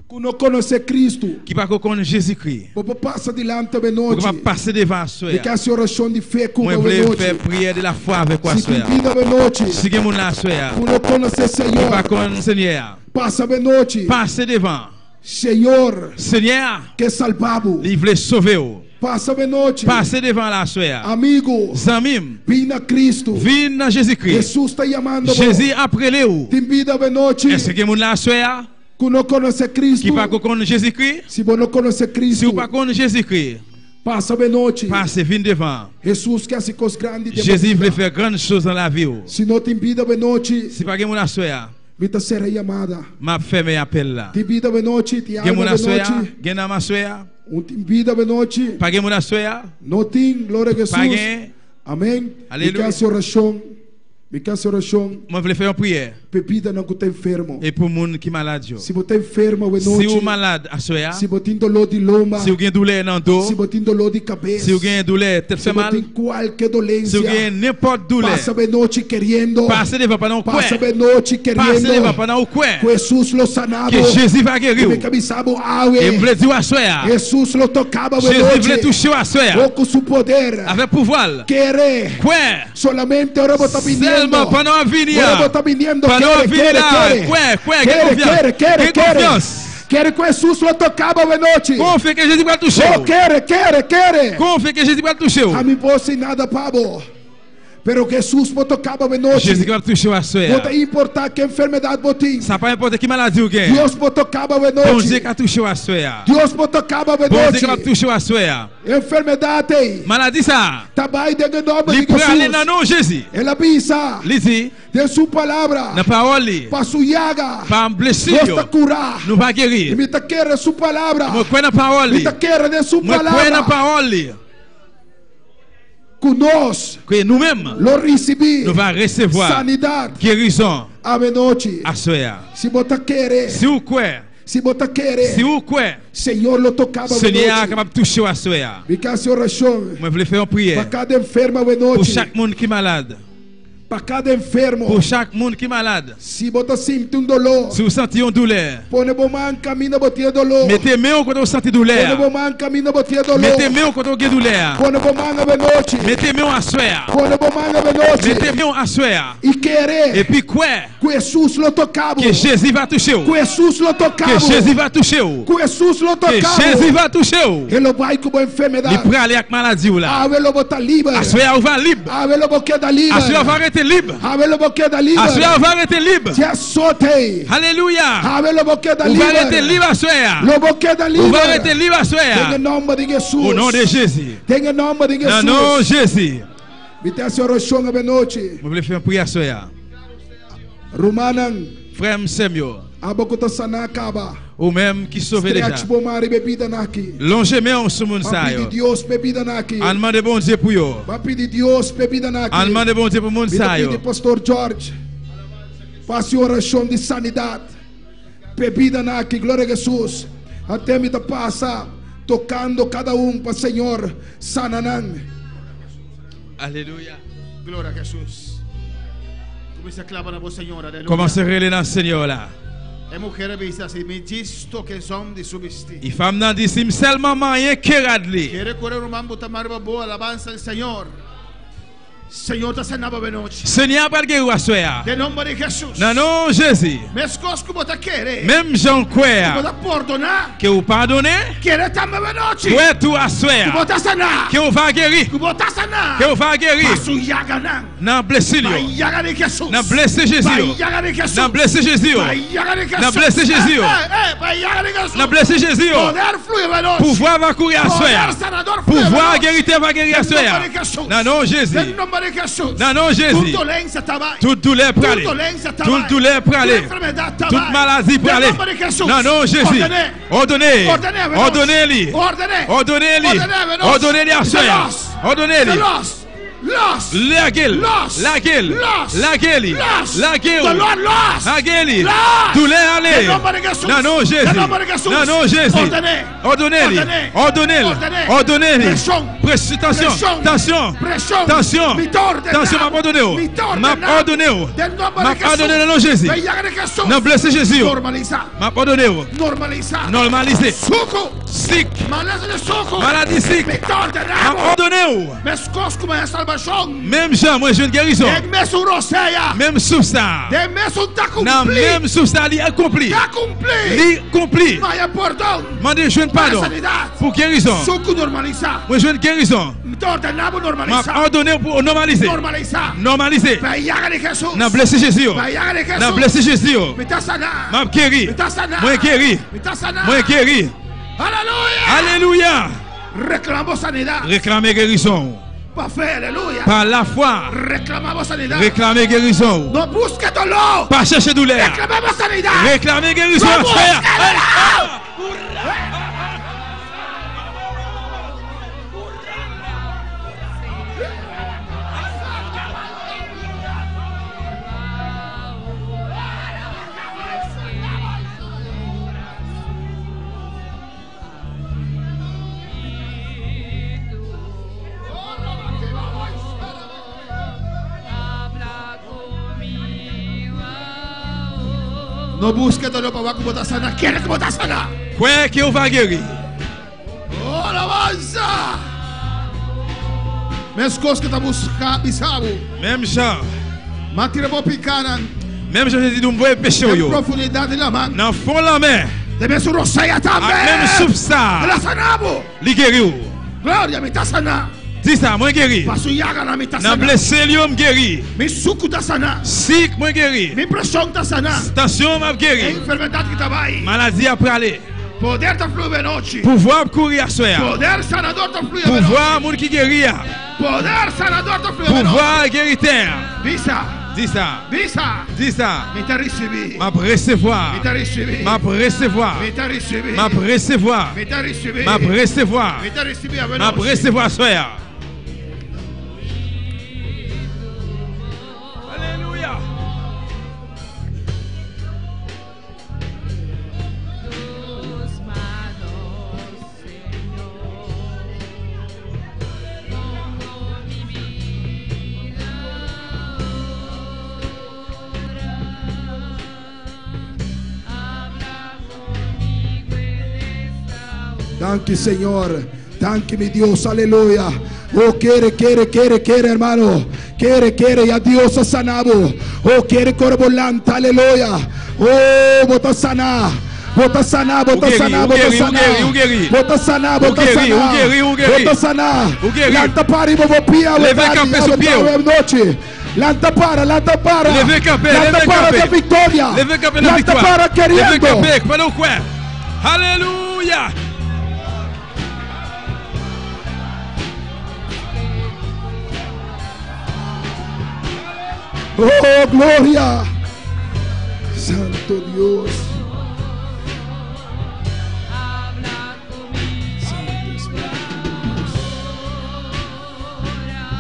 Que não conhece Cristo. Qui pas connaître Jésus-Christ. Você passa diante de noite. Vous va passer devant assoya. E que a oração de fé com moi voulais faire prière de la foi avec quoi assoya. Se te pida de noite. Si que mon assoya. Que não conhece Senhor. Qui pas connaître Seigneur. Passa de noite. Passer devant. Senhor. Seigneur. Que salvabo. Il veut sauver vous. Passa de noite. Passez devant la soeur. Amigo. Zamim. Vina Cristo. Vina Jésus-Christ. Jesus está chamando. Jésus après vous. Tem vida de noite. Est-ce que mon la soeur? Que não conhece Cristo. Qui pas connaître Jésus-Christ? Si vous não conhece Cristo. Si vous pas connaître Jésus-Christ. Passa de noite. Passez vin devant. Jesus quer se coisas grandes. Jésus veut faire grandes choses dans la vie. Si não tem vida de noite. Si pas mon la soeur. Vita será chamada. Ma ferme appel là. Tem vida de noite, tem água de noite. Gena ma soeur. Tem vida de noite. Paguei mon la soeur. Não tem, glória a Jesus. Paguei. Amém. Aleluia. E que a oração Moi, je voulais faire une prière. Et pour les gens qui sont malades. Si vous êtes malade, si vous avez une douleur dans le dos, si vous avez une douleur, tête fait mal, si vous avez n'importe douleur, passez devant pendant le coin. Passez devant pendant le coin. Que Jésus va guérir. Et vous voulez dire à soi. Jésus voulait toucher à soi. Avec pouvoir. Quoi? Seulement pendant la vie, pendant la vie, quelle confiance. Quero que Jesus lo tocava a noite. Confia que Jesus vai touchar. Oh, quero. Confia que Jesus vai touchar. A mim posso nada, Pablo. Pero Jesus me tocava a noite. Jesus vai touchar a sua. Não importa que enfermidade botin. Ça pas importa que maladie ou que. Deus me tocava a noite. Bom Deus vai touchar a sua. Deus me tocava a noite. Bom Deus vai touchar a sua. Enfermidade. Maladie ça. Tabai de nome de Jesus. Ele não não Jesus. Ela bisa. Lisi. De sua palavra. Na parole. Para sua llaga. Para blessure. Nos curar. Não vai guérir. Me taquera sua palavra. Mo crê na parole. Me taquera de sua palavra. Mo crê na parole. Que nous-mêmes, nous allons recevoir guérison à noite. Si vous croyez, si vous croyez, Seigneur le tocava Seigneur est capable de toucher à soi. Moi, je voulais faire une prière pour chaque monde qui est malade. Para cada enfermo. Pour chaque monde qui est malade. Si você sente dolor. Si vous sentez une douleur. Pone vos mains caminho botia dolor. Mettez main quand vous sentez douleur. Pone vos mains caminho botia dolor. Mettez main quand vous avez douleur. Pone vos mains à noite. Mettez main à soir. Pone vos mains à noite. Mettez main à soir. E querer. Et puis quoi? Que Jesus lo tocava. Que Jésus va toucher. Que Jesus lo tocava. Que Jésus va toucher. Que Jesus lo tocava. Que Jésus va toucher. Ele vai com a enfermidade. Il prend aller avec maladie ou là. Ele vai libre. À soir va libre. Ele vai quedar libre. À soir va arrêter libre. À soir, on va arrêter libre. Alléluia. On va arrêter libre à soir. On va arrêter libre à soir. Au nom de Jésus. Au nom de Jésus. Je voulais faire une prière à soir. Frère Samuel. Ou même qui sauve déjà. Longez main sur mon saï. En demande bon Dieu pour yo. En demande bon Dieu pour mon saï. Pastor George. Passe oração de sanidade. Bebida aqui, glória a Jesus. Até me passa tocando cada para Senhor sananang. Alléluia. Glória a Jesus. Comece a clamar a vos, Senhor. Aleluia. Commencez à relever dans Seigneur là. E femme n'a dit si seulement rien que radli. Senhor está sanando a noite. Senhor para que o soia. Em nome de Jesus. Não, Jesus. Même Jean quer. Que o pardonner. Que é tu a soia. Que o vai guérir. Que o vai guérir. Não blessure. Não blesse Jesus. Não blesse Jesus. Não blesse Jesus. Não blesse Jesus. Pouvoir va courir a soia. Pouvoir guérir va guérir a soia. Non, Jesus. Non, Jésus. Toute douleur pour aller. Toute douleur pour aller. Toute maladie pour aller. Non, Jésus. Ordonnez. Ordonnez-lui. Ordonnez-lui. Ordonnez-lui à soi. Ordonnez-lui. La gueule. La gueule. La gueule. La gueule. La gueule. Douleur aller. Non, Jésus. Non, Jésus. Ordonnez-lui. Ordonnez-lui. Ordonnez-lui. Tension. Tension. Tension. Tension, m'a ordonné. M'a ordonné. M'a ordonné le nom Jésus. Non, blessé Jésus. M'a ordonné. Normaliser. Sick. Maladie sick. M'a ordonné. Même Jean, moi je une guérison. Même sous ça. Non, même sous ça, il accompli. Il accompli. Moi je une pardon. Pour guérison. Moi je une guérison. M'a ordonné pour normaliser. Normaliser. Non, blessé Jésus. Non, blessé Jésus. M'a guéri. Moi guéri. Moi guéri. Alléluia. Réclamez guérison. Par la foi. Réclamez guérison. Pas chercher douleur. Réclamez guérison. No busque dolor para que botar sana. Quiere que botar sana. Croyez que vous va guérir. Oh, alabanza. Mes cosas que está buscando, bisabo. Même Jean. Matire bo picana. Même Jean dit nous voyons péché yo. Profundidade la main. Dans fond la main. Deve sur rosaia também. Même souffle ça. La sanabo. Li guéri. Glória me tá sana. Dis ça, moi guéri. Passo yaga na me tá sana. Dans blessé lui me guéri. Me suco tá sana. Sick moi guéri. Me pressão tá sana. Tension m'a guéri. Enfermidade que tá vai. Maladie après aller. Poder tá fluir noite. Pouvoir courir à soir. Poder sanador tá fluir. Pouvoir moun qui guérit. Poder sanador tá fluir. Pouvoir guéritaire. Bisa. Dis ça. Bisa. Dis ça. Me tá receber. M'a recevoir. Me tá receber. M'a recevoir. Me tá receber. M'a recevoir. Me tá receber. M'a recevoir. Me tá receber. M'a recevoir soir. Alléluia. Danke, Señor. Danke, mi Dios. Aleluya. Oh, quiere, hermano. Quiere. Y a Dios ha sanado. Oh, quiere corbolante. Aleluya. Oh, bota sana. Bota sana. Bota sana. Lanta para y bobopia. Noche. Lanta para. Lanta para de victoria. Lanta para queriendo. Aleluya. Oh, gloria. Santo Dios. Santo Espíritu Dios.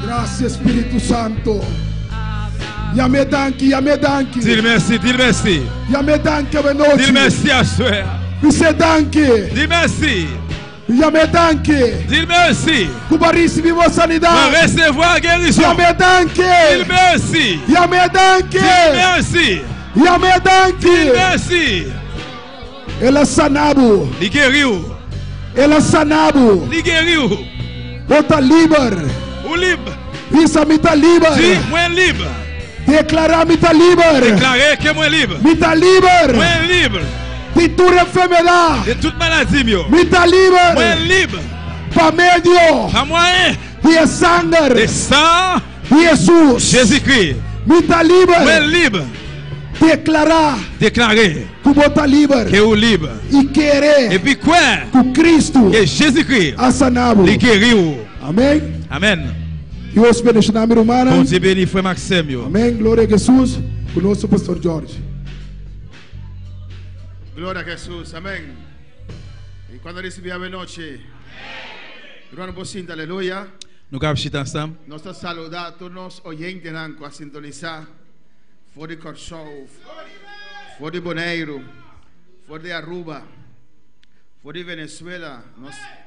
Gracias, Espíritu Santo. Ya me danke. Dis merci. Ya me danke benoche. Dis merci à soi. Dice danke. Dis merci. Ya me danke. Dis merci. Kubarisi vivo sanidad. Pour recevoir guérison. Ya me danke. Dis merci. Ya me danke. Dis merci. Ya me danke. Dis merci. Ela sanado. Li guériu. Ela sanado. Li guériu. Bota liber. Ou libre. Isa mita liber. Dis moi libre. Declarar mita liber. Déclarer que moi libre. Mita liber. Moi libre. De toda enfermedad. De toute maladie mio. Mita liber. Moi libre. Por medio. Pas moyen. De sangre. De sang. Jesus. Jésus-Christ. Mita liber. Moi libre. Declarar. Déclarer. Que bota liber. Que ou libre. E querer. Et puis quoi? Que Cristo. Que Jésus-Christ. A sanado. Li guériu. Amém. Amen. Deus bendice o nome humano. Bom Dieu béni frère Maxime. Amém. Glória a Jesus. Conosco pastor Jorge. Gloria a Jesús, amén. Y cuando recibíamos noche, hermano Bocinta, aleluya. Nous allons chiter ensemble. Nos saludar a todos los oyentes a sintonizar. For de Corsol, for de Bonaire, for de Aruba, for de Venezuela.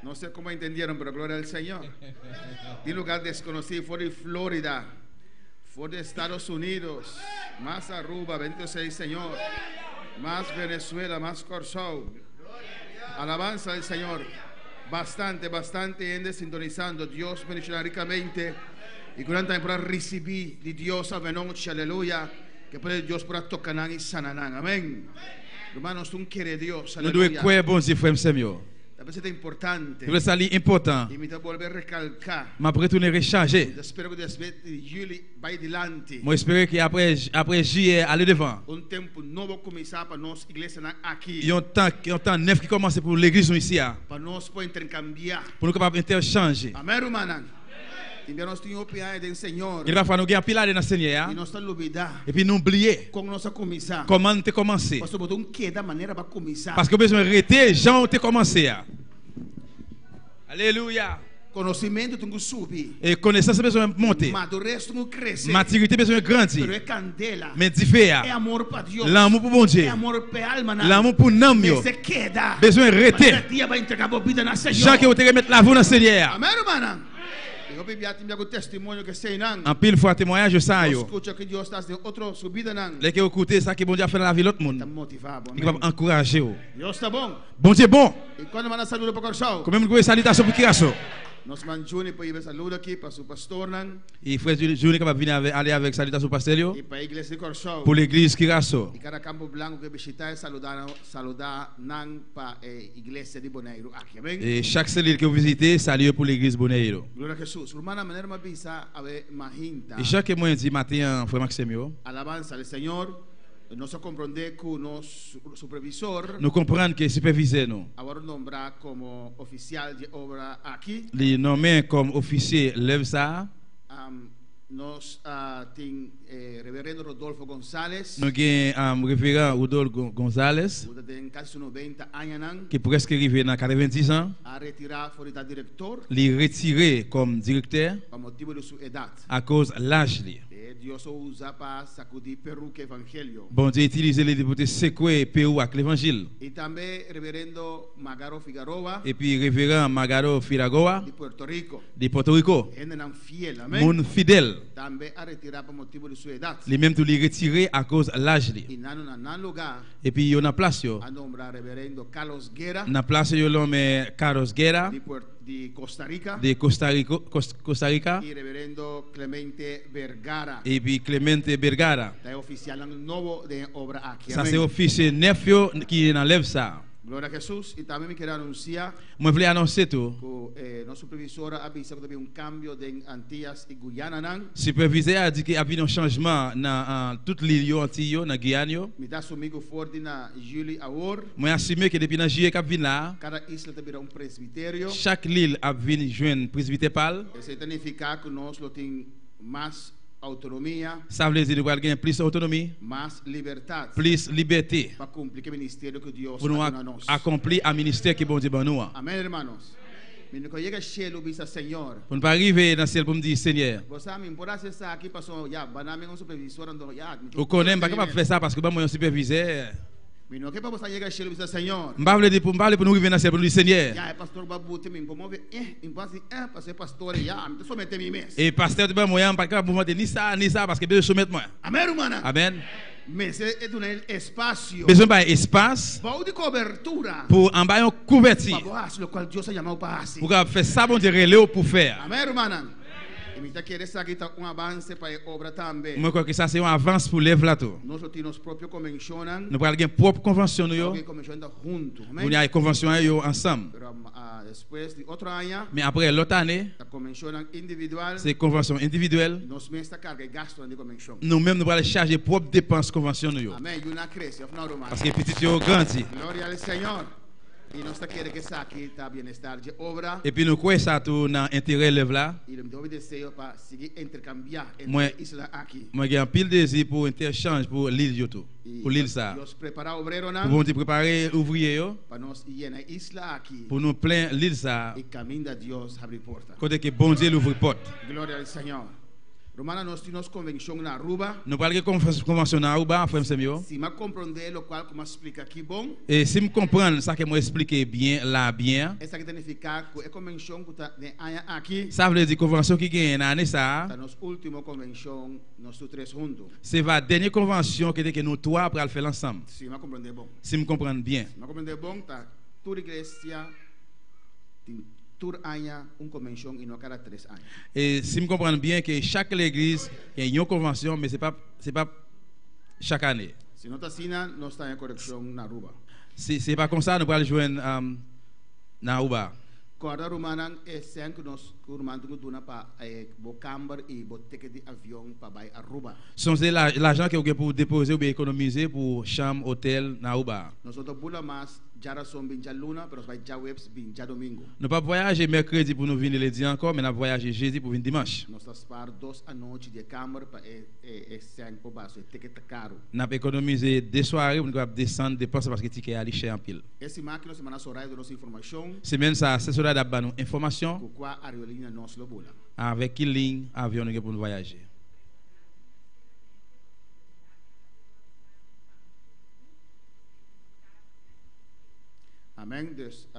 No sé cómo entendieron, pero gloria al Señor. De lugar desconocido, for de Florida, for de Estados Unidos, más Aruba, 26, Señor. Más Venezuela, más Corsol. Alabanza al Señor. Bastante gente sintonizando. Dios bendicionará ricamente. Y durante para recibir de Dios a noche, aleluya. Que puede Dios para tocar y sanar. Amén. Hermanos, tú quieres Dios. Nous devons croire bon Dieu frère Samuel. C'est importante. C'est important. Y me volver a recalcar. Ma retourner recharger. Espero que después de julio vaya adelante. Moi espérer que après juillet aller devant. Un tempo novo começar para nós igreja aqui. Il y a un temps neuf qui commence pour l'église ici. Para nós poder intercambiar. Pour nous capables interchanger. Amen, hermano. Il va falloir nous gagner pile dans Seigneur. Et puis nous oublier. Comment tu as commencé. Parce que besoin de arrêter, Jean tu commencé. Alléluia. Et connaissance besoin de monter. Maturité besoin de grandir. Mais différent. L'amour pour bon Dieu. L'amour pour l'homme. Besoin de arrêter. Chaque jour tu remettre la voix dans Seigneur. En pile fois témoignage ça yo. Les qui écouter ça que bon Dieu a fait dans la vie l'autre monde. Il va encourager. Bon Dieu bon. Combien de salutations pour Kirasso. Et frère Johnny capable venir aller avec salutation pasteur pour l'église Kirasso. Et chaque cellule que vous visitez, salut pour l'église Boneiro. Et chaque mois dit matin frère Maximio. Alabanza al Señor. Nous comprenons que superviseur nous. Les nommés comme officier l'EVSA. Nos reverendo Rodolfo González. Nous avons révérend Rodolfo González. Qui presque arrivé dans 90 ans. Il retiré comme directeur. À cause de l'âge. Bon Dieu utilise les députés secouer Pérou avec l'évangile. Et puis révérend Magaro Figueroa de Puerto Rico. Mon fidèle. Les mêmes tout les retirer à cause de l'âge. Et puis il y a une place. Na place yo l'homme Carlos Guerra. De Costa Rica. Y reverendo Clemente Vergara. Et puis Clemente Vergara. Ça c'est officier neuf qui enlève ça. Gloria a Jesús. Y también me quiero anunciar. Moi voulais annoncer tout. Notre supervisora a dit qu'il y a un cambio en Antillas y Guyana. Superviseur a dit qu'il y a eu un changement dans toute l'île Antilles, dans Guyane. Moi assumé que depuis juillet cap vinn là. Cada isla tendrá un presbiterio. Chaque île a vinn joindre presbytéral. Eso significa que nous avons más autonomía. Ça veut dire que nous avons plus d'autonomie, más libertad, plus liberté para cumplir el ministerio que Dios pour nous accomplir un ministère que bon Dieu ban nous. Amen, hermanos. Pour ne pas arriver dans le ciel pour me dire Seigneur. Vous connaissez pas capable de faire ça parce que moi un superviseur. M'bavle dire pour nous arriver dans le ciel pour nous dire Seigneur. Et pasteur de moi pas capable de ni ça parce que Dieu soumettre moi. Amen. Mais c'est un espace. Besoin d'un espace pour en bas une couverture. Pour faire ça bon Dieu pour faire. Amen, hermana. Moi crois que ça c'est une avance pour l'œuvre là tout. Nous avons une propre convention nous. Nous avons une convention ensemble. Mais après l'autre année, c'est convention individuelle. Nous-mêmes nous allons charger propre dépenses convention nous. Parce que petit yo grandi. Et puis nous croyons ça tout dans l'intérêt de l'œuvre là. Moi j'ai un pile désir pour interchange pour l'île yoto. Pour l'île ça. Pour nous préparer ouvrier pour nous plein l'île ça. Côté que bon Dieu l'ouvre porte. Gloria al Señor. Romana nós temos convenção na Aruba. Nous parlons de convention na Aruba, frère Semio. Si me compreender lo qual como explica aqui bom. Et si me comprendre ça que moi expliquer bien là bien. Essa que significa que é convenção que tá aqui. Ça veut dire convention qui gagne na année ça. Tá nos último convenção nós três juntos. C'est la dernière convention que nous trois pour le faire ensemble. Si me compreender bom. Si me comprendre bien. Si me compreender bom, tá toda igreja Tour año une convention et non cada 3 ans. Et si me comprendre bien que chaque église il y a une convention mais c'est pas chaque année. Si nous t'assina nous está en correction na Aruba. C'est pas comme ça nous allons joindre na Aruba. Corda romana é 5 nós curmando duna para bo camber e bo ticket de avião para vai Aruba. C'est l'argent que vous pour déposer ou bien économiser pour chambre hôtel na Aruba. Nós outro bula mas jara som binja luna pero vai ja webs binja domingo. Nous pas voyager mercredi pour nous venir lundi encore mais nous voyager jeudi pour venir dimanche. Nós spar 2 à noite de camber para 5 pour baixo ticket caro. N'a économiser 2 soirées pour nous descendre dépenser parce que ticket ali cher en pile. Esse máquina semana soraio de nossa informação. Semaine ça c'est cela d'abord nous information. Pourquoi aerolínea nós lo bula. Avec quelle ligne avion nous pour nous voyager. Amen. Dus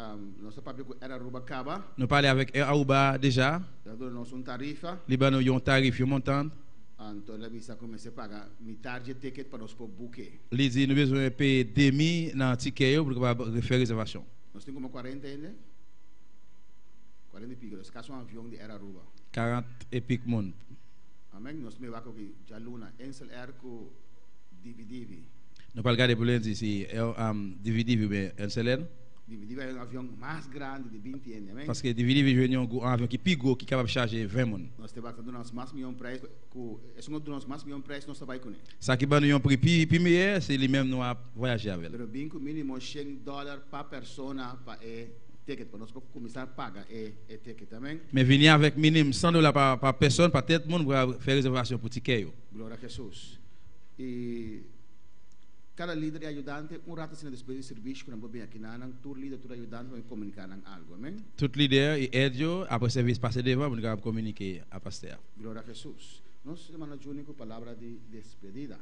nosso papel com Aruba acaba. Nous parlons avec Aruba déjà. Nós tarifa. Liban yon tarif yon montant. Então ele bisa começar a pagar metade de ticket para nós por buquê. Ele diz nous besoin payer demi na ticket pour faire réservation. Nós temos como 40 ainda. 40 pigos. Caso avião de Aruba. 40 et pic monde. Amen. Nós me va com Jaluna, Ensel Erco DVD. Nous pas regarder pour lundi si DVD ou bien Ensel. DVD é avião mais grande de 20 anos, amém? Parce que DVD é um avião que plus gros qui capable de charger 20 monde. Nós temos que dar mais milhão preço, é um dos mais milhão preço nós vai com ele. Ça qui va nous un prix plus meilleur, c'est lui même nous a voyager avec. Pero bem com mínimo $100 per persona para ticket para nós começar a pagar ticket, amém? Mais venir avec minimum $100 par personne, par tête monde pour faire réservation pour ticket. Glória a Jesus. E cada líder e ajudante, rata se na despesa de serviço que não bem aqui na tur líder, tur ajudante vai comunicar algo, amém? Tout leader e aide après service passé devant pour communiquer à pasteur. Glória a Jesus. Nós semana junho com palavra de despedida.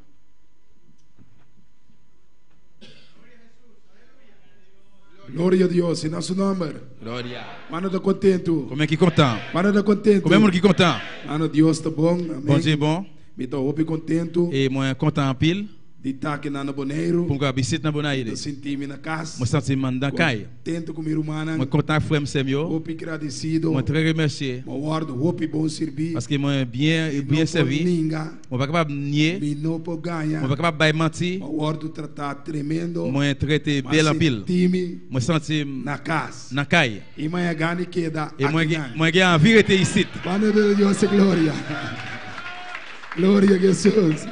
Glória a Deus, em nosso nome. Glória. Mano, está contento. Como é que content? Mano, está contento. Como é que content? Mano, Deus está bom. Amém. Bom dia, bom. Me estou contento. E moi content en pile. De estar aqui na Boneiro. Pour que visite na Bonaire. Eu senti-me na casa. Moi senti mandan kai. Contento com minha irmã. Moi content frère Semio. Hope agradecido. Moi très remercié. Moi guardo hope bom servir. Parce que moi bien servi. Moi pas capable nier. Me não pode ganhar. Moi pas capable mentir. Moi guardo tratar tremendo. Moi traité bel en pile. Moi senti na casa. Na kai. E moi gane queda. E moi ganha en vérité ici. Mano de Deus glória. Glória a Jesus.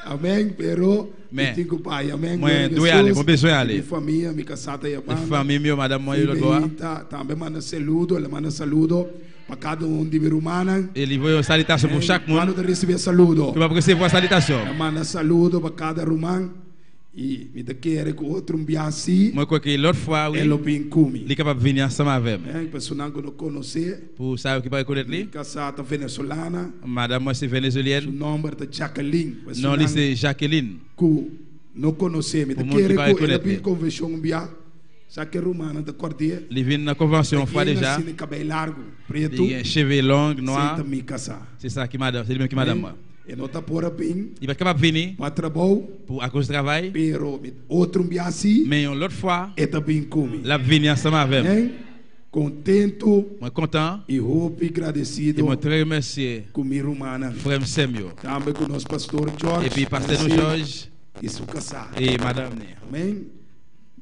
Amém, pero tenho pai, amém. Moi dois aller, mon besoin aller. Minha família, minha casada e a minha família, meu madame, moi eu dois. Também manda saludo, ela manda saludo para cada de Virumana. Ele vai salutation pour chaque monde. Quando receber saludo. Tu vai receber salutation. Ela manda saludo para cada rumano. E me quer que outro biasi. Moi crois que l'autre fois oui. Ele bem comi. Ele capable venir ensemble avec. Pessoa que não conhece. Pour saber que vai connaître lui. Casada venezuelana. Madame moi c'est vénézuélienne. Son nom est Jacqueline. Non, lui c'est Jacqueline. Que não conhece, me quer que ele bem convention bia. Saque romana de Cordier. Il vient na convention fois déjà. Il a cabelo largo, preto. Il a cheveux longs, noirs. C'est ça qui madame, c'est lui qui madame moi. E não está por bem. Il va capable venir para trabalho, pour à cause du travail. Pero outro biasi. Mais l'autre fois, é também comigo. La venir ensemble avec. Contento. Moi content. E hope agradecido. E moi très remercié. Com minha irmã. Frère Semio. Também com nosso pastor George. Et puis pasteur George. Isso casar. Et madame. Amém.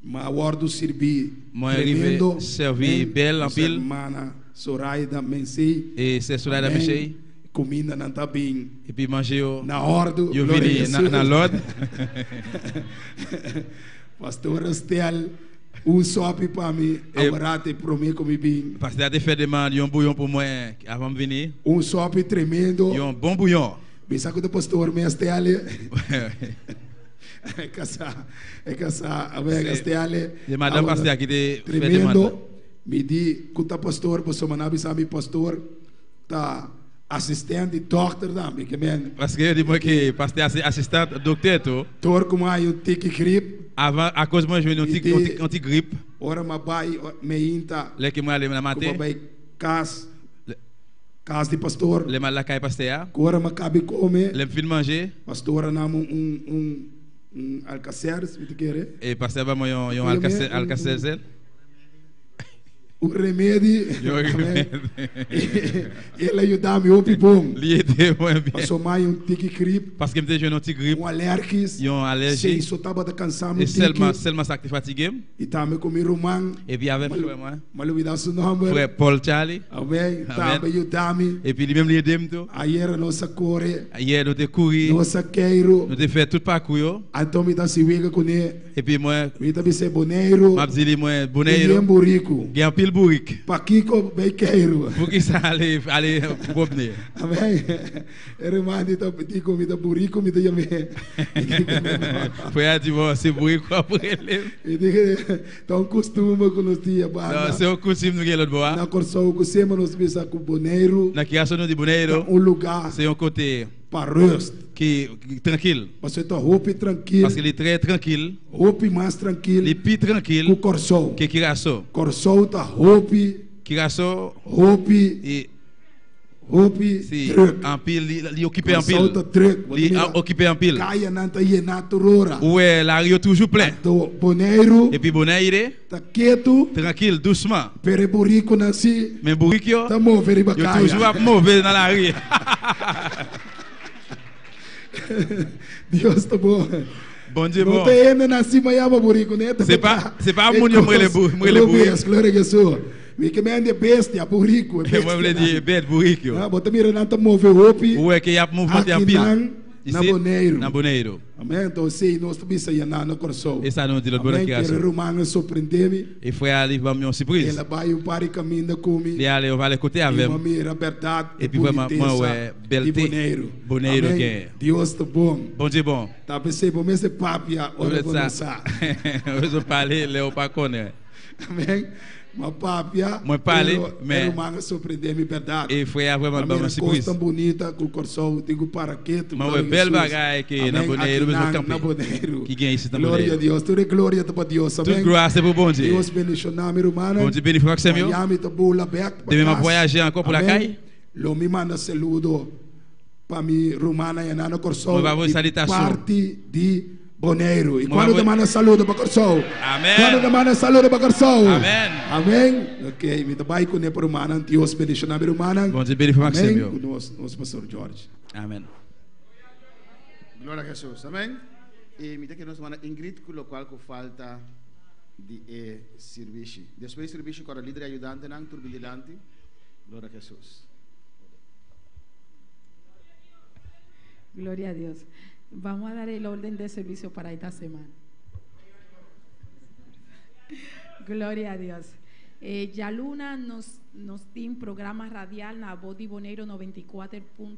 Ma guardo servi. Moi arrivé servi belle en pile. Mana Soraida Mensei. Et c'est Soraida Mensei. Comida não está bem. E puis manger na ordem. Eu vim na l'ordre. Pastor Estel, sope para mim, agora te prometo comigo bem. Pastor a fait demande bouillon pour moi avant de venir. Sope tremendo. Un bon bouillon. Bisa que o pastor me Estel. É casar, a ver Estel. De madame pastor que te tremendo. Me di, que o pastor, você manabi sabe pastor, tá assistente doctor também, que men. Parce que eu digo que pasteur assistante docteur tu. Tor como aí um tique gripe. Avant à cause moi je venais un tique gripe. Ora ma bai me inta. Le que moi aller na matin. Como bai cas de pastor. Le mal la caille pasteur. Ora ma cabe come. Le fin manger. Pastor na alcacer, se tu quer. E pasteur ba moi un alcacer. O remédio. Ele ajudava-me o bom. Passou mais tique gripe. Parce que me déjà un tique gripe. Alérgico. Une allergie. Se só tava de cansado. Et seulement ça que fatigué. E também com meu irmão. Et puis avec frère moi. Mal ouvido seu nome. Frère Paul Charlie. Amém. Também ajudava-me. Et puis lui même lui aide tout. Ayer nossa corre. Hier nous te courir. Nossa queiro. Nous te fait tout parcours. Então me dá se vega com ele. Et puis moi. Me também se boneiro. M'a dit moi boneiro. Bien burico. Bien pile bourique. Paquico bequeiro. Pour qui ça aller promener. Amém. Irmã de tá petit comida burico me dá me. Foi a divorce bourico après ele. E diga, tão costume com os dias banda. Não, seu costume no gelo boa. Na corção com sema nos bisa com boneiro. Na criação de boneiro. Um lugar. C'est un côté para rust. Tranquille. Parce que roupa tranquilo. Parce qu'il est très tranquille. Roupa mais tranquilo. Il est plus tranquille. Que corso. Que Kirasso. Corso tá roupa. Kirasso. Roupa. Et roupa. Si en pile, il occupé en pile. Il occupé en pile. Caia nanta ie naturora. Ouais, la rio toujours plein. Boneiro. Et puis Boneiro. Tá quieto. Tranquille, doucement. Pere burrico nasi. Mais burrico. Tá mover ba caia. Toujours mauvais dans la rue. Deus tá bom. Bon Dieu bon. C'est pas mon nom le burrico. Glória a Jesus. We que mende bestia burrico. Eu vou lhe dizer bed burrico. Ah, bota mira nanta mover hopi. O é que ia mover en pile. Na Boneiro. Na Boneiro. Amém. Então sei nós também saia na corso. Essa não de boa que acho. Romano surpreendeu-me. E foi ali para minha surpresa. Ela vai o pari caminho comigo. E ali eu vale côté avec. Mira verdade. E puis moi é belté. Boneiro que. Deus tá bom. Bon Dieu bon. Tá pensando mais papia ora começar. Eu só falei leo para connaître. Amém. Uma papia. Moi parler mais Romano surpreendeu-me verdade. E foi vraiment uma surpresa. Tão bonita com o corso, digo para que tu. Mas é bel bagay que na Boneiro mesmo campo. Que ganha isso na Boneiro. Glória a Deus, toda glória para Deus, amém. Toute grâce pour bon Dieu. Deus bendicionne nome romano. Bon Dieu bénisse frère Samuel. Miami to bula back. Deve me voyager encore pour la caille. Lo me manda saludo para mi romana e nana corso. Parte de Boneiro. E quando demanda saludo para corso. Amém. Quando demanda saludo para corso. Amém. Amém. OK, me vai com ne para romana, Deus bendicionne nome romano. Bon Dieu bénisse frère Samuel. Nosso pastor Jorge. Amém. Glória a Jesus. Amém. E me tem que nós manda Ingrid com o qual falta de serviço. Depois serviço com a líder ajudante não turbilante. Glória a Jesus. Gloria a Dios. Vamos a dar el orden de servicio para esta semana. Gloria a Dios. Yaluna nos tiene programa radial na Voz de Boneiro 94.